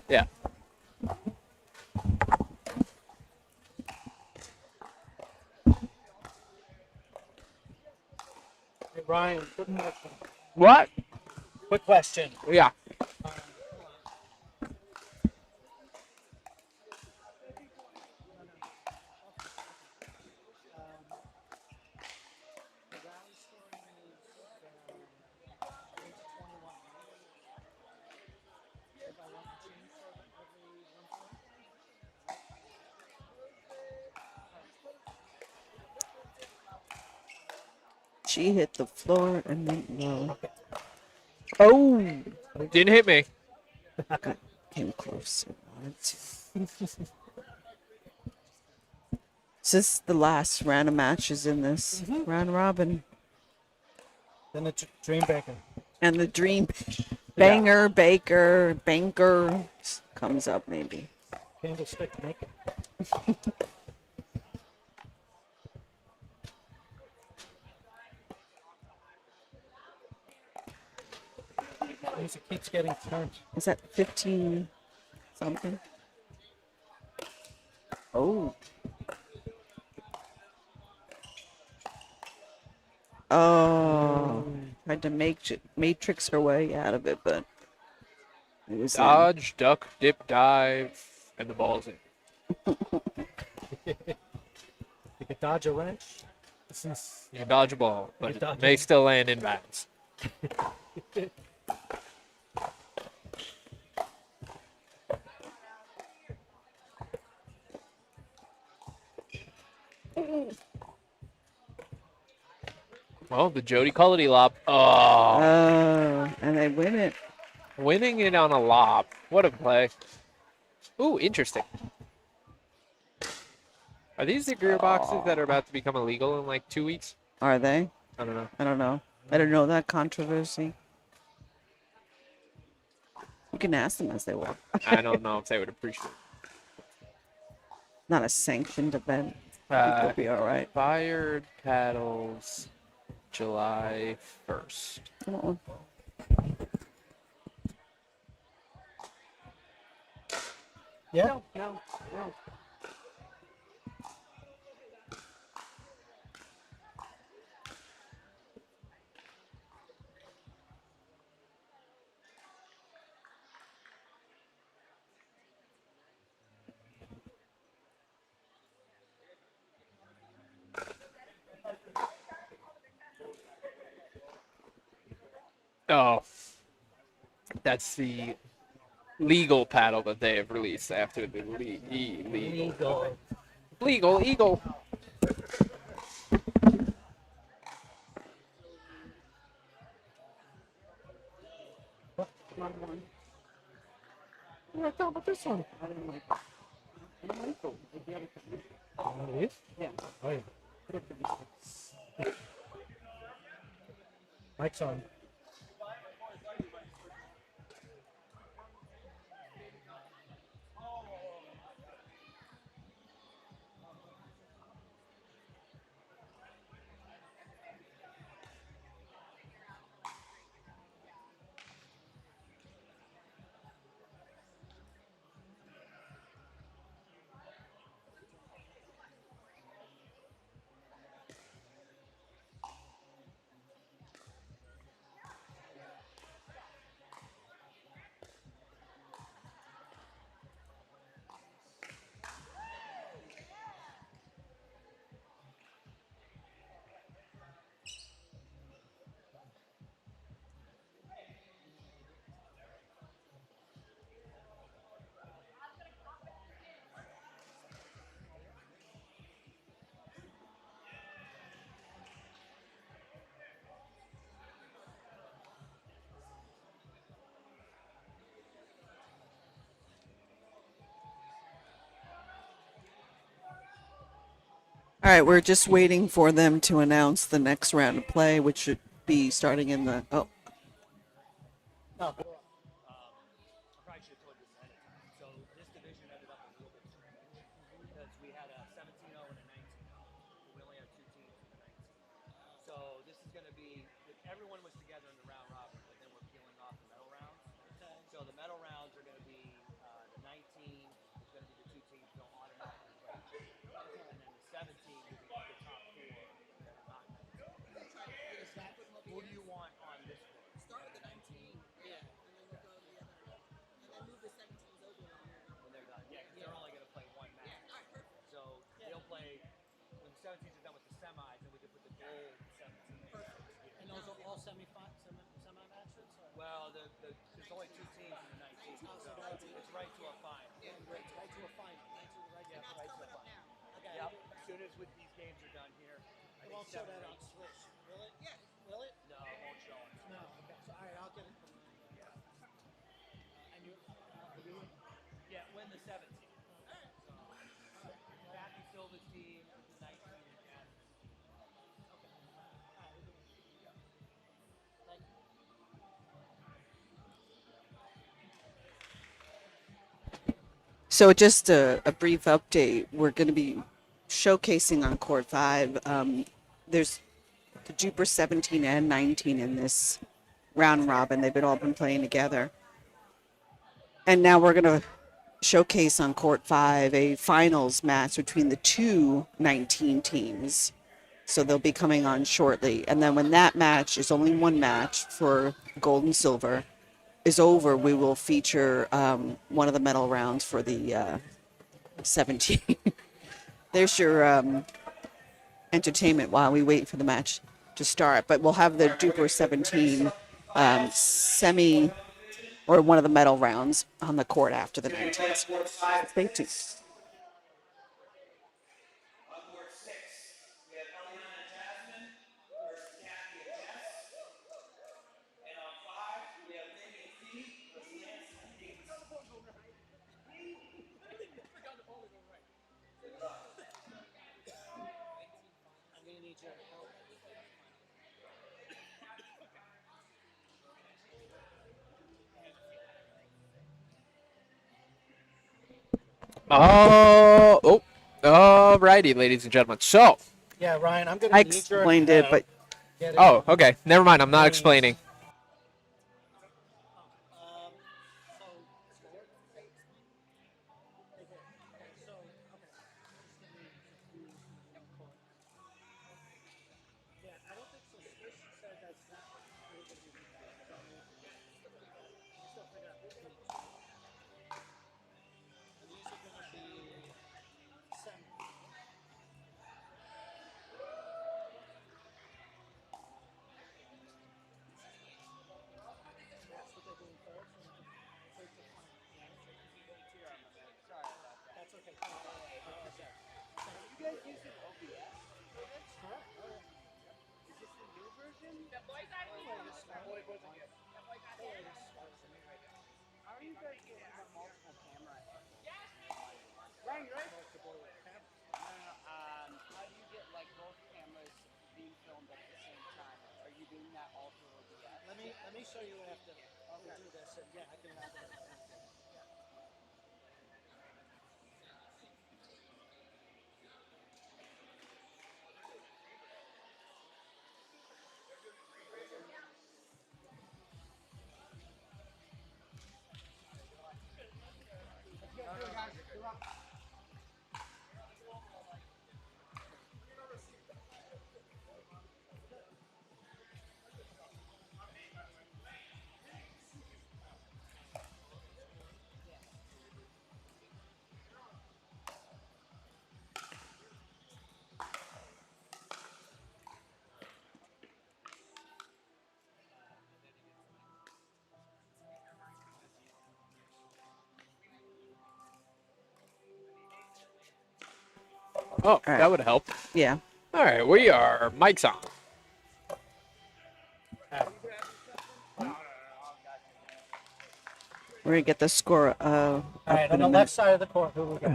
Yeah. Hey, Ryan, quick question. What? Quick question. Yeah. She hit the floor and went low. Oh. Didn't hit me. Came close. Wanted to. This is the last round of matches in this round robin. Then the Dream Baker. And the dream banger, baker, banker comes up maybe. Candlestick maker. Music keeps getting turned. Is that 15 something? Oh. Oh. Tried to matrix her way out of it, but it was in. Dodge, duck, dip, dive, and the ball's in. You could dodge a wrench. You can dodge a ball, but dodge it may it. still land in bounds. Well, the Jody Cullity lob. Oh, And they win it. winning it on a lob. What a play. Ooh, interesting. Are these the gear boxes that are about to become illegal in like 2 weeks? Are they? I don't know. I don't know. I don't know that controversy. You can ask them as they walk. I don't know if they would appreciate it. Not a sanctioned event. I think it'll be all right. Fired paddles, July 1st. Oh. Yeah. No. Oh, that's the legal paddle that they have released after the illegal. Legal eagle. What about this one? Oh, it is? Yeah. Oh, yeah. Mic's on. All right, we're just waiting for them to announce the next round of play, which should be starting in the. Oh, I probably should have told you this ahead of time. So this division ended up a little bit strange because we had a 17-0 and a 19-0. But we only had two teams in the 19. So this is going to be everyone was together in the round robin, but then we're peeling off the medal rounds. Okay. So the medal rounds are going to be the 19 is going to be the two teams that will automatically play each other. Okay. And then the 17 will be the top four that are not 19. Who do you want on this one? Start with the 19. Yeah. And then we'll go to the other. And then move the 17s over when they're done. When they're done. Yeah, because they're only going to play one match. Yeah. All right, perfect. So they'll play when the 17s are done with the semis, and we can put the gold 17s. Perfect. Yeah. And those are all semi matches? Well, there's only two teams in the 19, so it's right to a final. Yeah, Right to a final. Yeah, right to a final. Okay. Yep. As soon as these games are done here, I It won't think show that 7 on Switch. Will it? Yeah. Will it? No, it won't show on. No. Okay. So, all right, I'll get it. And So just a brief update. We're going to be showcasing on Court 5. There's the DUPR 17 and 19 in this round robin. They've all been playing together. And now we're going to showcase on Court 5 a finals match between the two 19 teams. So they'll be coming on shortly. And then when that match is only one match for gold and silver is over, we will feature one of the medal rounds for the 17. There's your entertainment while we wait for the match to start. But we'll have the DUPR 17 semi or one of the medal rounds on the court after the 19. Stay tuned. On court 6, we have Eliana Jasmine versus Kathy and Jess. And on 5, we have Vinny and Fee versus Lance and Nate. I'm gonna need your help. Alrighty, ladies and gentlemen. So, Yeah, Ryan, I'm gonna I need your explained it, help. but oh, okay. Never mind. I'm not explaining. So forward. Okay. So okay. Yeah, I don't think so. Swish said that's not really gonna be weekly. So still figure out the age. And these are gonna be semi. That's what they're doing first, and then so it's a final. Yeah. That's okay. Like you said. You guys using OBS for this? Correct. Oh, yeah. Is this the new version? The latest one. The latest. How are you guys getting the multiple camera angles? Ryan, you right? Multiple cameras. No. How do you get like both cameras being filmed at the same time? Are you doing that all through OBS? Let me show you after we do this, and yeah, I can elaborate on that too. Oh, right. that would help. yeah. All right, we are mics on. We're going to get the score All right, on the left side of the court, who we got?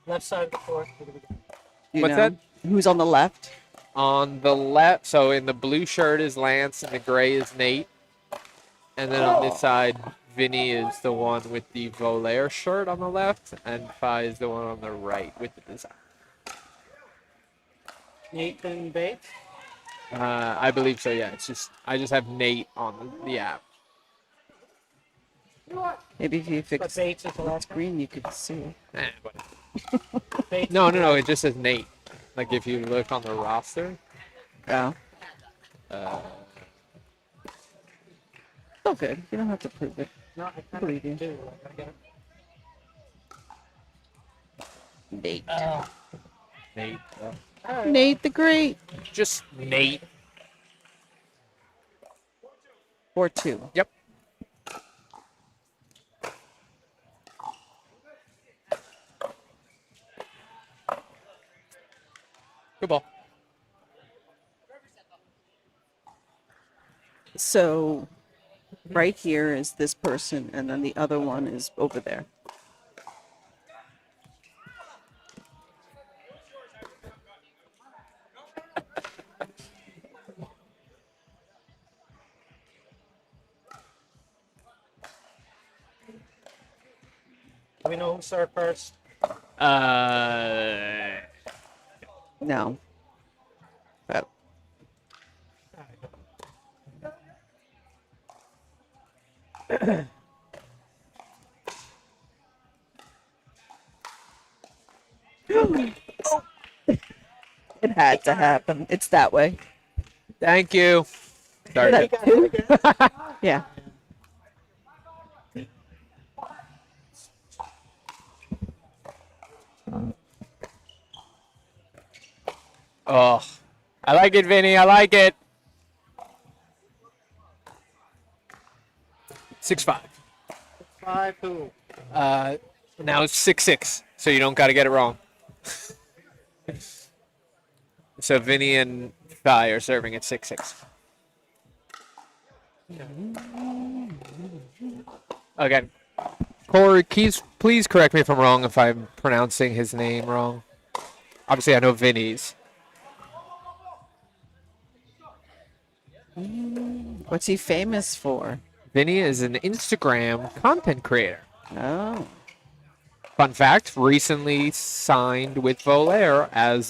Left side of the court, who do we got? What's that? Who's on the left? On the left, so in the blue shirt is Lance and the gray is Nate. And then on this side, Vinny is the one with the Volaire shirt on the left, and Phi is the one on the right with the design. Nathan Bates. I believe so, yeah. I just have Nate on the app. Maybe if you But fix Bates is the last one. screen, you could see. Bates No, is the it just says Nate. Like if you look on the roster. Oh. Oh, good. You don't have to prove it. No, I I believe you. do. I got it. Nate. Nate. Nate the Great. Just Nate. Or two. Yep. Good ball. So right here is this person, and then the other one is over there. we know who served first? No. But it had to happen. It's that way. Thank you. Sorry. That too? Yeah. Oh, I like it, Vinny. I like it. 6'5". 5 who? Now it's 6'6", so you don't got to get it wrong. So Vinny and Phi are serving at 6'6". Okay. Corey, please correct me if I'm wrong if I'm pronouncing his name wrong. Obviously, I know Vinny's. What's he famous for? Vinny is an Instagram content creator. Oh. Fun fact, recently signed with Volair as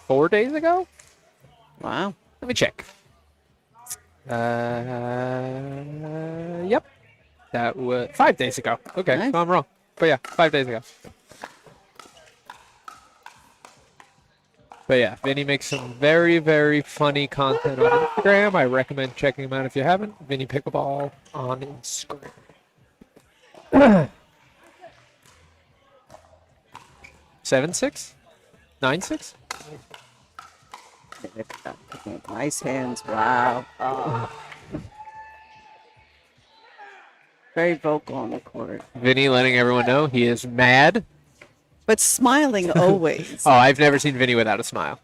4 days ago? Wow. Let me check. Yep. That was 5 days ago. Okay, Nice. so I'm wrong. But yeah, 5 days ago. But yeah, Vinny makes some very, very funny content on Instagram. I recommend checking him out if you haven't. Vinny Pickleball on Instagram. 7'6", 9'6". Nice hands. Wow. Oh. Very vocal on the court. Vinny letting everyone know he is mad. But smiling always. Oh, I've never seen Vinny without a smile.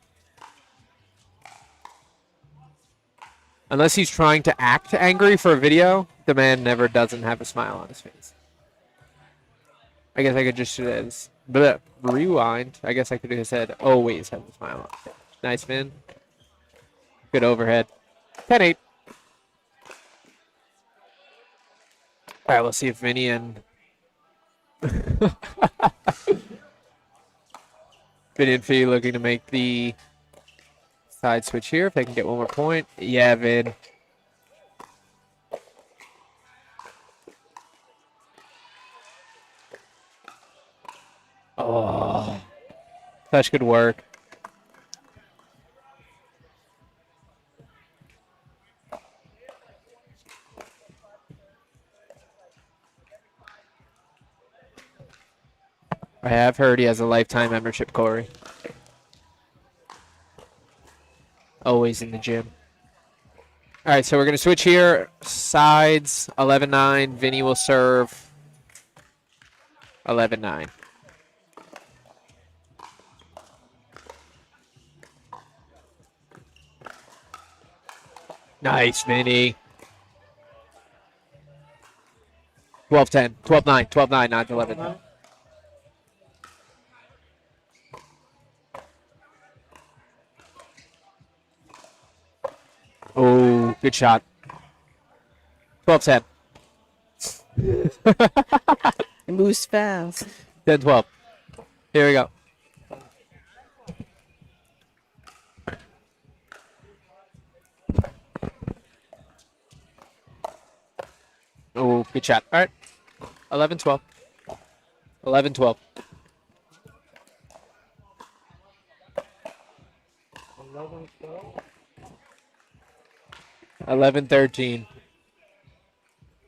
Unless he's trying to act angry for a video, the man never doesn't have a smile on his face. I guess I could just do this. But rewind. I guess I could do his head. Always has a smile on his face. Nice, Vin. Good overhead. 10-8. All right, let's see if Vinny and... Vinny and Fee looking to make the side switch here. If they can get one more point. Yeah, Vin. Oh, such good work. I have heard he has a lifetime membership, Corey. Always in the gym. All right, so we're going to switch here. Sides, 11-9. Vinny will serve 11-9. Nice, Vinny. 12-10. 12-9. 12-9, not 11. Oh, good shot. 12-10. It moves fast. 10-12. Here we go. Oh, good shot. All right. 11-12. 11-12. 11-13.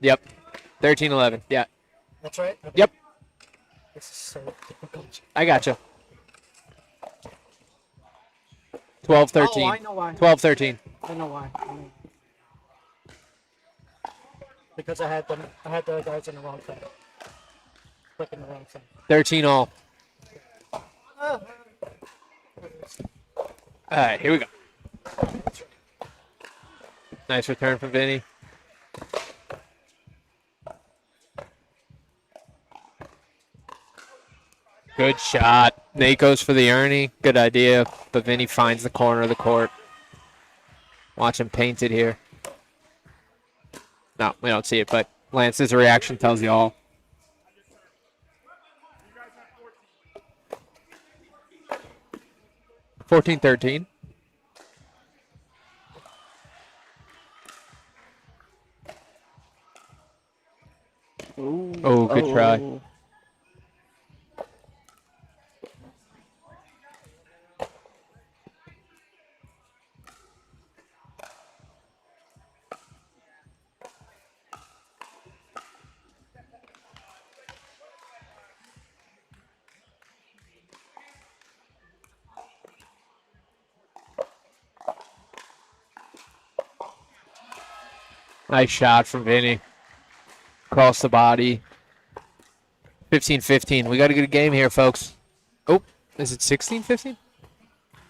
Yep. 13-11. Yeah. That's right? Okay. Yep. This is so difficult. I gotcha. 12-13. Oh, I know why. 12-13. I know why. Because I had the guys in the wrong thing. Clicking the wrong thing. 13 all. All right, here we go. Nice return from Vinny. Good shot. Nate goes for the Ernie. Good idea. But Vinny finds the corner of the court. Watch him paint it here. No, we don't see it, but Lance's reaction tells you all. 14-13. Oh, good try. Nice shot from Vinny. Across the body. 15-15. We got a good game here, folks. Oh, is it 16-15?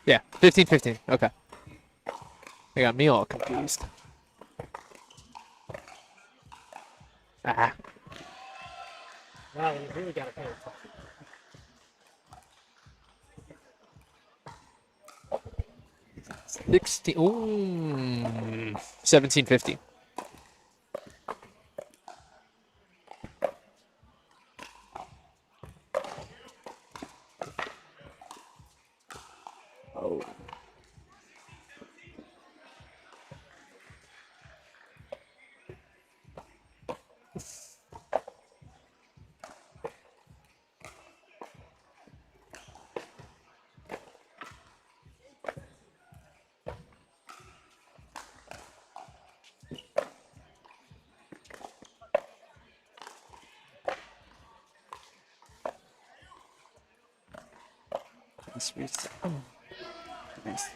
Yeah, 15-15. Okay. They got me all confused. Ah. Wow, you really got to pay attention. Ooh, 17-15. Oh. Let's reset. Oh, nice.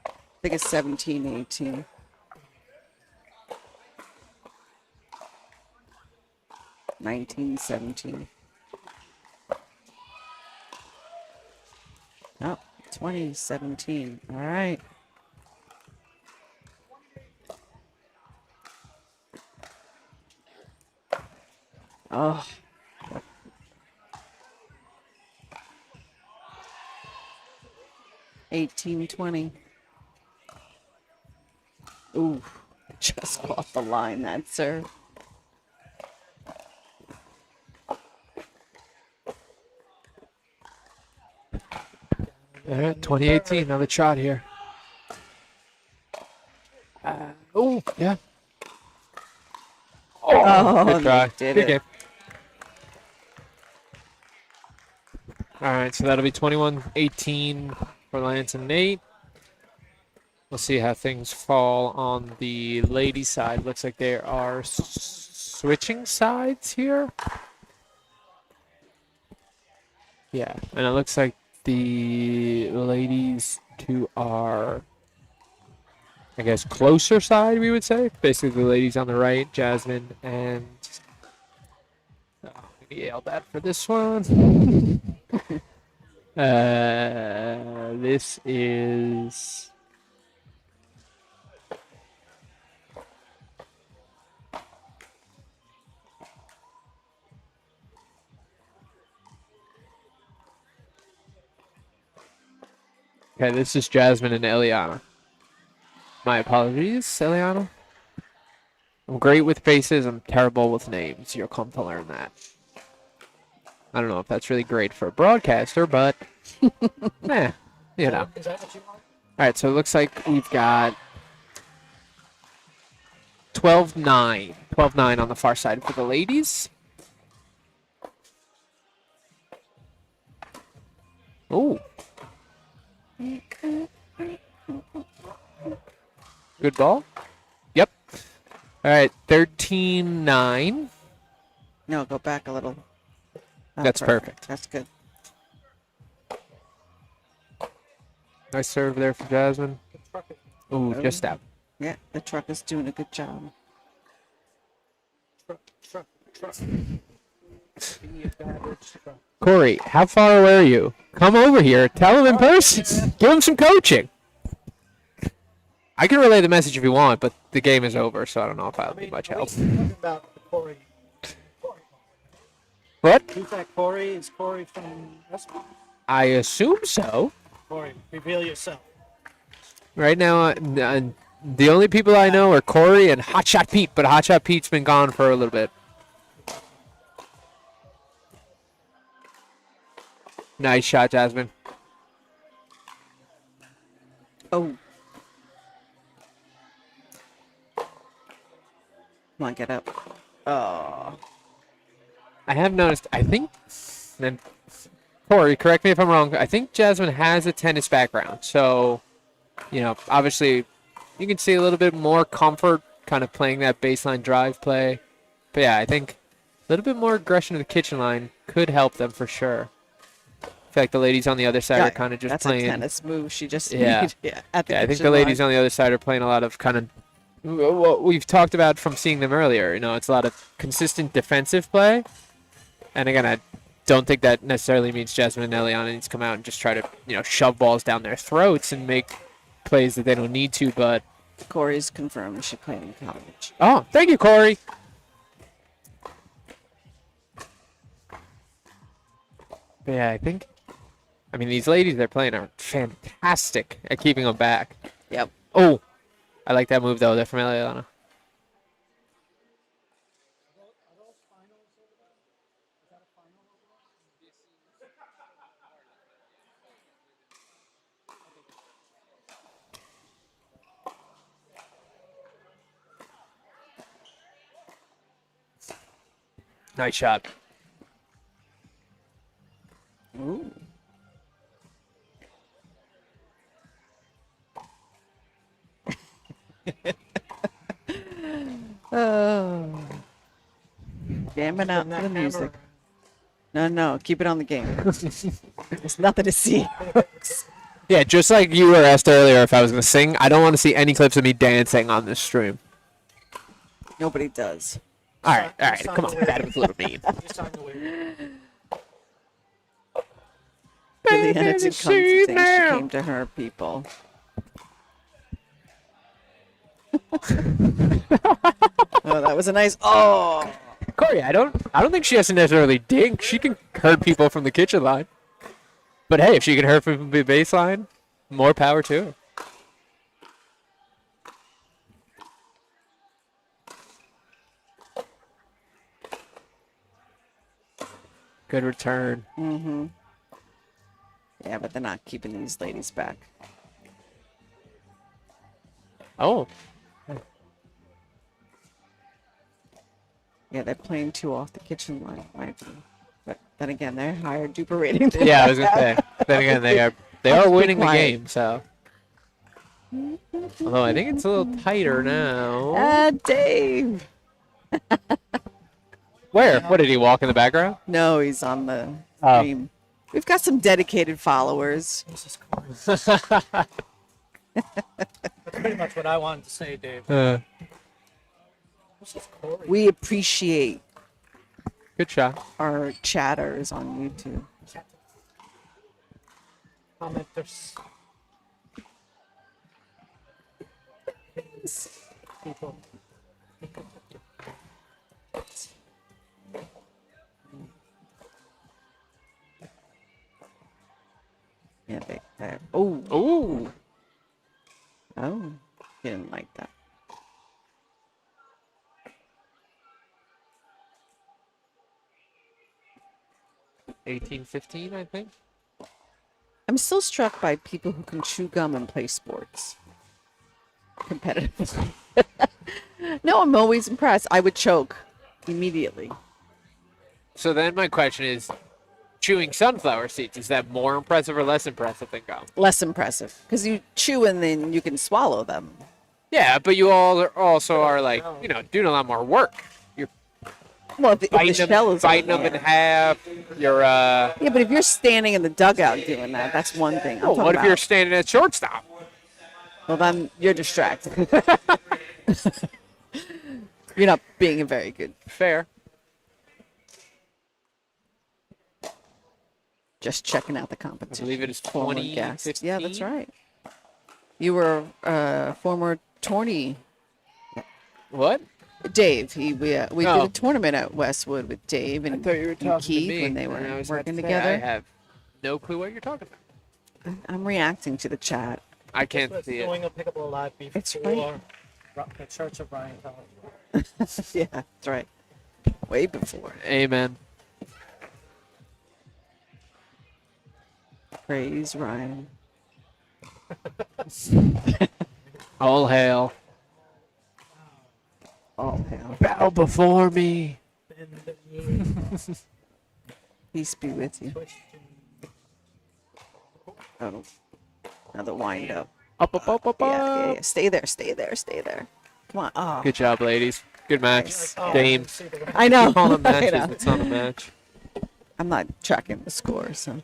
I think it's 17-18. Nineteen 17. Oh, 2017. All right. Oh. 18-20. Ooh, just off the line that serve. All right, 2018. Another shot here. Oh, yeah. Oh, Good try. they did Good it. game. All right, so that'll be 21-18 for Lance and Nate. We'll see how things fall on the ladies' side. Looks like they are switching sides here. Yeah, and it looks like the ladies to our, I guess, closer side, we would say. Basically, the ladies on the right, Jasmine and... Oh, I'm going to yell that for this one. This is... Okay, this is Jasmine and Eliana. My apologies, Eliana. I'm great with faces. I'm terrible with names. You'll come to learn that. I don't know if that's really great for a broadcaster, but you know. Is that what you want? All right, so it looks like we've got 12-9. 12-9 on the far side for the ladies. Oh. Good ball. Yep. All right, 13-9. No, go back a little. Oh, That's perfect. That's good. Nice serve there for Jasmine. Ooh, just out. Yeah, the truck is doing a good job. Truck. Corey, how far away are you? Come over here. Tell him in person. Give him some coaching. I can relay the message if you want, but the game is over, so I don't know if I'll be much help. Talking about the Corey What? Who's that, Corey? Is Corey from Westbrook? I assume so. Corey, reveal yourself. Right now, the only people I know are Corey and Hotshot Pete, but Hotshot Pete's been gone for a little bit. Nice shot, Jasmine. Oh. Come on, get up. Oh. I have noticed, I think, and Corey, correct me if I'm wrong, I think Jasmine has a tennis background. So, you know, obviously, you can see a little bit more comfort kind of playing that baseline drive play. But yeah, I think a little bit more aggression to the kitchen line could help them for sure. In fact, the ladies on the other side are kind of just that's playing. a tennis move she just Yeah. made. Yeah, at the Yeah, I think kitchen the ladies line. on the other side are playing a lot of kind of what we've talked about from seeing them earlier. You know, it's a lot of consistent defensive play. And again, I don't think that necessarily means Jasmine and Eliana needs to come out and just try to, you know, shove balls down their throats and make plays that they don't need to. But Corey's confirmed she played in college. oh, thank you, Corey. But yeah, I mean, these ladies they're playing are fantastic at keeping them back. Yep. Oh, I like that move though. They're from Eliana. Nice shot. Ooh. Oh. Jamming out to the music. No, keep it on the game. There's nothing to see. Yeah, just like you were asked earlier if I was going to sing, I don't want to see any clips of me dancing on this stream. Nobody does. All right, come on. That was a little mean. Just on the way. Really, and it's a she came to her people. Oh, that was a nice. Oh. Corey, I don't think she has to necessarily dink. She can hurt people from the kitchen line. But hey, if she can hurt from the baseline, more power to her. Good return. Mm-hmm. Yeah, but they're not keeping these ladies back. Oh. Yeah, they're playing too off the kitchen line, might be. But then again, they're higher DUPR rating. Yeah, I was gonna say. Then again, they are winning the quiet. game. So, although I think it's a little tighter now. Dave. Where? What did he walk in the background? No, he's on the Oh. stream. We've got some dedicated followers. This is Corey. That's pretty much what I wanted to say, Dave. This is Corey. We appreciate Good shot. our chatters on YouTube. Commenters. People. Yeah, they oh, Ooh. oh, didn't like that. $18.15, I think. I'm still struck by people who can chew gum and play sports competitively. No, I'm always impressed. I would choke immediately. So then my question is, chewing sunflower seeds, is that more impressive or less impressive than gum? Less impressive because you chew and then you can swallow them. Yeah, but you all are also are like, you know, doing a lot more work. You're Well, if the biting shell is them on in there. half. You're Yeah, but if you're standing in the dugout doing that, that's one thing. I'm well, talking what if about, you're standing at shortstop? Well, then you're distracted. You're not being very good. Fair. Just checking out the I competition. believe it is Former 20. guest. Yeah, that's right. You were former tourney. What? Dave. We did Oh. a tournament at Westwood with Dave I and, thought you were and talking Keith to me when they and were I was about working to say, together. I have no clue what you're talking about. I'm reacting to the chat. I can't We're see it. doing a Pickleball Live It's before the Church of Ryan College. Yeah, that's right. Way before. Amen. Praise Ryan. All hail. All hail. Bow before me. Peace be with you. Oh, another wind up. Up, up, up, up, Yeah. up. Stay there. Stay there. Stay there. Come on. Oh, Good job, ladies. Good match. Nice. Game. I know. Call them I matches. know. It's not a match. I'm not tracking the score, so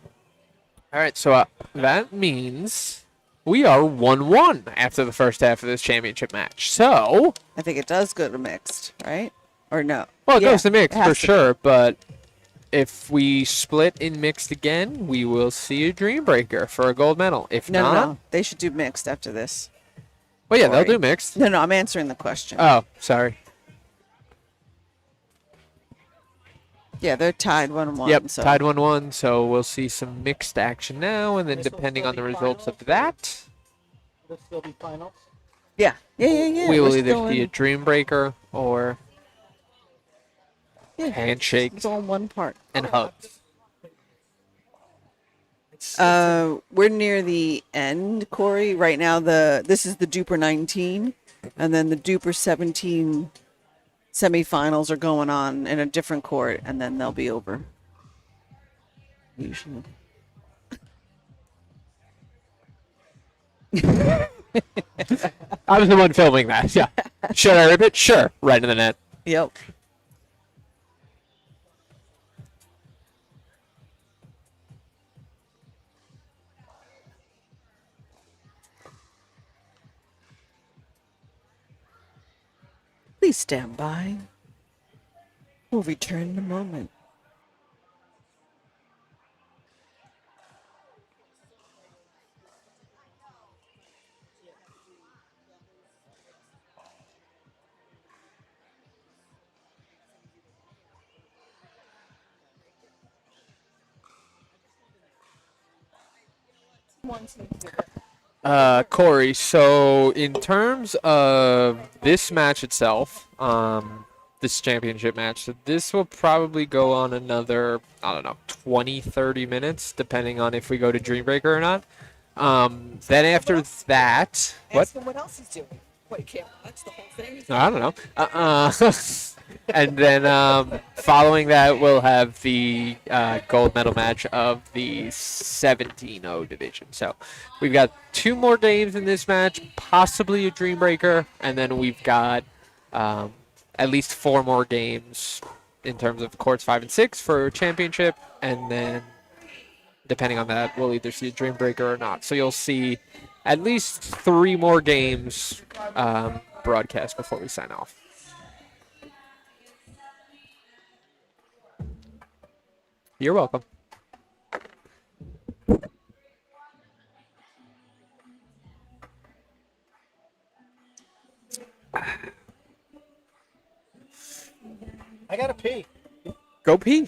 All right, so that means we are 1-1 after the first half of this championship match. So, I think it does go to mixed, right? Or no? well, it Yeah, goes to mixed it has for to sure, but if we split in mixed again, we will see a dream breaker for a gold medal. If No, not, no. They should do mixed after this. well, yeah, they'll Corey. do mixed. No, I'm answering the question. Oh, sorry. Yeah, they're tied 1-1. Yep, So. tied 1-1, so we'll see some mixed action now, and then This will depending still on the be results of finals? that, Will still be finals. Yeah. we We're will either still see a in- dream breaker or yeah, handshake It's all one part. and hugs. We're near the end, Corey. Right now, this is the DUPR 19, and then the DUPR 17 semifinals are going on in a different court, and then they'll be over. Usually. I was the one filming that. Yeah. Should I rip it? Sure. Right in the net. Yep. Please stand by. We'll return in a moment. Corey, so in terms of this match itself, this championship match, so this will probably go on another, I don't know, 20, 30 minutes, depending on if we go to Dreambreaker or not. Then after that, what? Ask him what else he's doing. What, he can't watch the whole thing? I don't know. And then following that, we'll have the gold medal match of the 17-0 division. So we've got 2 more games in this match, possibly a dream breaker, and then we've got at least 4 more games in terms of courts 5 and 6 for championship, and then depending on that, we'll either see a dream breaker or not. So you'll see at least 3 more games broadcast before we sign off. You're welcome. I gotta pee. Go pee.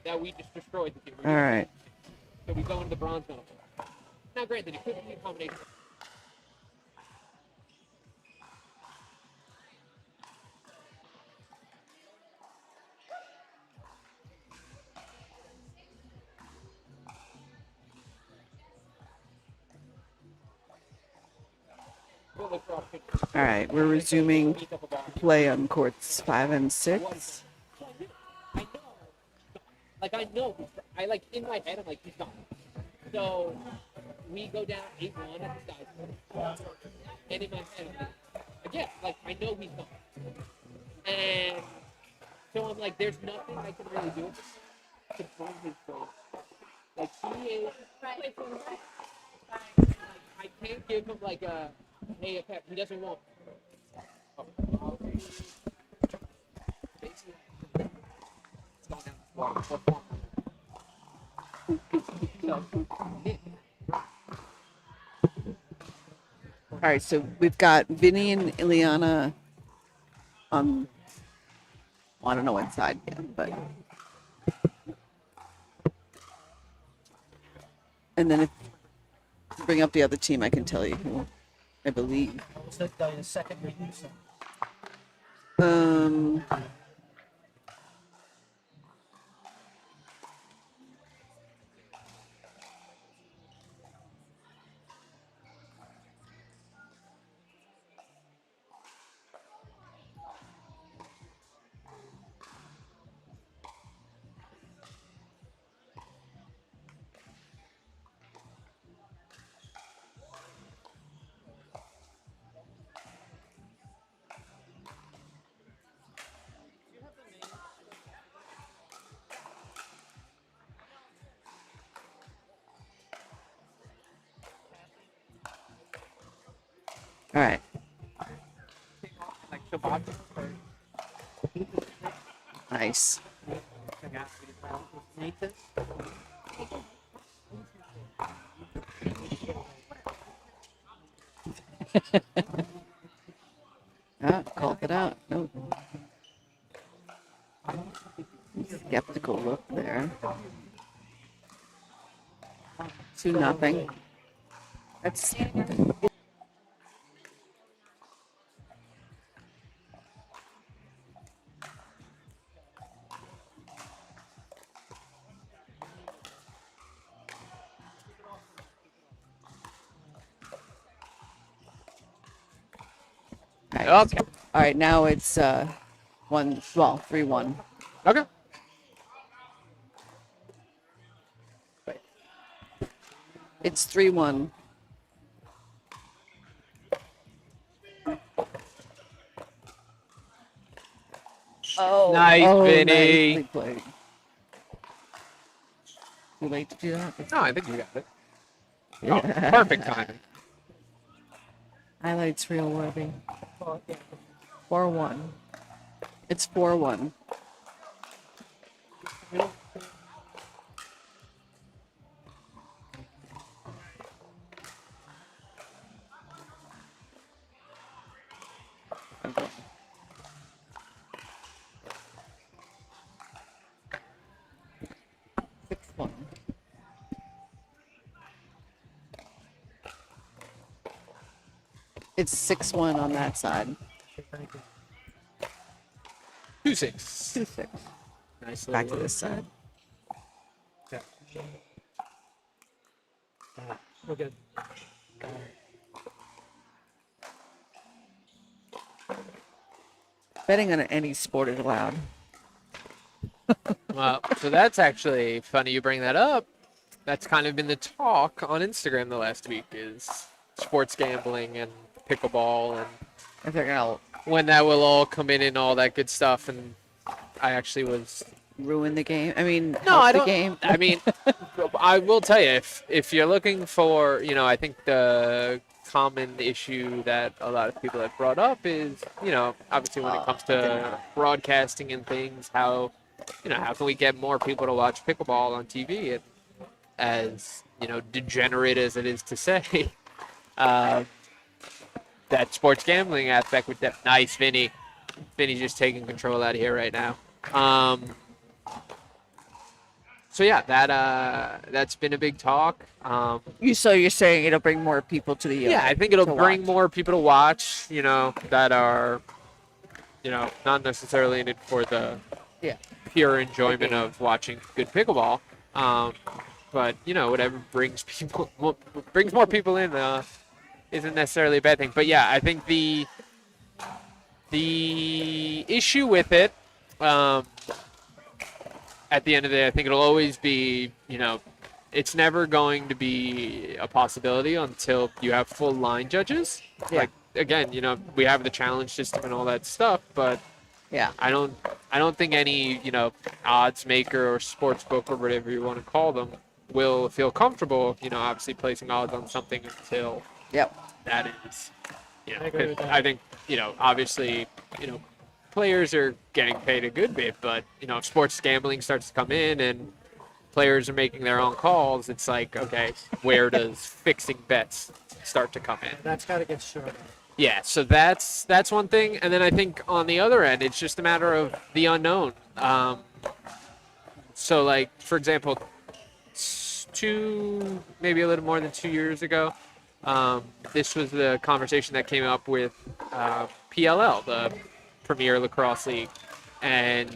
that we just destroyed the team. All right. So we go into the bronze medal. Now, granted, it could be a combination. All right, we're resuming play on courts 5 and 6. I know. Like, I know. I, like, in my head, I'm like, he's gone. So, we go down 8-1 at the side. And in my head, I'm like, again, like, I know he's gone. And so I'm like, there's nothing I can really do to bring his goal. Like, he is. I can't give him, like, a, hey, a pep. He doesn't want. Oh. Basically, it's going down the floor. All right, so we've got Vinny and Ileana on, well, I don't know what side yet, but. And then if you bring up the other team, I can tell you who, I believe. What's the second reading? So, all right. Like, Shabbat. Nice. Nathan. Ah, called it out. Nope. Skeptical look there. 2-0. That's. Nice. Okay. All right, now it's 3-1. Okay. It's 3-1. Oh, Nice, Vinny. Nicely played. Too late to do that. No, I think you got it. Oh, perfect timing. Highlights real worthy. 4-1. It's 4-1. Okay. It's 6-1 on that side. 2-6. 2-6. Nice. Back to this side. yeah. We're good. Betting on any sport is allowed. Well, so that's actually funny you bring that up. That's kind of been the talk on Instagram the last week is sports gambling and pickleball and If they're gonna when that will all come in and all that good stuff. And I actually was ruin the game. I mean, no, help I the don't. game. I mean, I will tell you if you're looking for, I think the common issue that a lot of people have brought up is, obviously when it comes to broadcasting and things, how can we get more people to watch pickleball on TV? And as degenerate as it is to say, that sports gambling aspect with that. Nice, Vinny. Vinny's just taking control out of here right now. so yeah, that's been a big talk. So you're saying it'll bring more people to the Yeah, I think it'll to bring watch. more people to watch. That are, not necessarily in it for the Yeah. pure enjoyment game. of watching good pickleball. But whatever brings more people in isn't necessarily a bad thing. But yeah, I think the issue with it, at the end of the day, I think it'll always be, it's never going to be a possibility until you have full line judges. Yeah. Like again, we have the challenge system and all that stuff, but Yeah. I don't think any, odds maker or sports book or whatever you want to call them will feel comfortable, obviously placing odds on something until Yep. that is, I agree with that. I think, obviously, players are getting paid a good bit, but, if sports gambling starts to come in and players are making their own calls, it's like, okay, where does fixing bets start to come in? That's got to get shorter. Yeah, so that's one thing, and then I think on the other end, it's just a matter of the unknown. So, like for example, maybe a little more than 2 years ago, this was the conversation that came up with PLL, the Premier Lacrosse League, and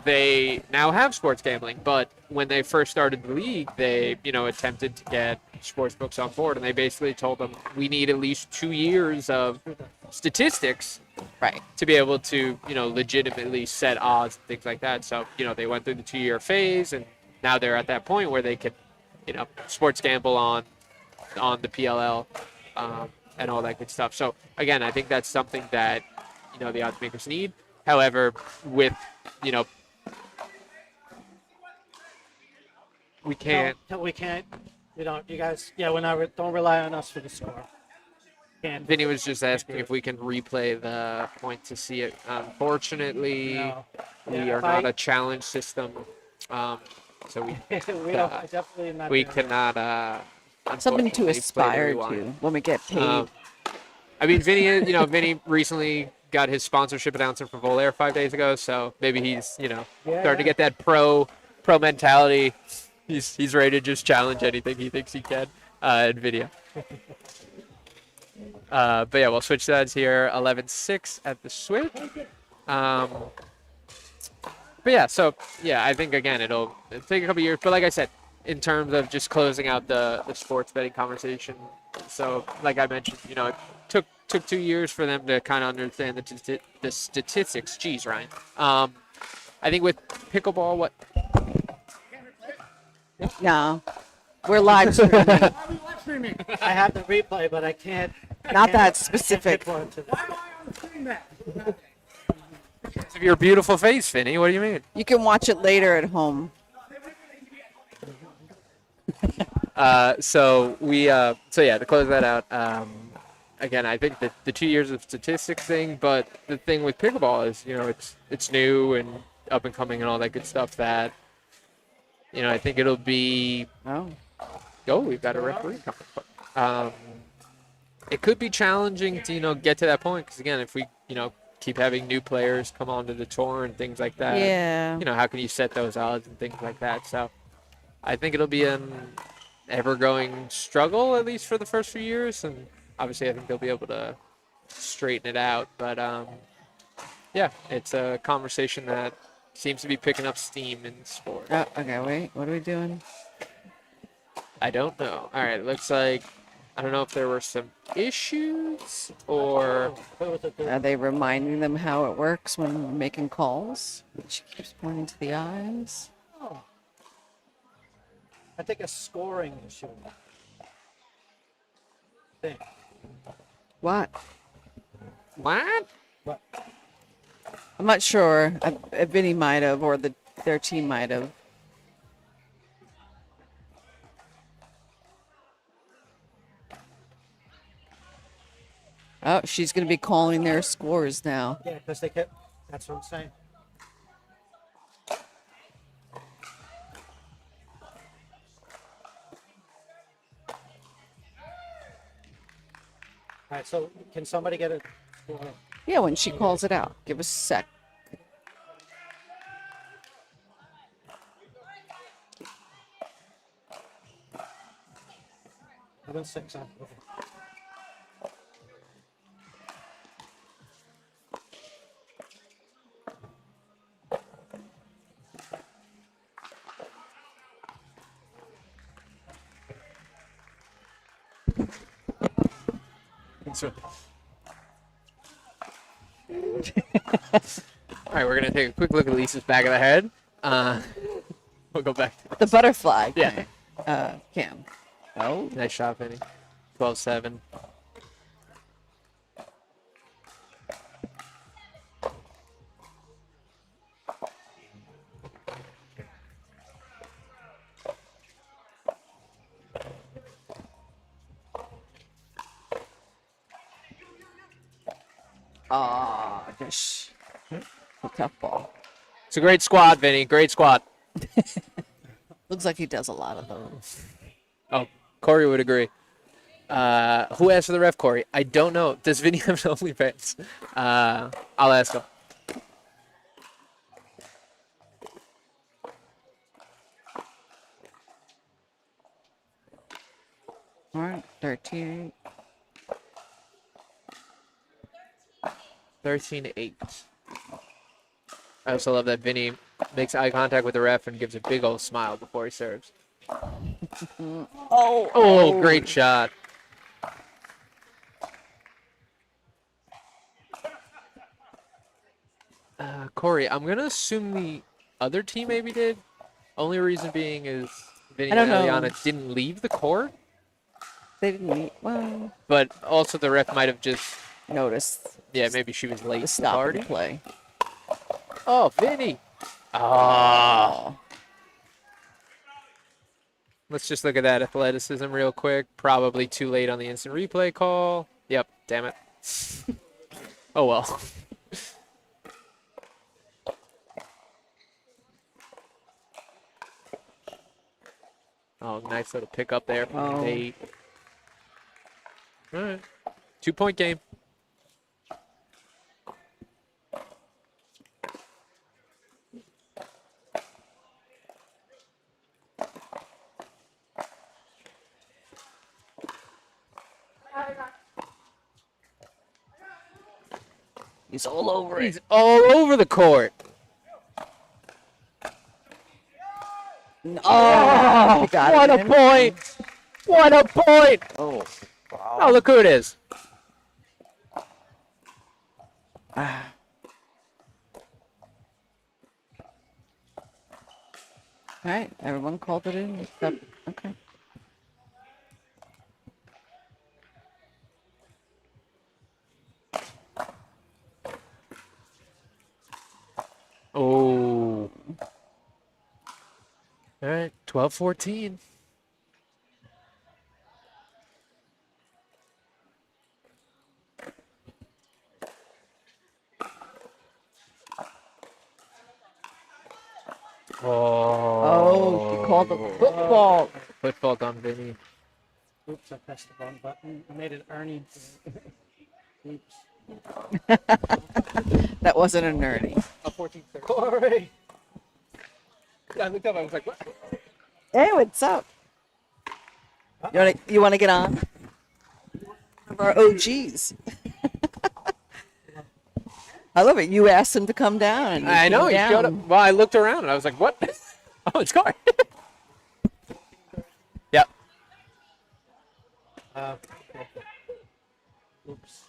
they now have sports gambling. But when they first started the league, they attempted to get sports books on board, and they basically told them we need at least 2 years of statistics Right. to be able to legitimately set odds and things like that. So they went through the 2-year phase, and now they're at that point where they can sports gamble on the PLL and all that good stuff. So again, I think that's something that the odds makers need. However, with we can't. No, we can't. You guys. Yeah, don't rely on us for the score. Can't. Vinny was just asking if we can replay the point to see it. Unfortunately, No. we Yeah, are if not I- a challenge system, so we we don't. Definitely not. we doing cannot. Something to unfortunately, play the aspire rewind. to when we get paid. I mean, Vinny recently got his sponsorship announcement for Volair 5 days ago, so maybe he's starting to get that pro mentality. He's ready to just challenge anything he thinks he can in video. But yeah, we'll switch sides here. 11-6 at the switch. But yeah, so yeah, I think again it'll take a couple years. But like I said, in terms of just closing out the sports betting conversation, so like I mentioned, it took 2 years for them to kind of understand the statistics. Jeez, Ryan. I think with pickleball, what? No. We're live streaming. I have the replay, but I can't. Not that can't specific. pinpoint to Why am I on the screen then? Because of your beautiful face, Vinny. What do you mean? You can watch it later at home. So yeah, to close that out, again, I think that the 2 years of statistics thing, but the thing with pickleball is, it's new and up and coming and all that good stuff that, I think it'll be, we've got a referee coming. It could be challenging to, get to that point. Because again, if we, keep having new players come onto the tour and things like that, Yeah. how can you set those odds and things like that? So I think it'll be an ever-growing struggle, at least for the first few years, and obviously I think they'll be able to straighten it out. But yeah, it's a conversation that seems to be picking up steam in sport. Oh, okay, wait. What are we doing? I don't know. All right, looks like I don't know if there were some issues or Are they reminding them how it works when we're making calls? She keeps pointing to the eyes. Oh. I think a scoring issue. Thing. What? what? But I'm not sure. Vinny might have, or their team might have. Oh, she's going to be calling their scores now. yeah, because they kept. That's what I'm saying. All right, so can somebody get a score? Yeah, when she calls it out. Give us a sec. I went 6 on. All right, we're gonna take a quick look at Lisa's back of the head. We'll go back to The butterfly. Yeah. Cam. Oh. Nice shot, Vinny. 12-7. Ah, just a tough ball. It's a great squad, Vinny. Great squad. Looks like he does a lot of those. Oh, Corey would agree. Who asked for the ref, Corey? I don't know. Does Vinny have an OnlyFans? I'll ask him. All right, 13. 13-8. I also love that Vinny makes eye contact with the ref and gives a big old smile before he serves. Oh, great shot. Corey, I'm going to assume the other team maybe did. Only reason being is Vinny I and don't know. Eliana didn't leave the court, They didn't meet. Well, but also the ref might have just, noticed yeah, maybe she was late the to the stop party. and play. Oh, Vinny. Ah. Oh. Let's just look at that athleticism real quick. Probably too late on the instant replay call. Yep, damn it. Oh, well. Oh, nice little pick up there from Oh. Nate. All right. 2-point game. He's all over it. He's all over the court. Oh, got What it a in. point. What a point. Oh. Oh, look who it is. Ah. All right, everyone called it in. Except, okay. Oh. All right, 12-14. Oh, she called a football. Foot fault on Vinny. Oops, I pressed the wrong button. I made it Ernie. Oops. That wasn't a nerdy. Corey! I looked up, I was like, what? Hey, what's up? You want to get on? One of our OGs. I love it. You asked him to come down. And I know, he came showed up. down. Well, I looked around and I was like, what? Oh, it's Corey. Yep. Oops.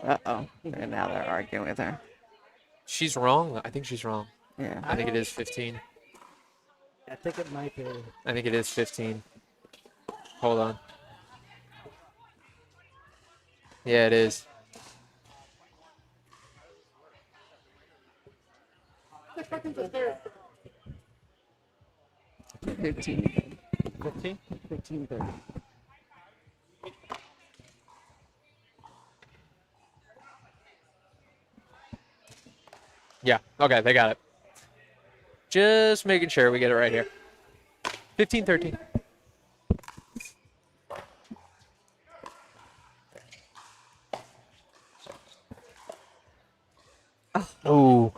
Uh-oh. And now they're arguing with her. She's wrong. I think she's wrong. Yeah. I think it is 15. I think it might be. I think it is 15. Hold on. Yeah, it is. Fifteen. 15? 15-30. Yeah. Okay, they got it. Just making sure we get it right here. 15-13. Oh.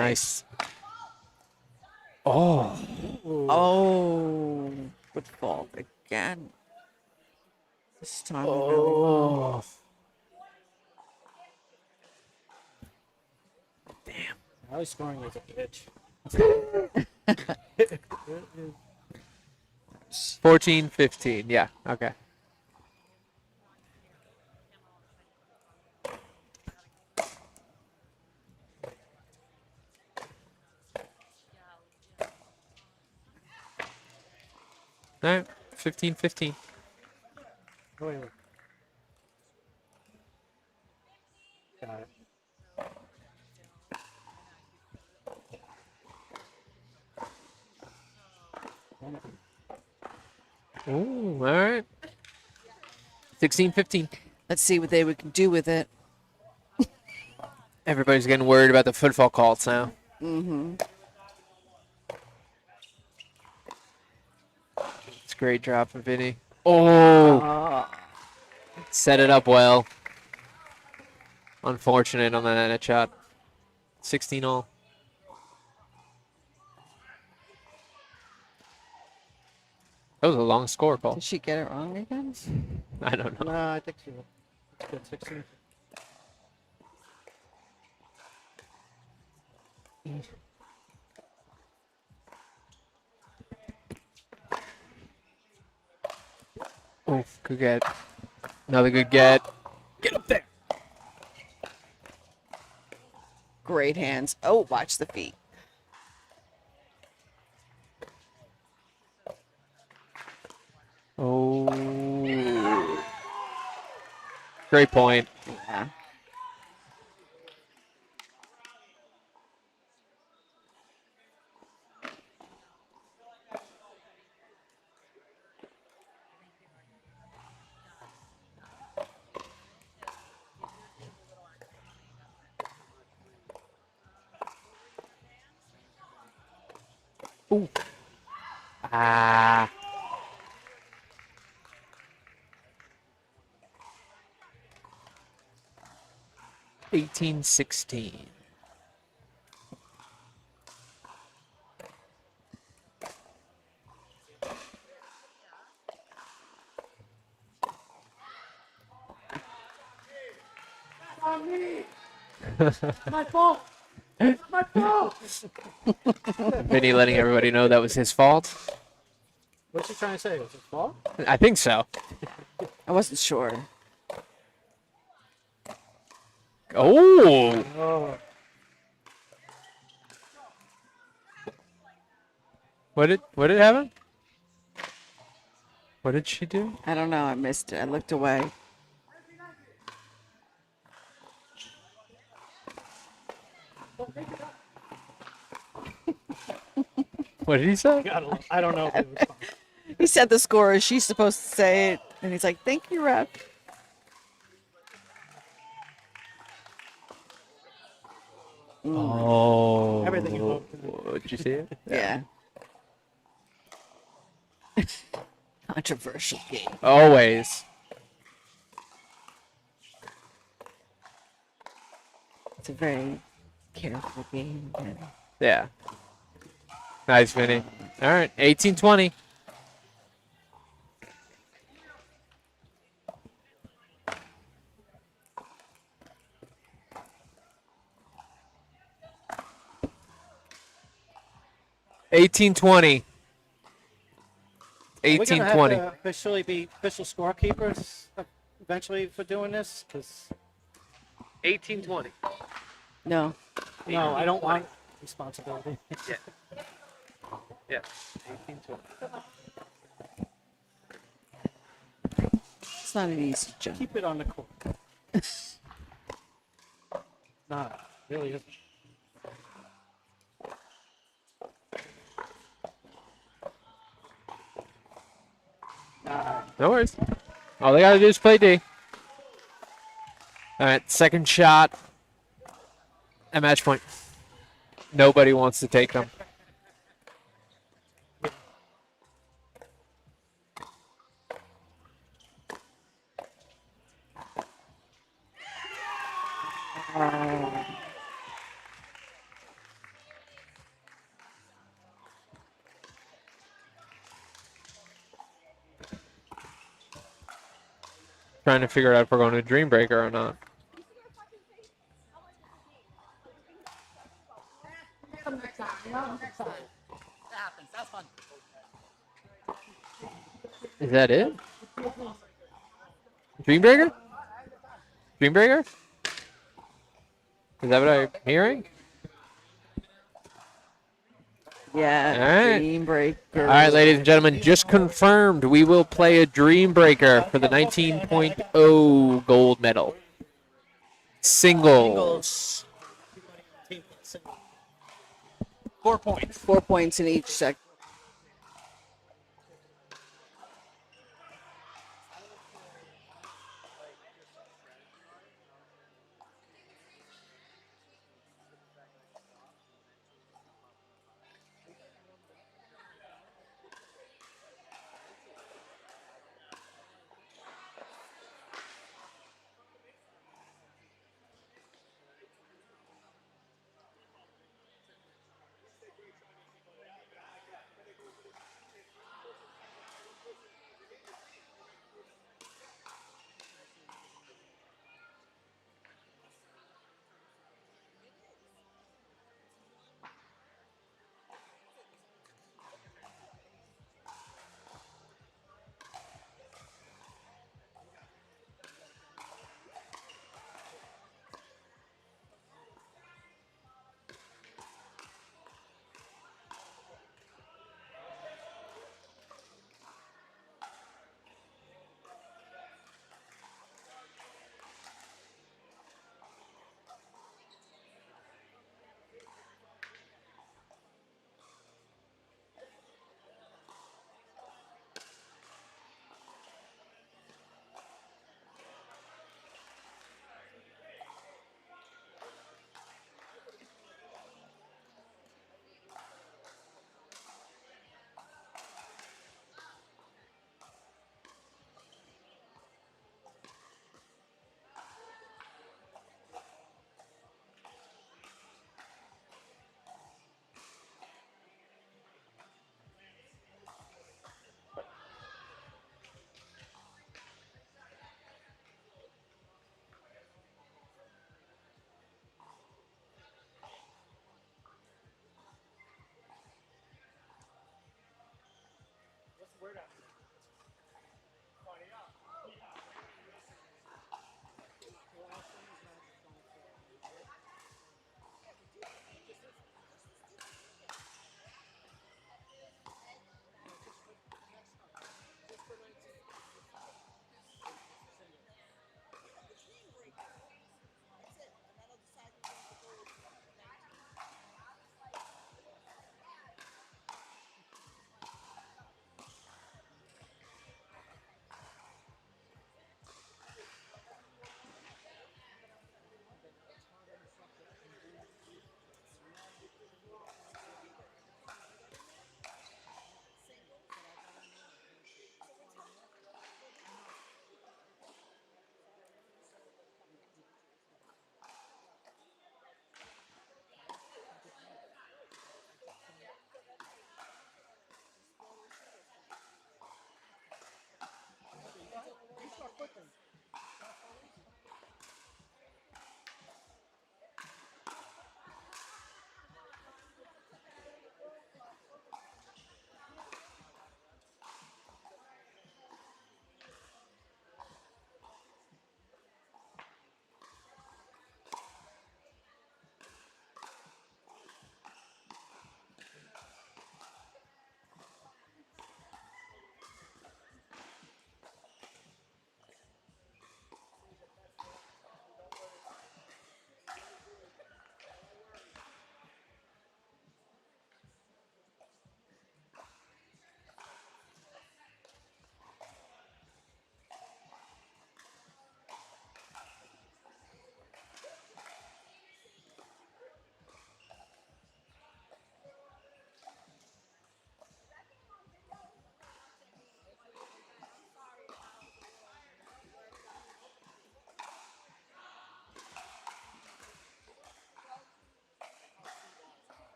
Nice. Oh. Oh, good fault again. This time we really Oh. Damn. Now he's scoring with a bitch. 14-15. Yeah. Okay. All right. 15-15. Wait. Got it. Ooh. All right. 16-15. Let's see what they can do with it. Everybody's getting worried about the football calls now. Mm-hmm. It's a great drop from Vinny. Oh. Set it up well. Unfortunate on that net shot. 16 all. That was a long score, Paul. Did she get it wrong again? I don't know. Nah, I think she will. It's good. 16. Oh, good get. Another good get. Get up there. Great hands. Oh, watch the feet. Oh. Great point. Yeah. Ooh. Ah. $18-16. My fault. My fault. Vinny letting everybody know that was his fault. What's he trying to say? Was it fault? I think so. I wasn't sure. Oh. Oh. What did happen? What did she do? I don't know. I missed it. I looked away. What did he say? I don't know if it was fault. He said the score. Is she supposed to say it? And he's like, "Thank you, ref." Oh. Everything invoked. Did you see it? Yeah. Controversial game. Always. It's a very careful game. And Yeah. Nice, Vinny. All right, 18-20. We're gonna have 18-20. to officially be official scorekeepers eventually for doing this, because 18-20. no. no, I don't want responsibility. Yeah. 18-20. It's not an easy job. Keep it on the court. Nah, really isn't. No worries. All they got to do is play D. All right, second shot at match point. Nobody wants to take them. trying to figure out if we're going to Dream Breaker or not. Next time. That happens. That's fun. Is that it? Dream Breaker? Dream Breaker? Is that what I'm hearing? Yeah, All right. Dream Breaker. All right, ladies and gentlemen, just confirmed we will play a Dream Breaker for the 19.0 gold medal. Singles. Singles. 4 points. 4 points in each section.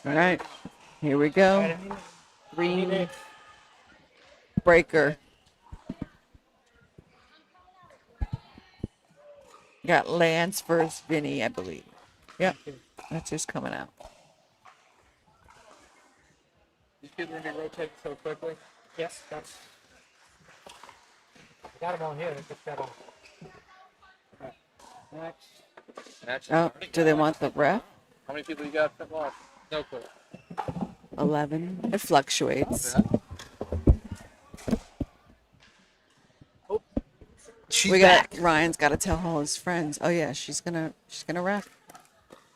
All right. Here we go. Green breaker. Got Lance versus Vinny, I believe. Yep. That's who's coming out. These people are going to be rotating so quickly. Yes, that's. Got him on here. They just got on. Next. Match is Oh, starting. do they want the ref? How many people you got for watch? No clue. 11. It fluctuates. She's We back. got Ryan's got to tell all his friends. Oh yeah, she's gonna ref.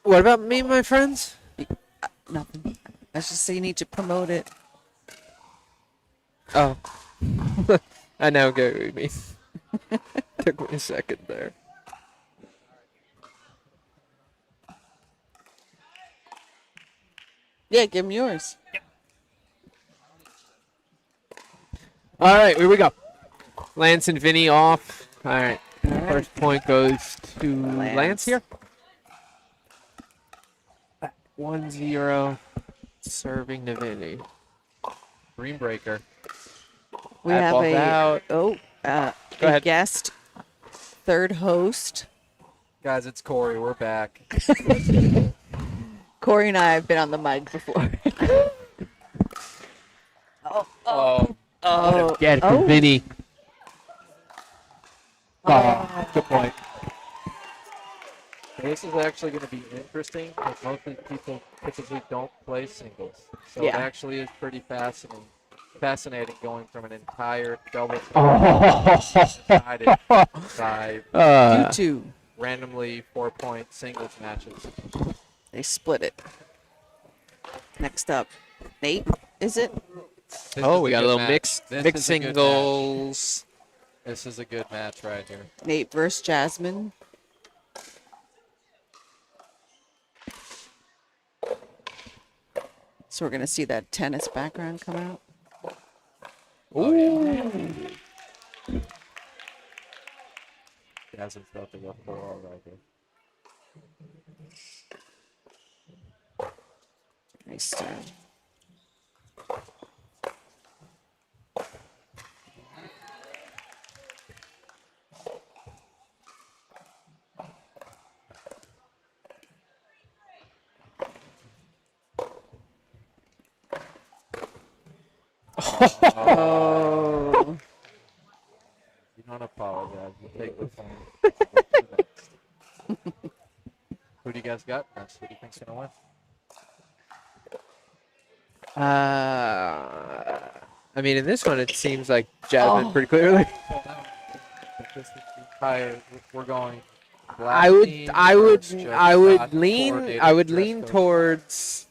What about me and my friends? Nothing. Let's just say you need to promote it. Oh. I now get what you mean. Took me a second there. Yeah, give him yours. All right, here we go. Lance and Vinny off. All right. First point goes to Lance here. 1-0. Serving to Vinny. Green breaker. We That have ball's a out. a ahead. guest, third host. Guys, it's Corey. We're back. Corey and I have been on the mic before. Get it for Vinny. Oh, good point. This is actually going to be interesting because most of the people typically don't play singles. So it Yeah. actually is pretty fascinating going from an entire double decided by You two. randomly 4-point singles matches. They split it. Next up, Nate, is it? We got a little mixed This mixed is a good singles. This is a good match right here. Nate versus Jasmine. So we're gonna see that tennis background come out. Jasmine's about to go 4 right here. Nice turn. Oh. You don't apologize. You take the point. Who do you guys got next? Who do you think's gonna win? I mean, in this one, it seems like Jasmine pretty clearly. This is the entire. We're going. I would lean towards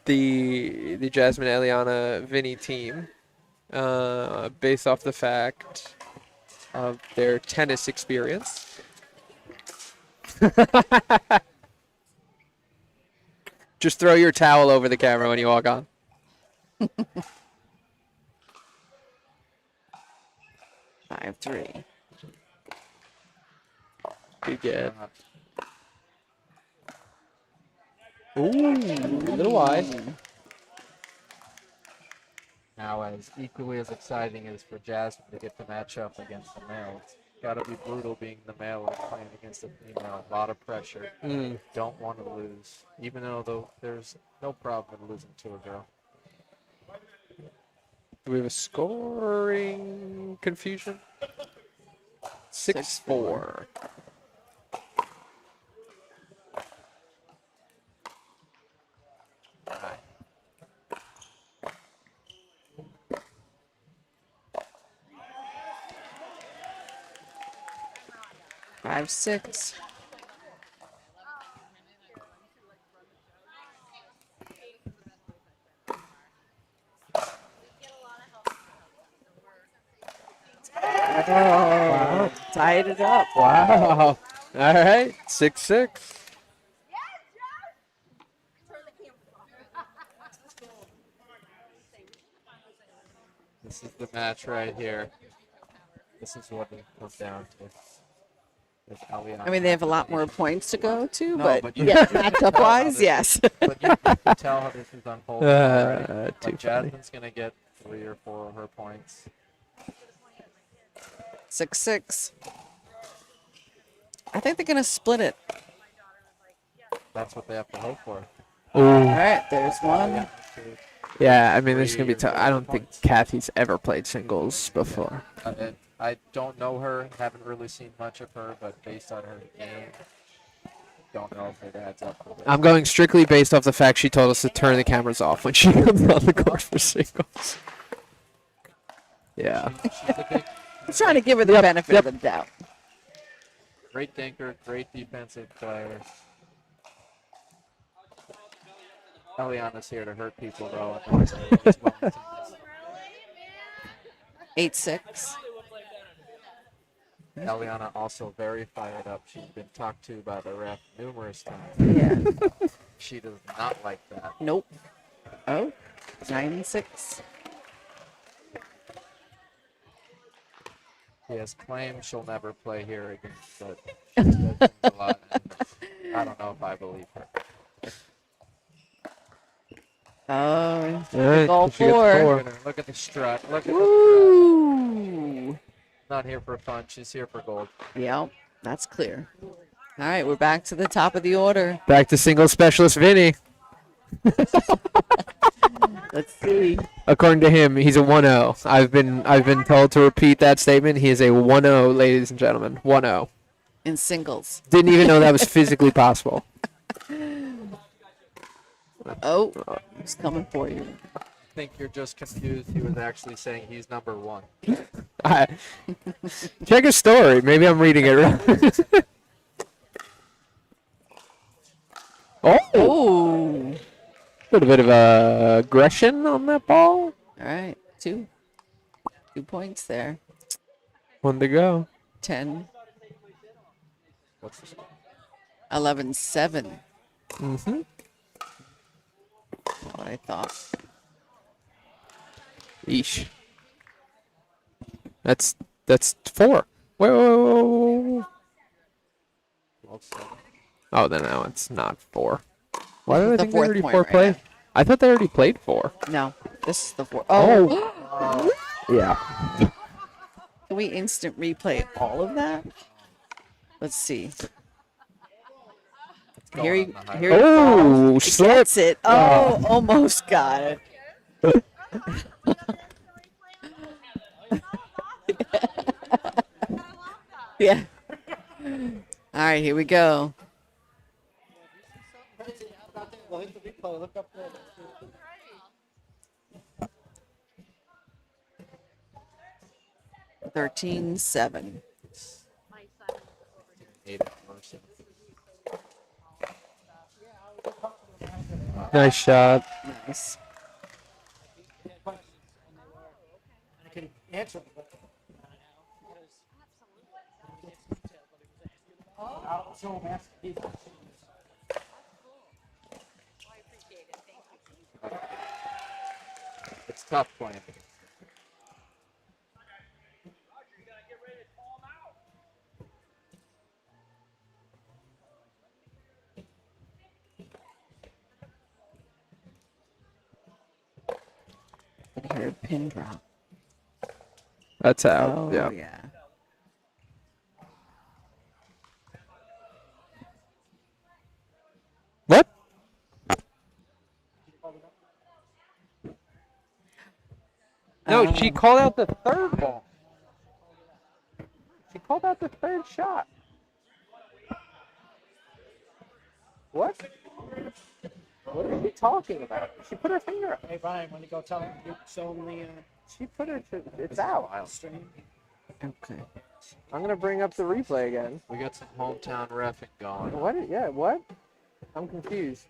the Jasmine Eliana Vinny team, based off the fact of their tennis experience. Just throw your towel over the camera when you walk on. 5-3. Good get. Ooh, a little wide. Now, as equally as exciting as for Jasmine to get the matchup against the male, it's got to be brutal being the male and playing against a female. A lot of pressure. Don't want to lose, even though there's no problem in losing to a girl. Do we have a scoring confusion? 6-4. All right. 5-6. Oh, tied it up. Wow. All right. 6-6. This is the match right here. This is what it comes down to. There's Eliana I mean, they have a lot more Nation. points to go to, No, but but you yeah, can tell matchup how wise, this yes. But you can tell how this is unfolding already. Too Like funny. Jasmine's gonna get 3 or 4 of her points. 6-6. I think they're gonna split it. That's what they have to hope for. All right, there's one. Yeah, I mean, this is gonna be 3 or tough. I 4 don't think points. Kathy's ever played singles before. I don't know her, haven't really seen much of her, but based on her game, don't know if it adds up. For I'm going strictly based off the fact she told us to turn the cameras off when she comes on the court for singles. Yeah. She's a big, I'm trying to give her the benefit of the doubt. great thinker, great defensive player. Eliana's here to hurt people, though. And that's always well. 8-6. Eliana also very fired up. She's been talked to by the ref numerous times. Yeah. She does not like that. Nope. Oh, 9-6. She has claimed she'll never play here again, but she does things a lot, and I don't know if I believe her. Oh, Alright, all she gets 4. Look at the strut. Look at the strut. Ooh. Not here for fun. She's here for gold. Yep, that's clear. All right, we're back to the top of the order. Back to singles specialist Vinny. Let's see. According to him, he's a 1-0. I've been told to repeat that statement. He is a 1-0, ladies and gentlemen. 1-0. In singles. Didn't even know that was physically possible. Oh, he's coming for you. I think you're just confused. He was actually saying he's number 1. Check his story. Maybe I'm reading it wrong. Oh, Oh. a little bit of aggression on that ball. All right, 2 points there. 1 to go. 10, What's the score? 11-7. Mm-hmm. What I thought. Eesh. That's 4. Whoa. Well, 7. Oh, then no, it's not 4. Why did I The think they fourth already point 4 right played? I thought they already played 4. No, this is the 4. Oh. Yeah. Can we instant replay all of that? Let's see. Here he, here he Oh, falls. He slip. gets it. Oh, almost got it. Yeah. All right, here we go. Look up there. 13-7. 8 Mercy. Nice shot. Nice. I can answer them, but I'll show them after he- It's tough playing. Look here, pin drop. That's out. Oh, Yeah. yeah. What? No, she called out the third ball. She called out the third shot. What? What are you talking about? She put her finger up. Hey, Ryan, when you go tell him, you show him the She put her. It's out. stream. Okay. I'm gonna bring up the replay again. We got some hometown reffing going. What? Yeah. What? I'm confused.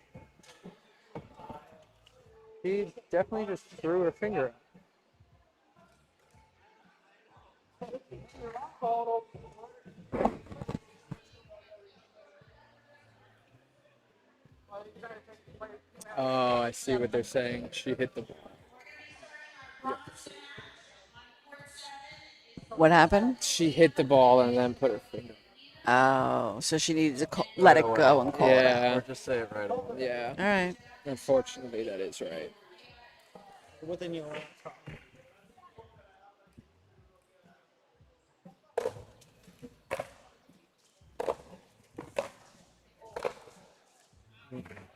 She definitely just threw her finger up. Oh, I see what they're saying. She hit the ball. What happened? She hit the ball and then put her finger. Oh, so she needed to let it go and call it out. Yeah. Or just say it right away. Yeah. All right. Unfortunately, that is right. Within your laptop.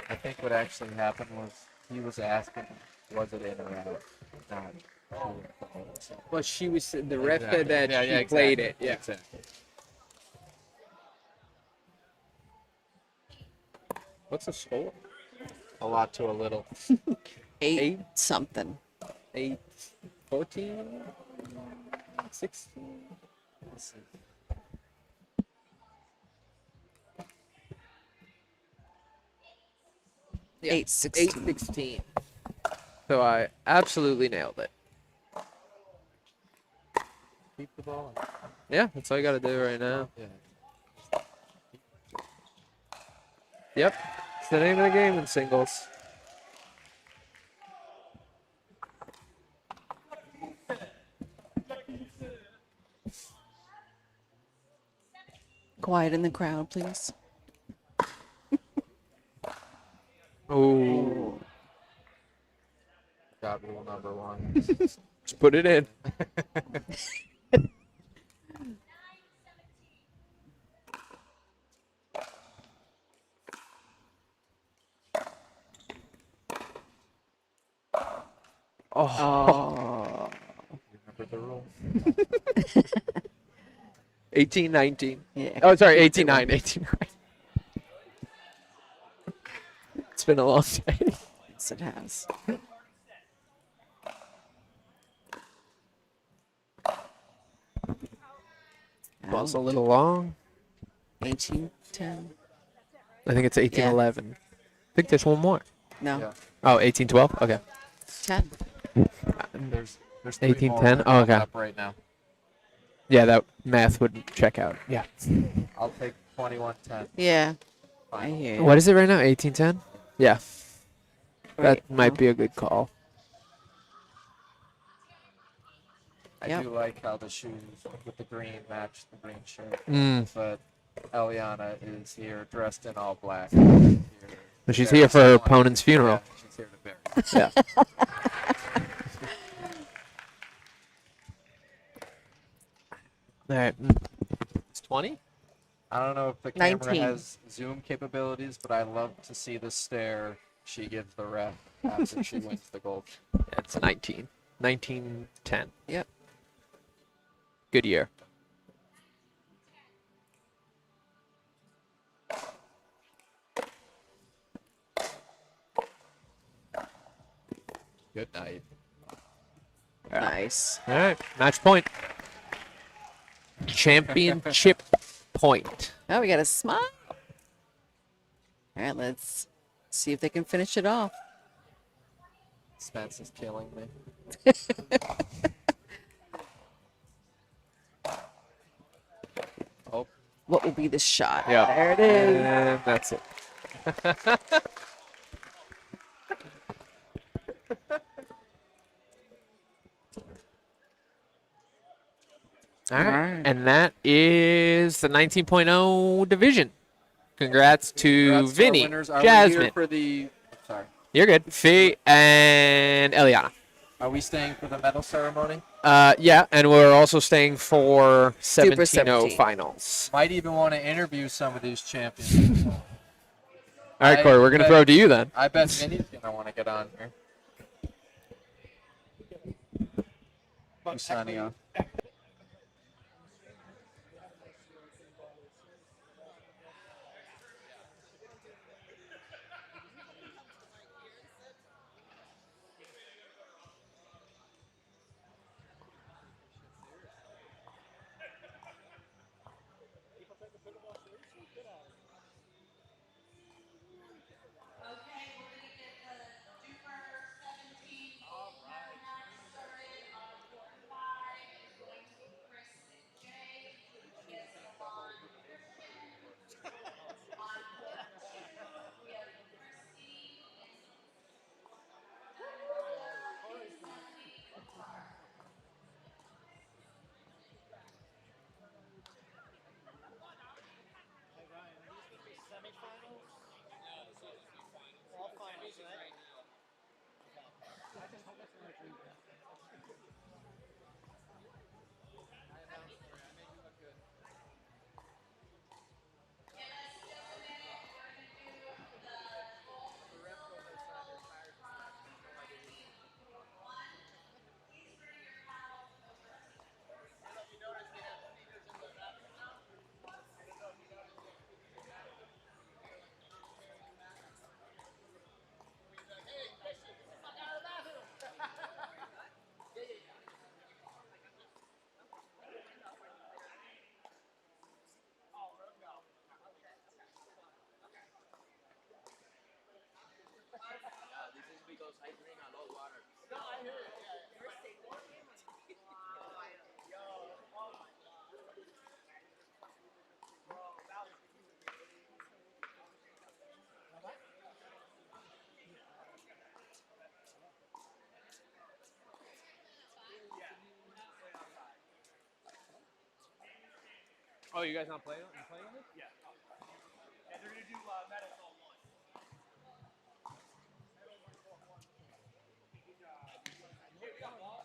I think what actually happened was he was asking, was it in or out? Not true or false. Well, she was the ref Exactly. said that Yeah, she yeah, played exactly. it. Yeah. Exactly. What's the score? A lot to a little. Eight something. 8, 14, 16. Let's see. Yeah. 8-16. 8-16. So I absolutely nailed it. Keep the ball. Yeah, that's all you got to do right now. Yeah. Yep. It's the name of the game in singles. Quiet in the crowd, please. Oh, Got rule number 1. just put it in. Oh. Remember the rule. 18-19. Yeah. Oh, sorry, 18-9. 18-9. It's been a long day. Yes, it has. Ball's a little long. 18-10. I think it's 18-11. I think there's one more. No. Yeah. Oh, 18-12? Okay. 10. There's 3 18-10? more that are Oh, okay. up right now. Yeah, that math would check out. Yeah. I'll take 21-10. Yeah. I Final. hear you. What is it right now? 18-10? Yeah. Right. That might be a good call. I Yep. do like how the shoes with the green match the green shirt. Mm. But Eliana is here dressed in all black. She's here for her opponent's funeral. Yeah, she's here to bury. Yeah. All right. It's 20? I don't know if the camera 19. has zoom capabilities, but I love to see the stare she gives the ref after she wins the gold. It's 19. 19-10. Yep. Good year. Good night. Nice. All right. Match point. Championship point. Oh, we got a smile. All right, let's see if they can finish it off. Spence is killing me. Oh, What will be the shot? Yeah. There it is. And that's it. All right. Alright. And that is the 19.0 division. Congrats to congrats to our Vinny, winners. Are we Jasmine. here for the? Sorry. You're good. Fee and Eliana. Are we staying for the medal ceremony? Yeah, and we're also staying for 17.0 17. finals. Might even want to interview some of these champions. All right, Corey, we're going to bet- throw it to you then. I bet Vinny's gonna want to get on here. Who's signing off? Okay, we're gonna get the DUPR 17 gold medal match started on court 5. It's going Oh, you guys not playing this? Yeah. And they're gonna do medals all one. Hey, we got balls.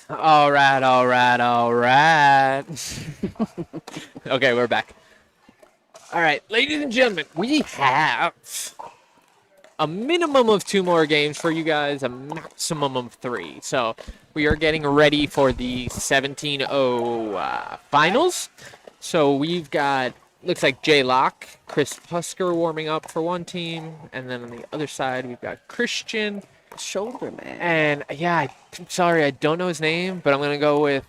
All right, all right, all right. Okay, we're back. All right, ladies and gentlemen, we have a minimum of 2 more games for you guys, a maximum of 3. So we are getting ready for the 17.0 finals. So we've got, looks like Jay Locke, Chris Pusker warming up for one team, and then on the other side we've got Christian. Shoulder man. And yeah, I'm sorry, I don't know his name, but I'm gonna go with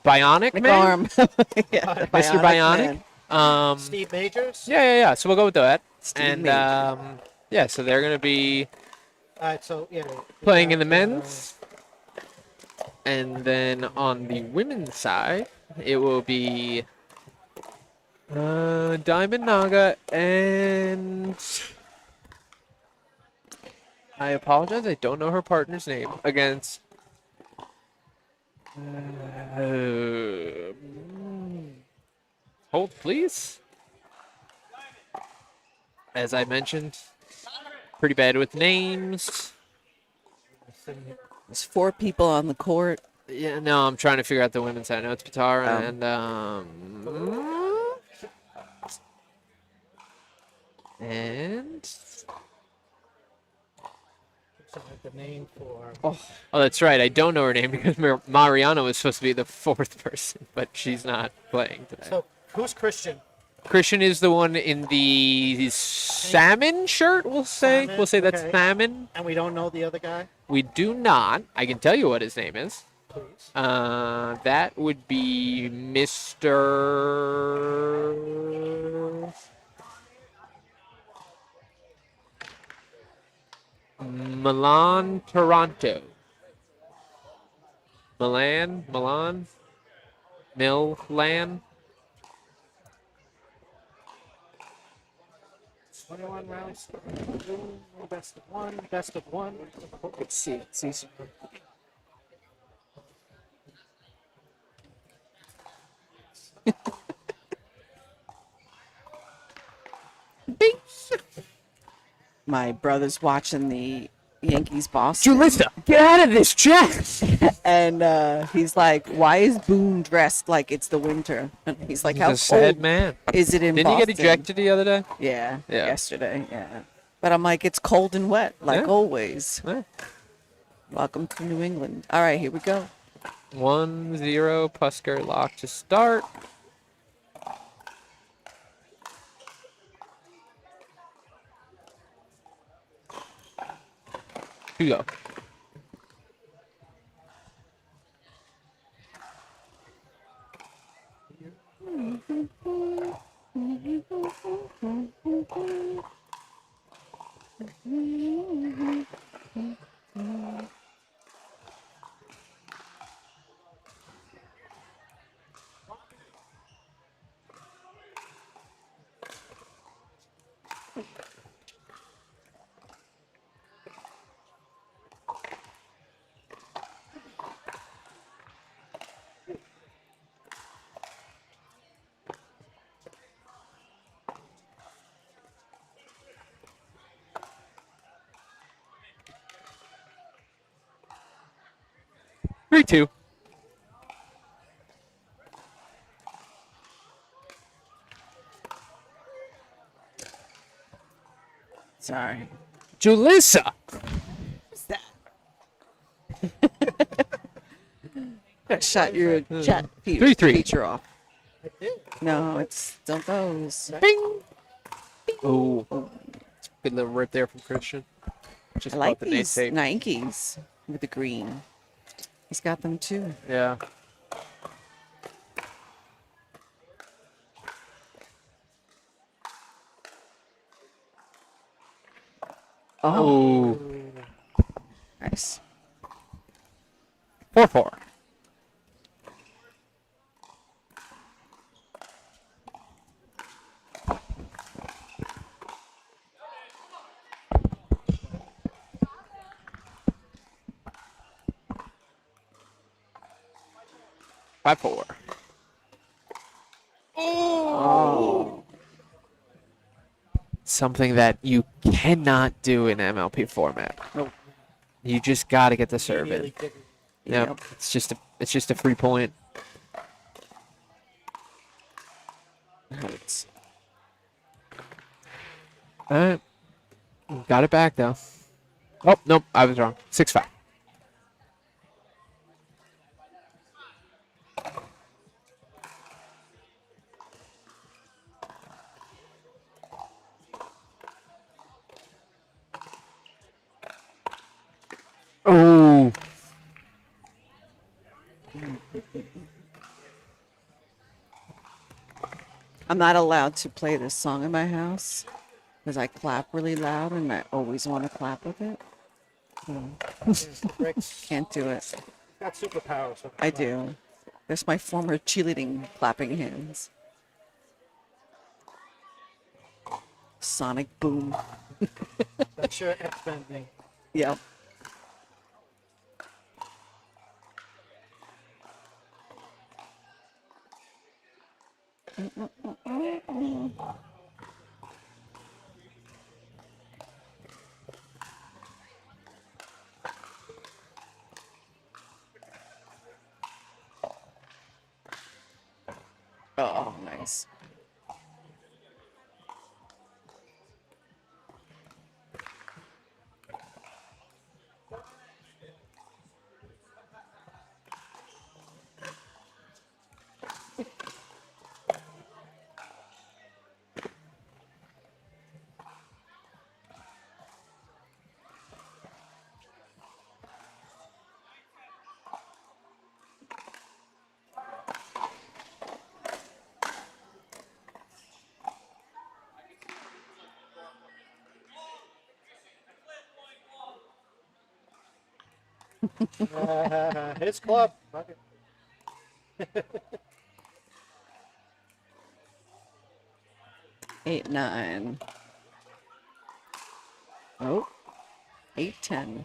Bionic Man, Arm. Yeah, Mr. Bionic. Man. Steve Majors. Yeah. So we'll go with that. Steve And Majors. yeah, so they're gonna be All right, so yeah. playing in the men's, and then on the women's side, it will be Diamond Naga and I apologize, I don't know her partner's name against. Hold, please. As I mentioned, pretty bad with names. There's 4 people on the court. Yeah, no, I'm trying to figure out the women's side. I know it's Patara and And So like the name for. oh, that's right. I don't know her name because Mariana was supposed to be the fourth person, but she's not playing today. So who's Christian? Christian is the one in the salmon shirt. We'll say. Salmon, We'll say that's okay. salmon. And we don't know the other guy, We do not. I can tell you what his name is. please. That would be Mr. Milan Toronto. Milan? 21 rounds. Best of one. Best of one. Let's see. Bing. My brother's watching the Yankees Boston. Julissa, get out of this chat. And he's like, "Why is Boone dressed like it's the winter?" And he's like, He's "How a sad cold man. is it in Didn't he Boston?" get ejected the other day? Yeah, Yeah. yesterday. Yeah, but I'm like, it's cold and wet, like Yeah. always. Yeah. Welcome to New England. All right, here we go. 1-0 Pusker lock to start. Here you go. Three, two. Sorry. Julissa. What's that? Shut your chat 3-3. feature off. I did. No, it's still those. Bing. Oh, good little rip there from Christian. Just I like bought the Nate these tape. Nikes with the green. He's got them too. Yeah. Oh. Nice. 4-4. Five, 4. Oh. Something that you cannot do in MLP format. Nope. You just got to get the serve in. Really didn't. Yep. Yep. It's just a free point. Hurts. All right. Got it back though. Oh, nope, I was wrong. 6-5. Oh. I'm not allowed to play this song in my house because I clap really loud and I always want to clap with it. Rick's Can't do it. got superpowers. So I do. There's my former cheerleading clapping hands. Sonic boom. That's your X-Men thing. Yep. Oh, nice. His club. Fuck it. 8-9. Oh, 8-10.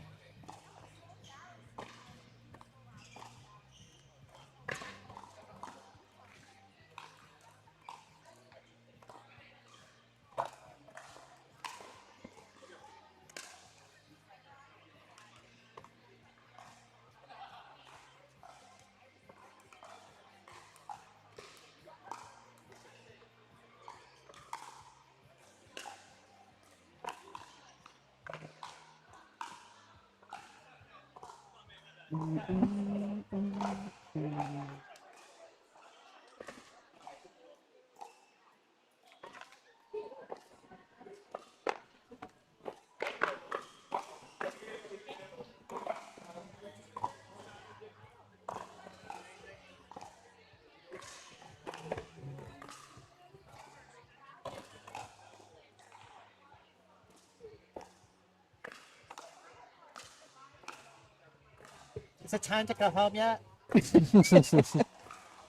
Is it time to go home yet?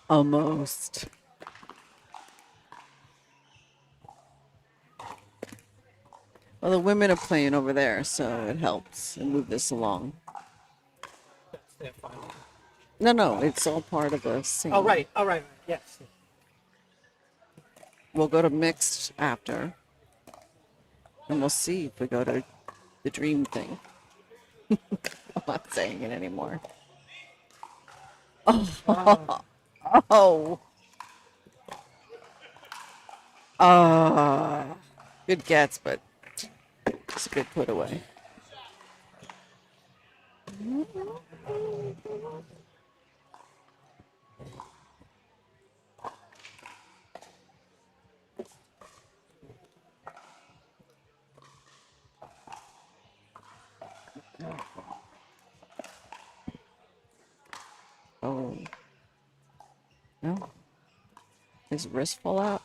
Almost. Well, the women are playing over there, so it helps and move this along. That's their final. No, it's all part of the same. Oh, right. All right. Yes. We'll go to mixed after, and we'll see if we go to the dream thing. I'm not saying it anymore. Oh, oh, good gets, but it's a good put away. Oh, no. His wrist fall out?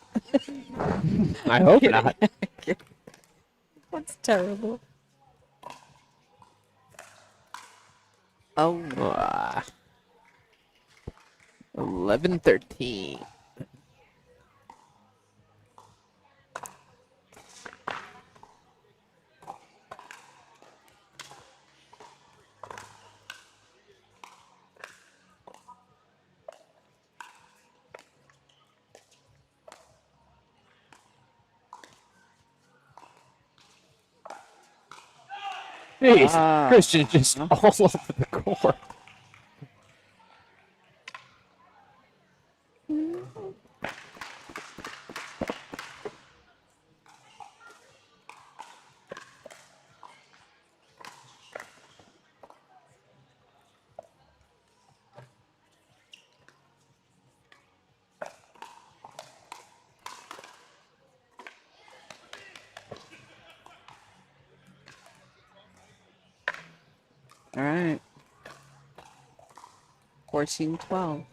I hope not. That's terrible. Oh, 11-13. Jeez, Christian just all over the court. all right. 14-12.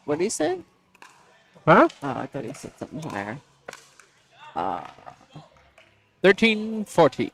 What did he say? Huh? Oh, I thought he said something higher. 13-14.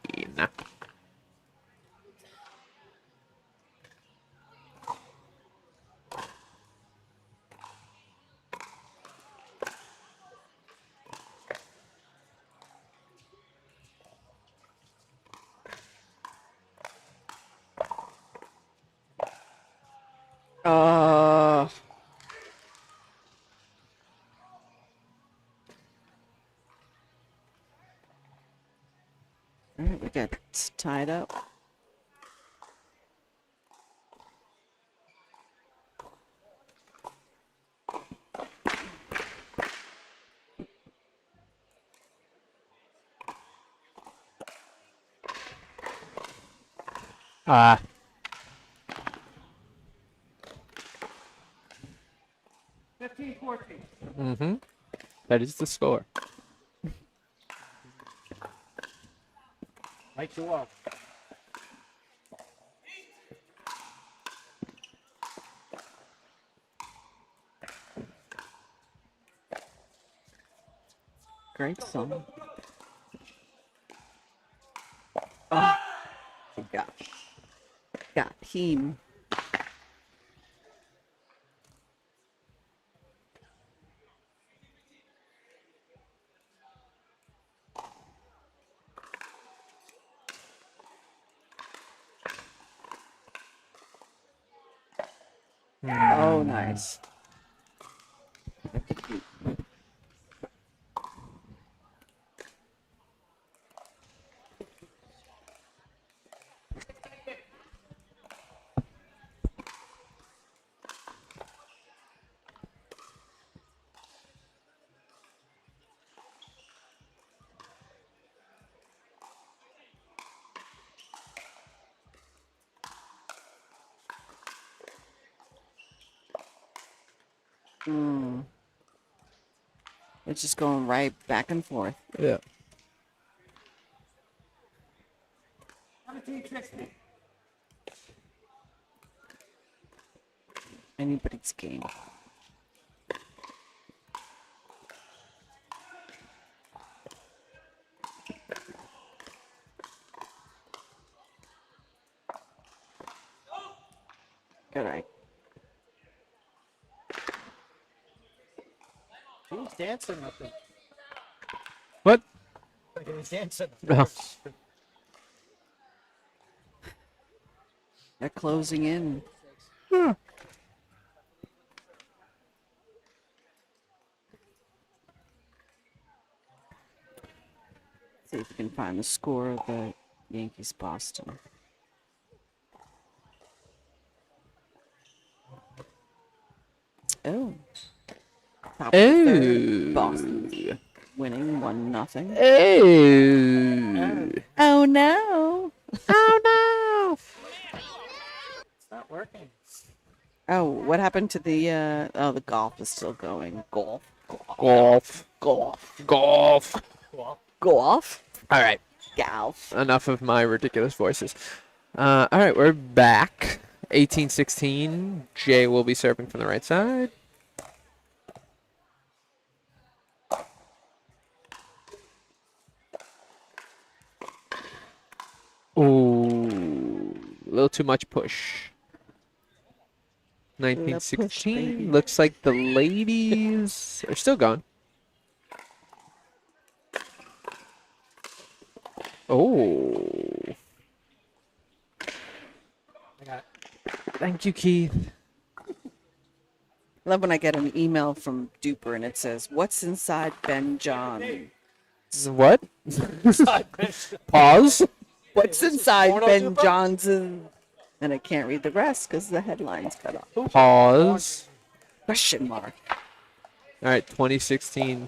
All right, we got tied up. Ah. 15-14. Mm-hmm. That is the score. Light you up. Great song. Oh, you got it. team. Oh, nice. It's just going right back and forth. Yeah. Anybody's game. All right. He was dancing up there. What? Like he was dancing. Oh. They're closing in. See if we can find the score of the Yankees Boston. Oh. Top of the third, Boston winning 1-0. Oh. Oh no. Oh no. It's not working. Oh, what happened to the the golf is still going. Golf. Golf. Golf. Golf. Golf. All right. Golf. Enough of my ridiculous voices. All right, we're back. 18-16. Jay will be serving from the right side. Ooh, a little too much push. 19-16. Looks like the ladies are still going. Oh. I got Thank you, Keith. Love when I get an email from DUPR and it says, "What's inside Ben John?" What? Pause. What's inside porno Ben DUPR? Johnson? And I can't read the rest because the headline's cut off. Pause. Question mark. All right, 2016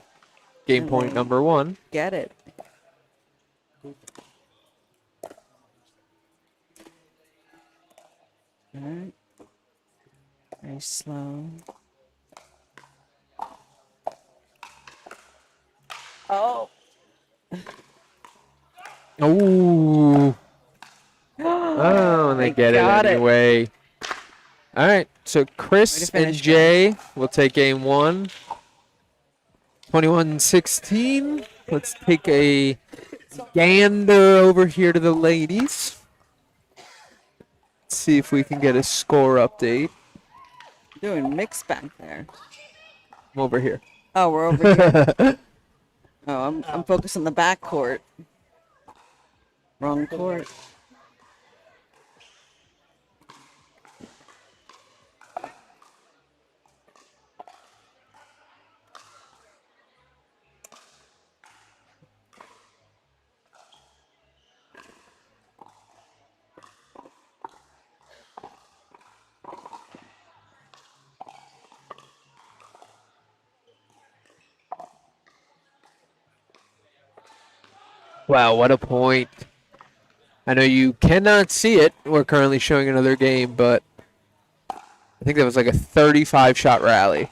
game point number 1. Get it. All right. Very slow. Oh. Ooh. Oh, and they get it got it. anyway. All right, so Chris Way to and finish, Jay will take game 1. 21-16. Let's take a gander over here to the ladies. Let's see if we can get a score update. Doing mix back there. I'm over here. Oh, we're over here. Oh, I'm focused on the back court. Wrong court. Wow, what a point. I know you cannot see it. We're currently showing another game, but I think that was like a 35-shot rally.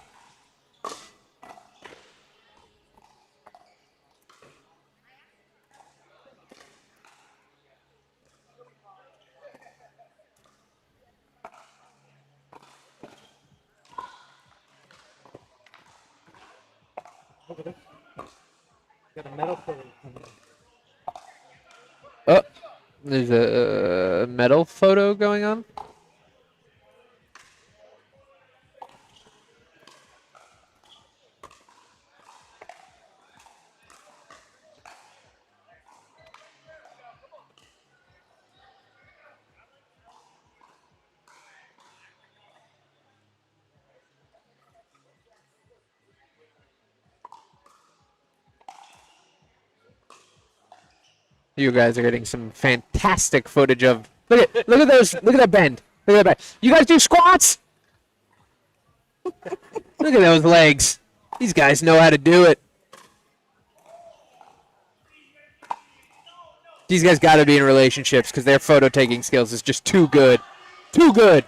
got a medal for it. Oh, there's a medal photo going on. You guys are getting some fantastic footage of. Look at those. Look at that bend. Look at that bend. You guys do squats? Look at those legs. These guys know how to do it. These guys got to be in relationships because their photo taking skills is just too good. Too good.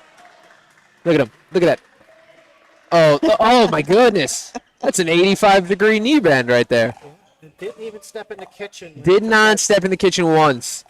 Look at them. Look at that. Oh my goodness. That's an 85-degree knee bend right there. Didn't even step in the kitchen. Did not step in the kitchen once.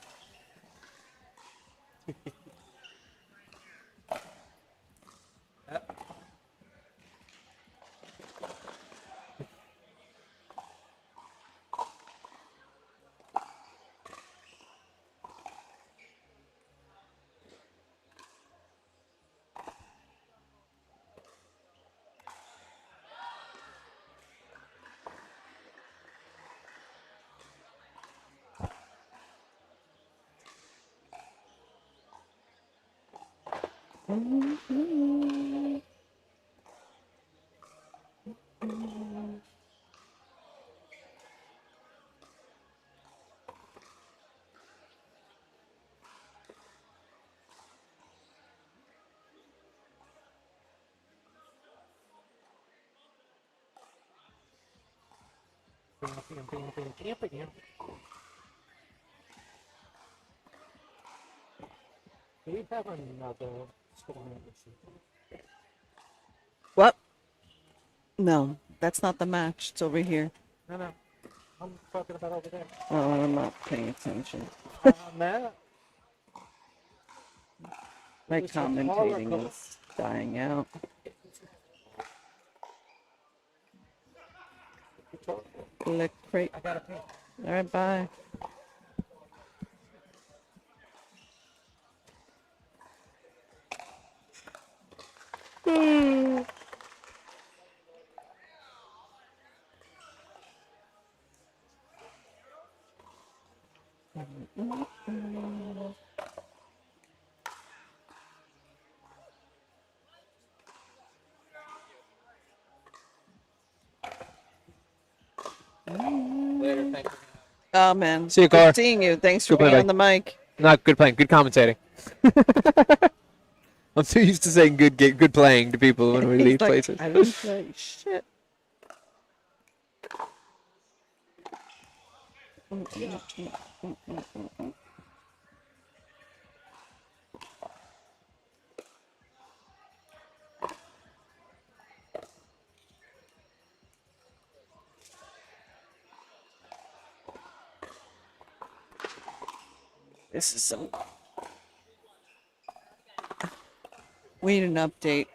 Do we have another scoring machine? What? No, that's not the match. It's over here. No. I'm talking about over there. Oh, I'm not paying attention. On that. My It's a commentating horrible- is dying out. Click crate. I gotta pay. All right, bye. Later, thank you. Oh man. See you, Good Car. seeing you. Thanks for Good being bye-bye. on the mic. Not good playing. Good commentating. I'm too used to saying good playing to people when we He's leave like, places. I didn't play shit. This is some. We need an update.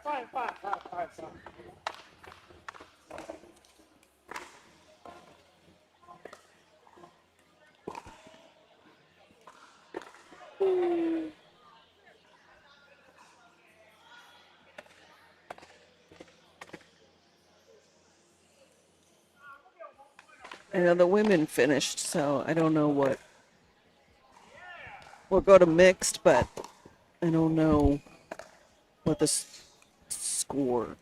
Fine. I know the women finished, so I don't know what. We'll go to mixed, but I don't know what the score.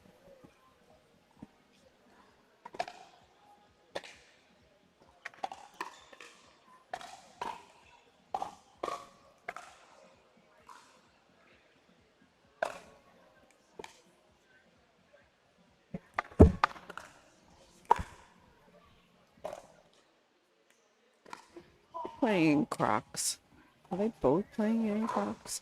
Playing Crocs. Are they both playing in Crocs?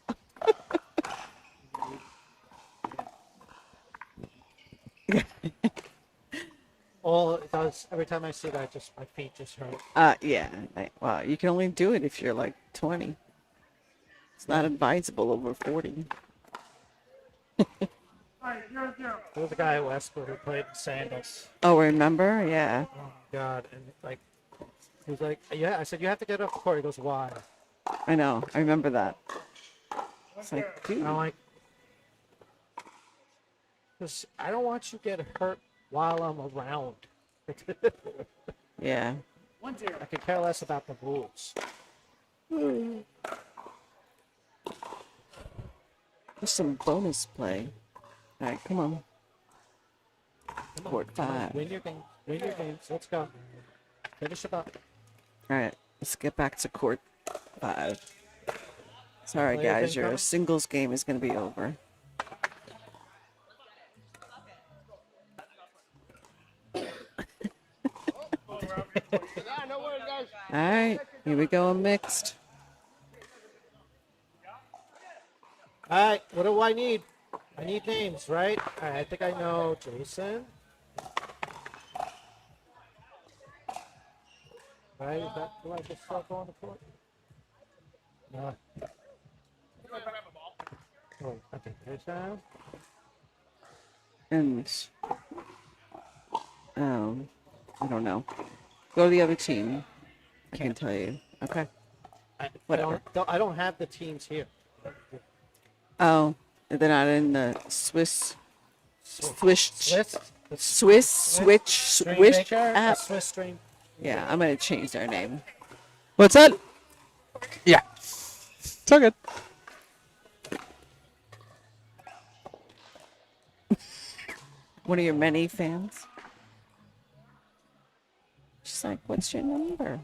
All it does every time I see that, just my feet just hurt. Yeah. Well, you can only do it if you're like 20. It's not advisable over 40. There was a guy at Westwood who played in sandals. Oh, remember? Yeah. Oh God! And like, he was like, "Yeah." I said, "You have to get off the court." He goes, "Why?" I know. I remember that. It's like, dude. And I'm like, "Cause I don't want you to get hurt while I'm around." Yeah. I could care less about the rules. There's some bonus play. All right, come on. Court 5. Win your game. Win your games. Let's go. Finish them up. All right, let's get back to court 5. Sorry, Play guys, thing your coming? singles game is going to be over. All right, here we go, mixed. All right, what do I need? I need names, right? All right, I think I know Jason. Right, is that who I just saw go on the court? No. Oh, okay, there's that. And I don't know. Go to the other team. I can tell you. Okay. Whatever. I don't have the teams here. Oh, they're not in the Swiss Swiss? Switch Stream Swish Baker? app. Swiss stream. Yeah, I'm gonna change their name. What's that? Yeah. It's all good. One of your many fans. She's like, "What's your number?"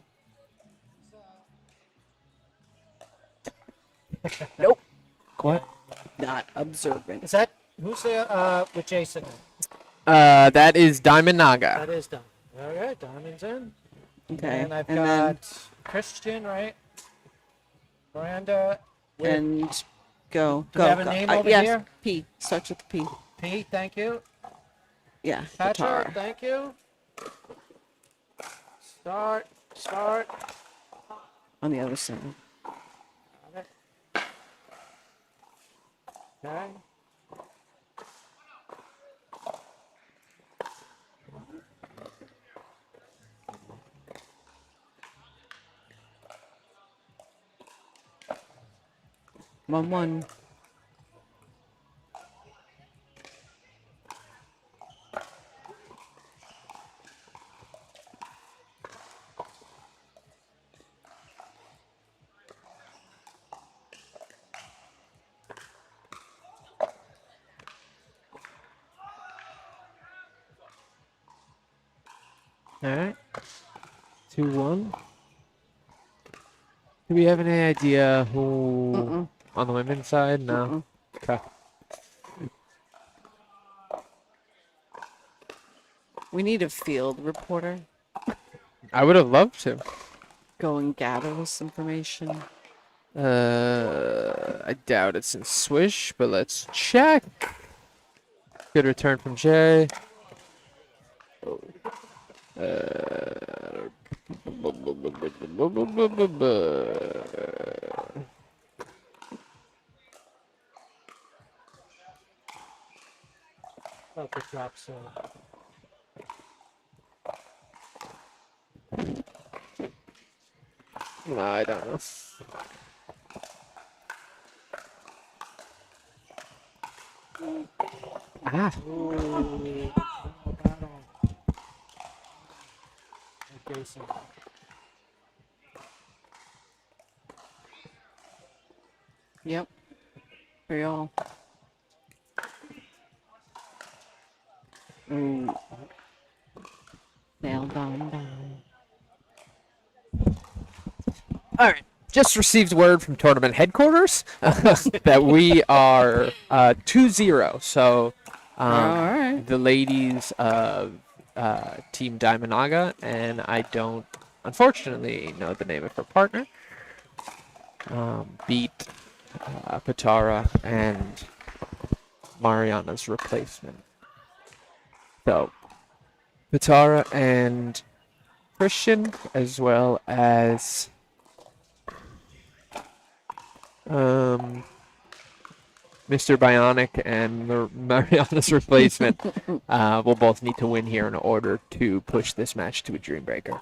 Nope. What? Not observant. Is that who's there with Jason? That is Diamond Naga. That is done. All right, Diamond's in. Okay. And I've and got then Christian, right? Miranda. With and go Do we go have a go. name over yes, here? P starts with P. P, thank you. Yeah, Patcher, guitar. thank you. Start. On the other side. Got it. Okay. One. All right. 2-1. Do we have any idea who on the women's side? No. Okay. We need a field reporter. I would have loved to. Go and gather this information. I doubt it's in Swish, but let's check. Good return from Jay. Oh, good drop, so. No, I don't know. Ah. Ooh. Jason. Yep. For y'all. Nailed on. All right. Just received word from tournament headquarters that we are 2-0. So All right. the ladies of Team Diamondaga, and I don't, unfortunately, know the name of her partner, beat Patara and Mariana's replacement. So Patara and Christian, as well as Mr. Bionic and Mariana's replacement will both need to win here in order to push this match to a dream breaker.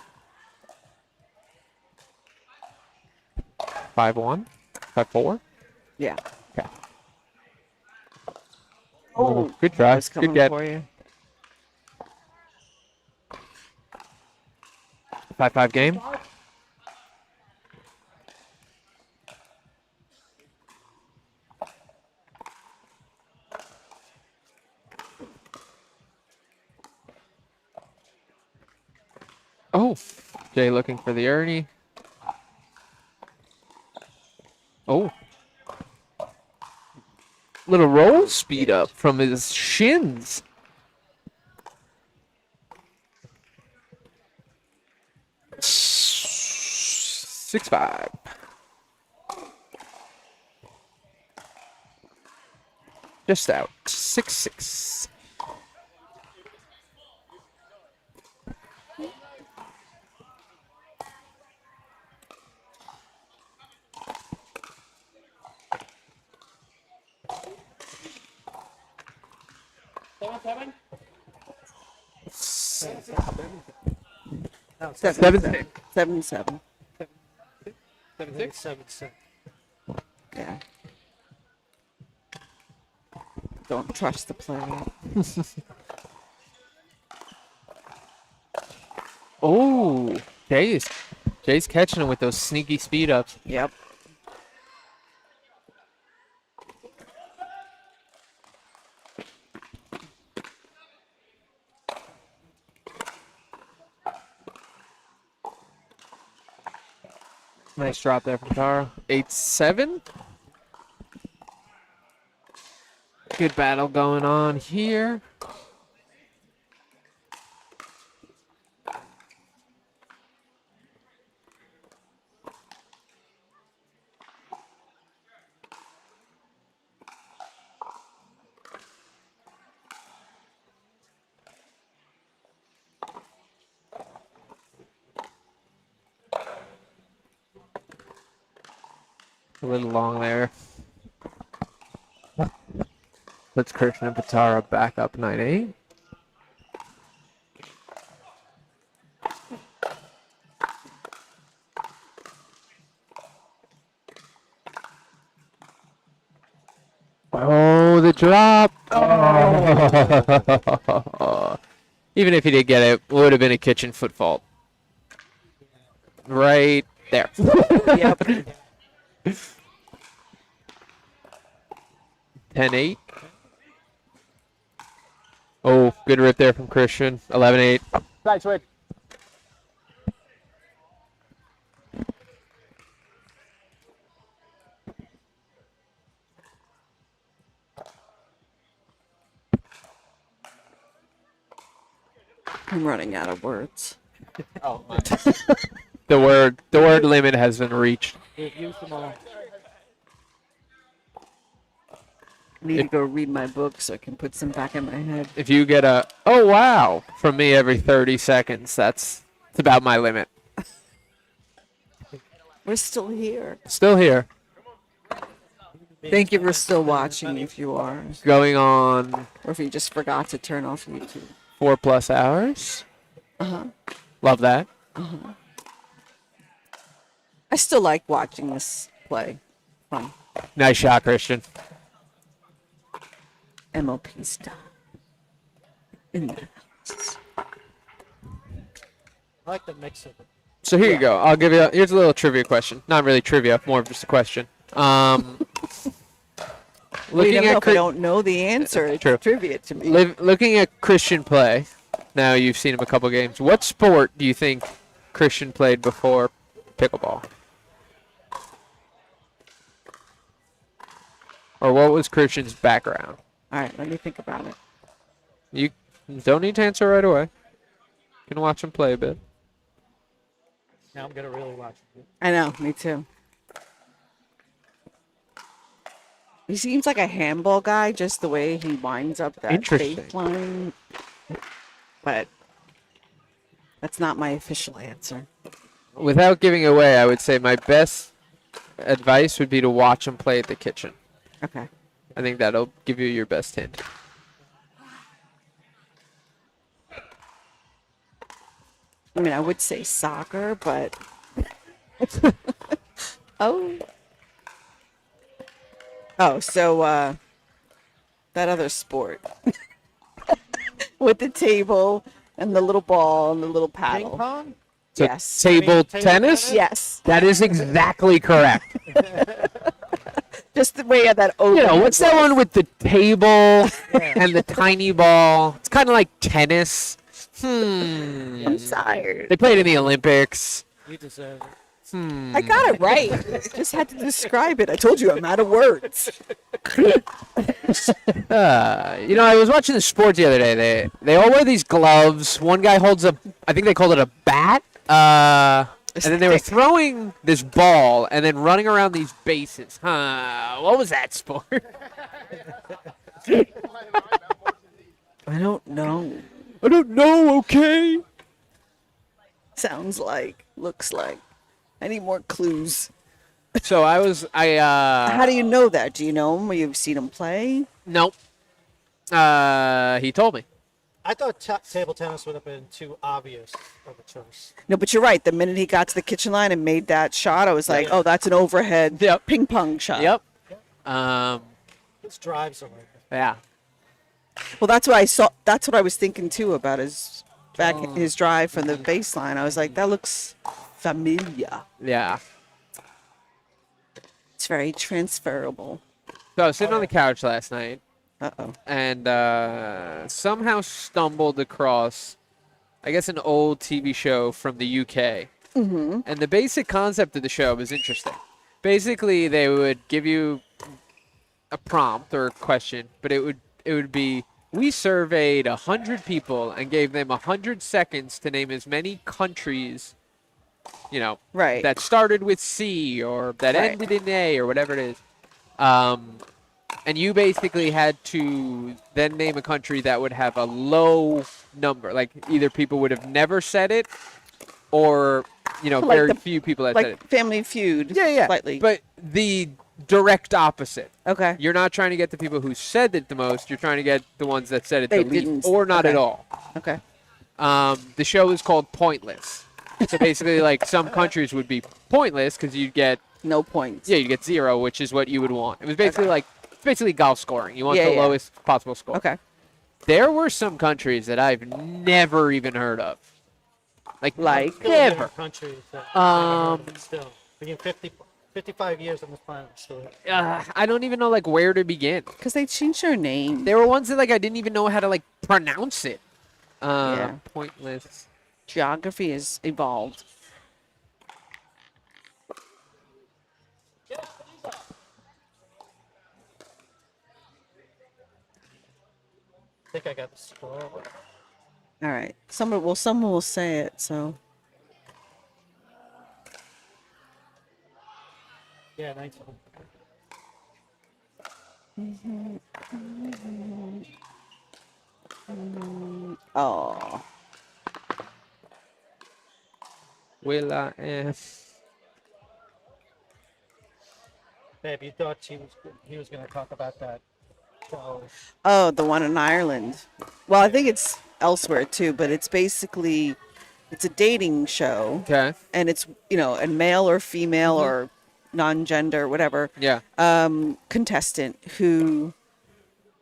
5-1? 5-4? Yeah. Okay. Oh, good try. I was coming Good get. for you. 5-5 game. Oh, Jay looking for the Ernie. Oh. Little roll speed up from his shins. Six five. Just out. 6-6. No, 7-7. 7-7. 7-6. Yeah. Don't trust the player. Oh, Jay's catching him with those sneaky speed ups. Yep. Nice drop there from Tara. 8-7. Good battle going on here. A little long there. Puts Christian and Patara back up 9-8. Oh, the drop. Oh. Even if he did get it, would have been a kitchen foot fault. Right there. Yep. 10-8. Oh, good rip there from Christian. 11-8. Side switch. I'm running out of words. Oh, my. The word limit has been reached. We've used them all. I need to go read my book so I can put some back in my head. If you get a "oh wow" from me every 30 seconds, that's about my limit. We're still here. Still here. Thank you for still watching if you are. Going on Or if you just forgot to turn off YouTube. 4+ hours. Uh-huh. Love that. I still like watching this play. Fun. Nice shot, Christian. MLP stuff. In the house. I like the mix of it. So here you go. I'll give you. Here's a little trivia question. Not really trivia, more of just a question. Well, you Looking don't know at if I don't know the answer. It's True. trivia to me. looking at Christian play. Now you've seen him a couple games. What sport do you think Christian played before pickleball? Or what was Christian's background? All right, let me think about it. You don't need to answer right away. You can watch him play a bit. Now I'm gonna really watch it. I know, me too. He seems like a handball guy, just the way he winds up that Interesting. baseline. But that's not my official answer. Without giving away, I would say my best advice would be to watch him play at the kitchen. Okay. I think that'll give you your best hint. I mean, I would say soccer, but oh, so that other sport with the table and the little ball and the little Ping paddle. pong? So Yes. table Table tennis? Yes. That is exactly correct. Just the way that over. You know, what's that one with the table and the tiny ball? It's kind of like tennis. I'm tired. They played in the Olympics. You deserve it. I got it right. I just had to describe it. I told you I'm out of words. You know, I was watching the sports the other day. They all wear these gloves. One guy holds a, I think they called it a bat. And then they were throwing this ball and then running around these bases. What was that sport? I don't know. I don't know. Okay. Sounds like. Looks like. I need more clues. So How do you know that? Do you know him or you've seen him play? Nope. He told me. I thought table tennis would have been too obvious of a choice. No, but you're right. The minute he got to the kitchen line and made that shot, I was like, oh, that's an overhead ping pong shot. Yep. His drives are like Yeah. Well, that's what I saw. That's what I was thinking too about his his drive from the baseline. I was like, that looks familiar. Yeah. It's very transferable. So I was sitting on the couch last night Uh-oh. and somehow stumbled across, I guess, an old TV show from the UK. Mm-hmm. And the basic concept of the show was interesting. Basically, they would give you a prompt or a question, but it would be, we surveyed 100 people and gave them 100 seconds to name as many countries, you know, Right. that started with C or that Right. ended in A or whatever it is. And you basically had to then name a country that would have a low number. Like either people would have never said it or, you know, Like very the- few people that said it. Like Family Feud. Yeah. Slightly. But the direct opposite. Okay. You're not trying to get the people who said it the most. You're trying to get the ones that said it They the least didn't- or not okay. at all. Okay. The show is called Pointless. So basically, like, some countries would be pointless because you'd get, No points. yeah, you get 0, which is what you would want. It was basically it's basically golf scoring. You want Yeah, the yeah. lowest possible score. Okay. There were some countries that I've never even heard of. Like never countries. Um, Still, being 55 years on this planet, still. I don't even know, like, where to begin. Because they changed their name. There were ones that, like, I didn't even know how to, like, pronounce it. Yeah. Pointless. Geography has evolved. I think I got the score. All right. Someone will say it. So Yeah, 19. oh, Will I am. Babe, you thought he was going to talk about that. So, the one in Ireland. Well, I think it's elsewhere too, but it's basically it's a dating show, Okay. and it's a male or female or non-gender, whatever. Yeah. Contestant who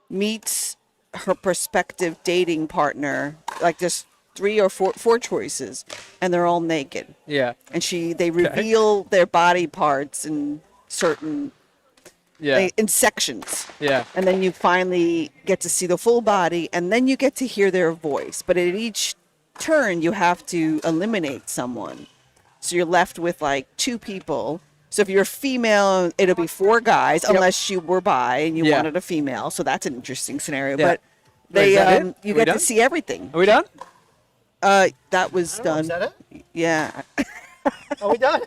meets her prospective dating partner, like just 3 or 4 choices, and they're all naked, Yeah. and they reveal their body parts in certain Yeah. in sections, Yeah. and then you finally get to see the full body, and then you get to hear their voice. But at each turn, you have to eliminate someone, so you're left with like 2 people. So if you're a female, it'll be 4 guys, unless you were bi and you Yeah. wanted a female. So that's an interesting scenario. Yeah. But Wait, is that it? you Are we get done? to see everything. Are we done? That was I don't know, is done. that it? Yeah. Are we done?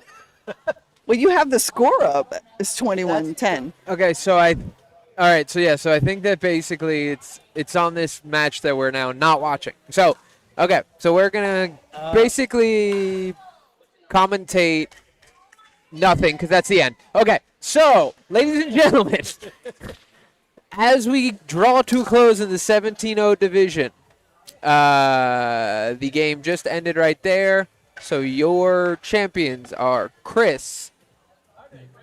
Well, you have the score up. It's 21-10. Okay, so all right, so I think that basically it's on this match that we're now not watching. So, okay, so we're gonna basically commentate nothing because that's the end. Okay, so ladies and gentlemen, as we draw to a close in the 17-0 division, the game just ended right there. So your champions are Chris,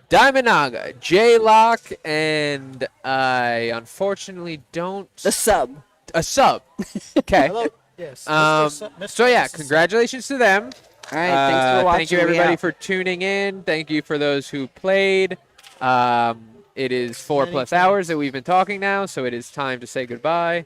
Diamondaga, J-Lock, and I unfortunately don't... The sub. A sub. Okay. Hello? Yes. So yeah, congratulations to them. All right. Thanks for watching. Thank you, We everybody, out. for tuning in. Thank you for those who played. It is 4+ hours that we've been talking now, so it is time to say goodbye.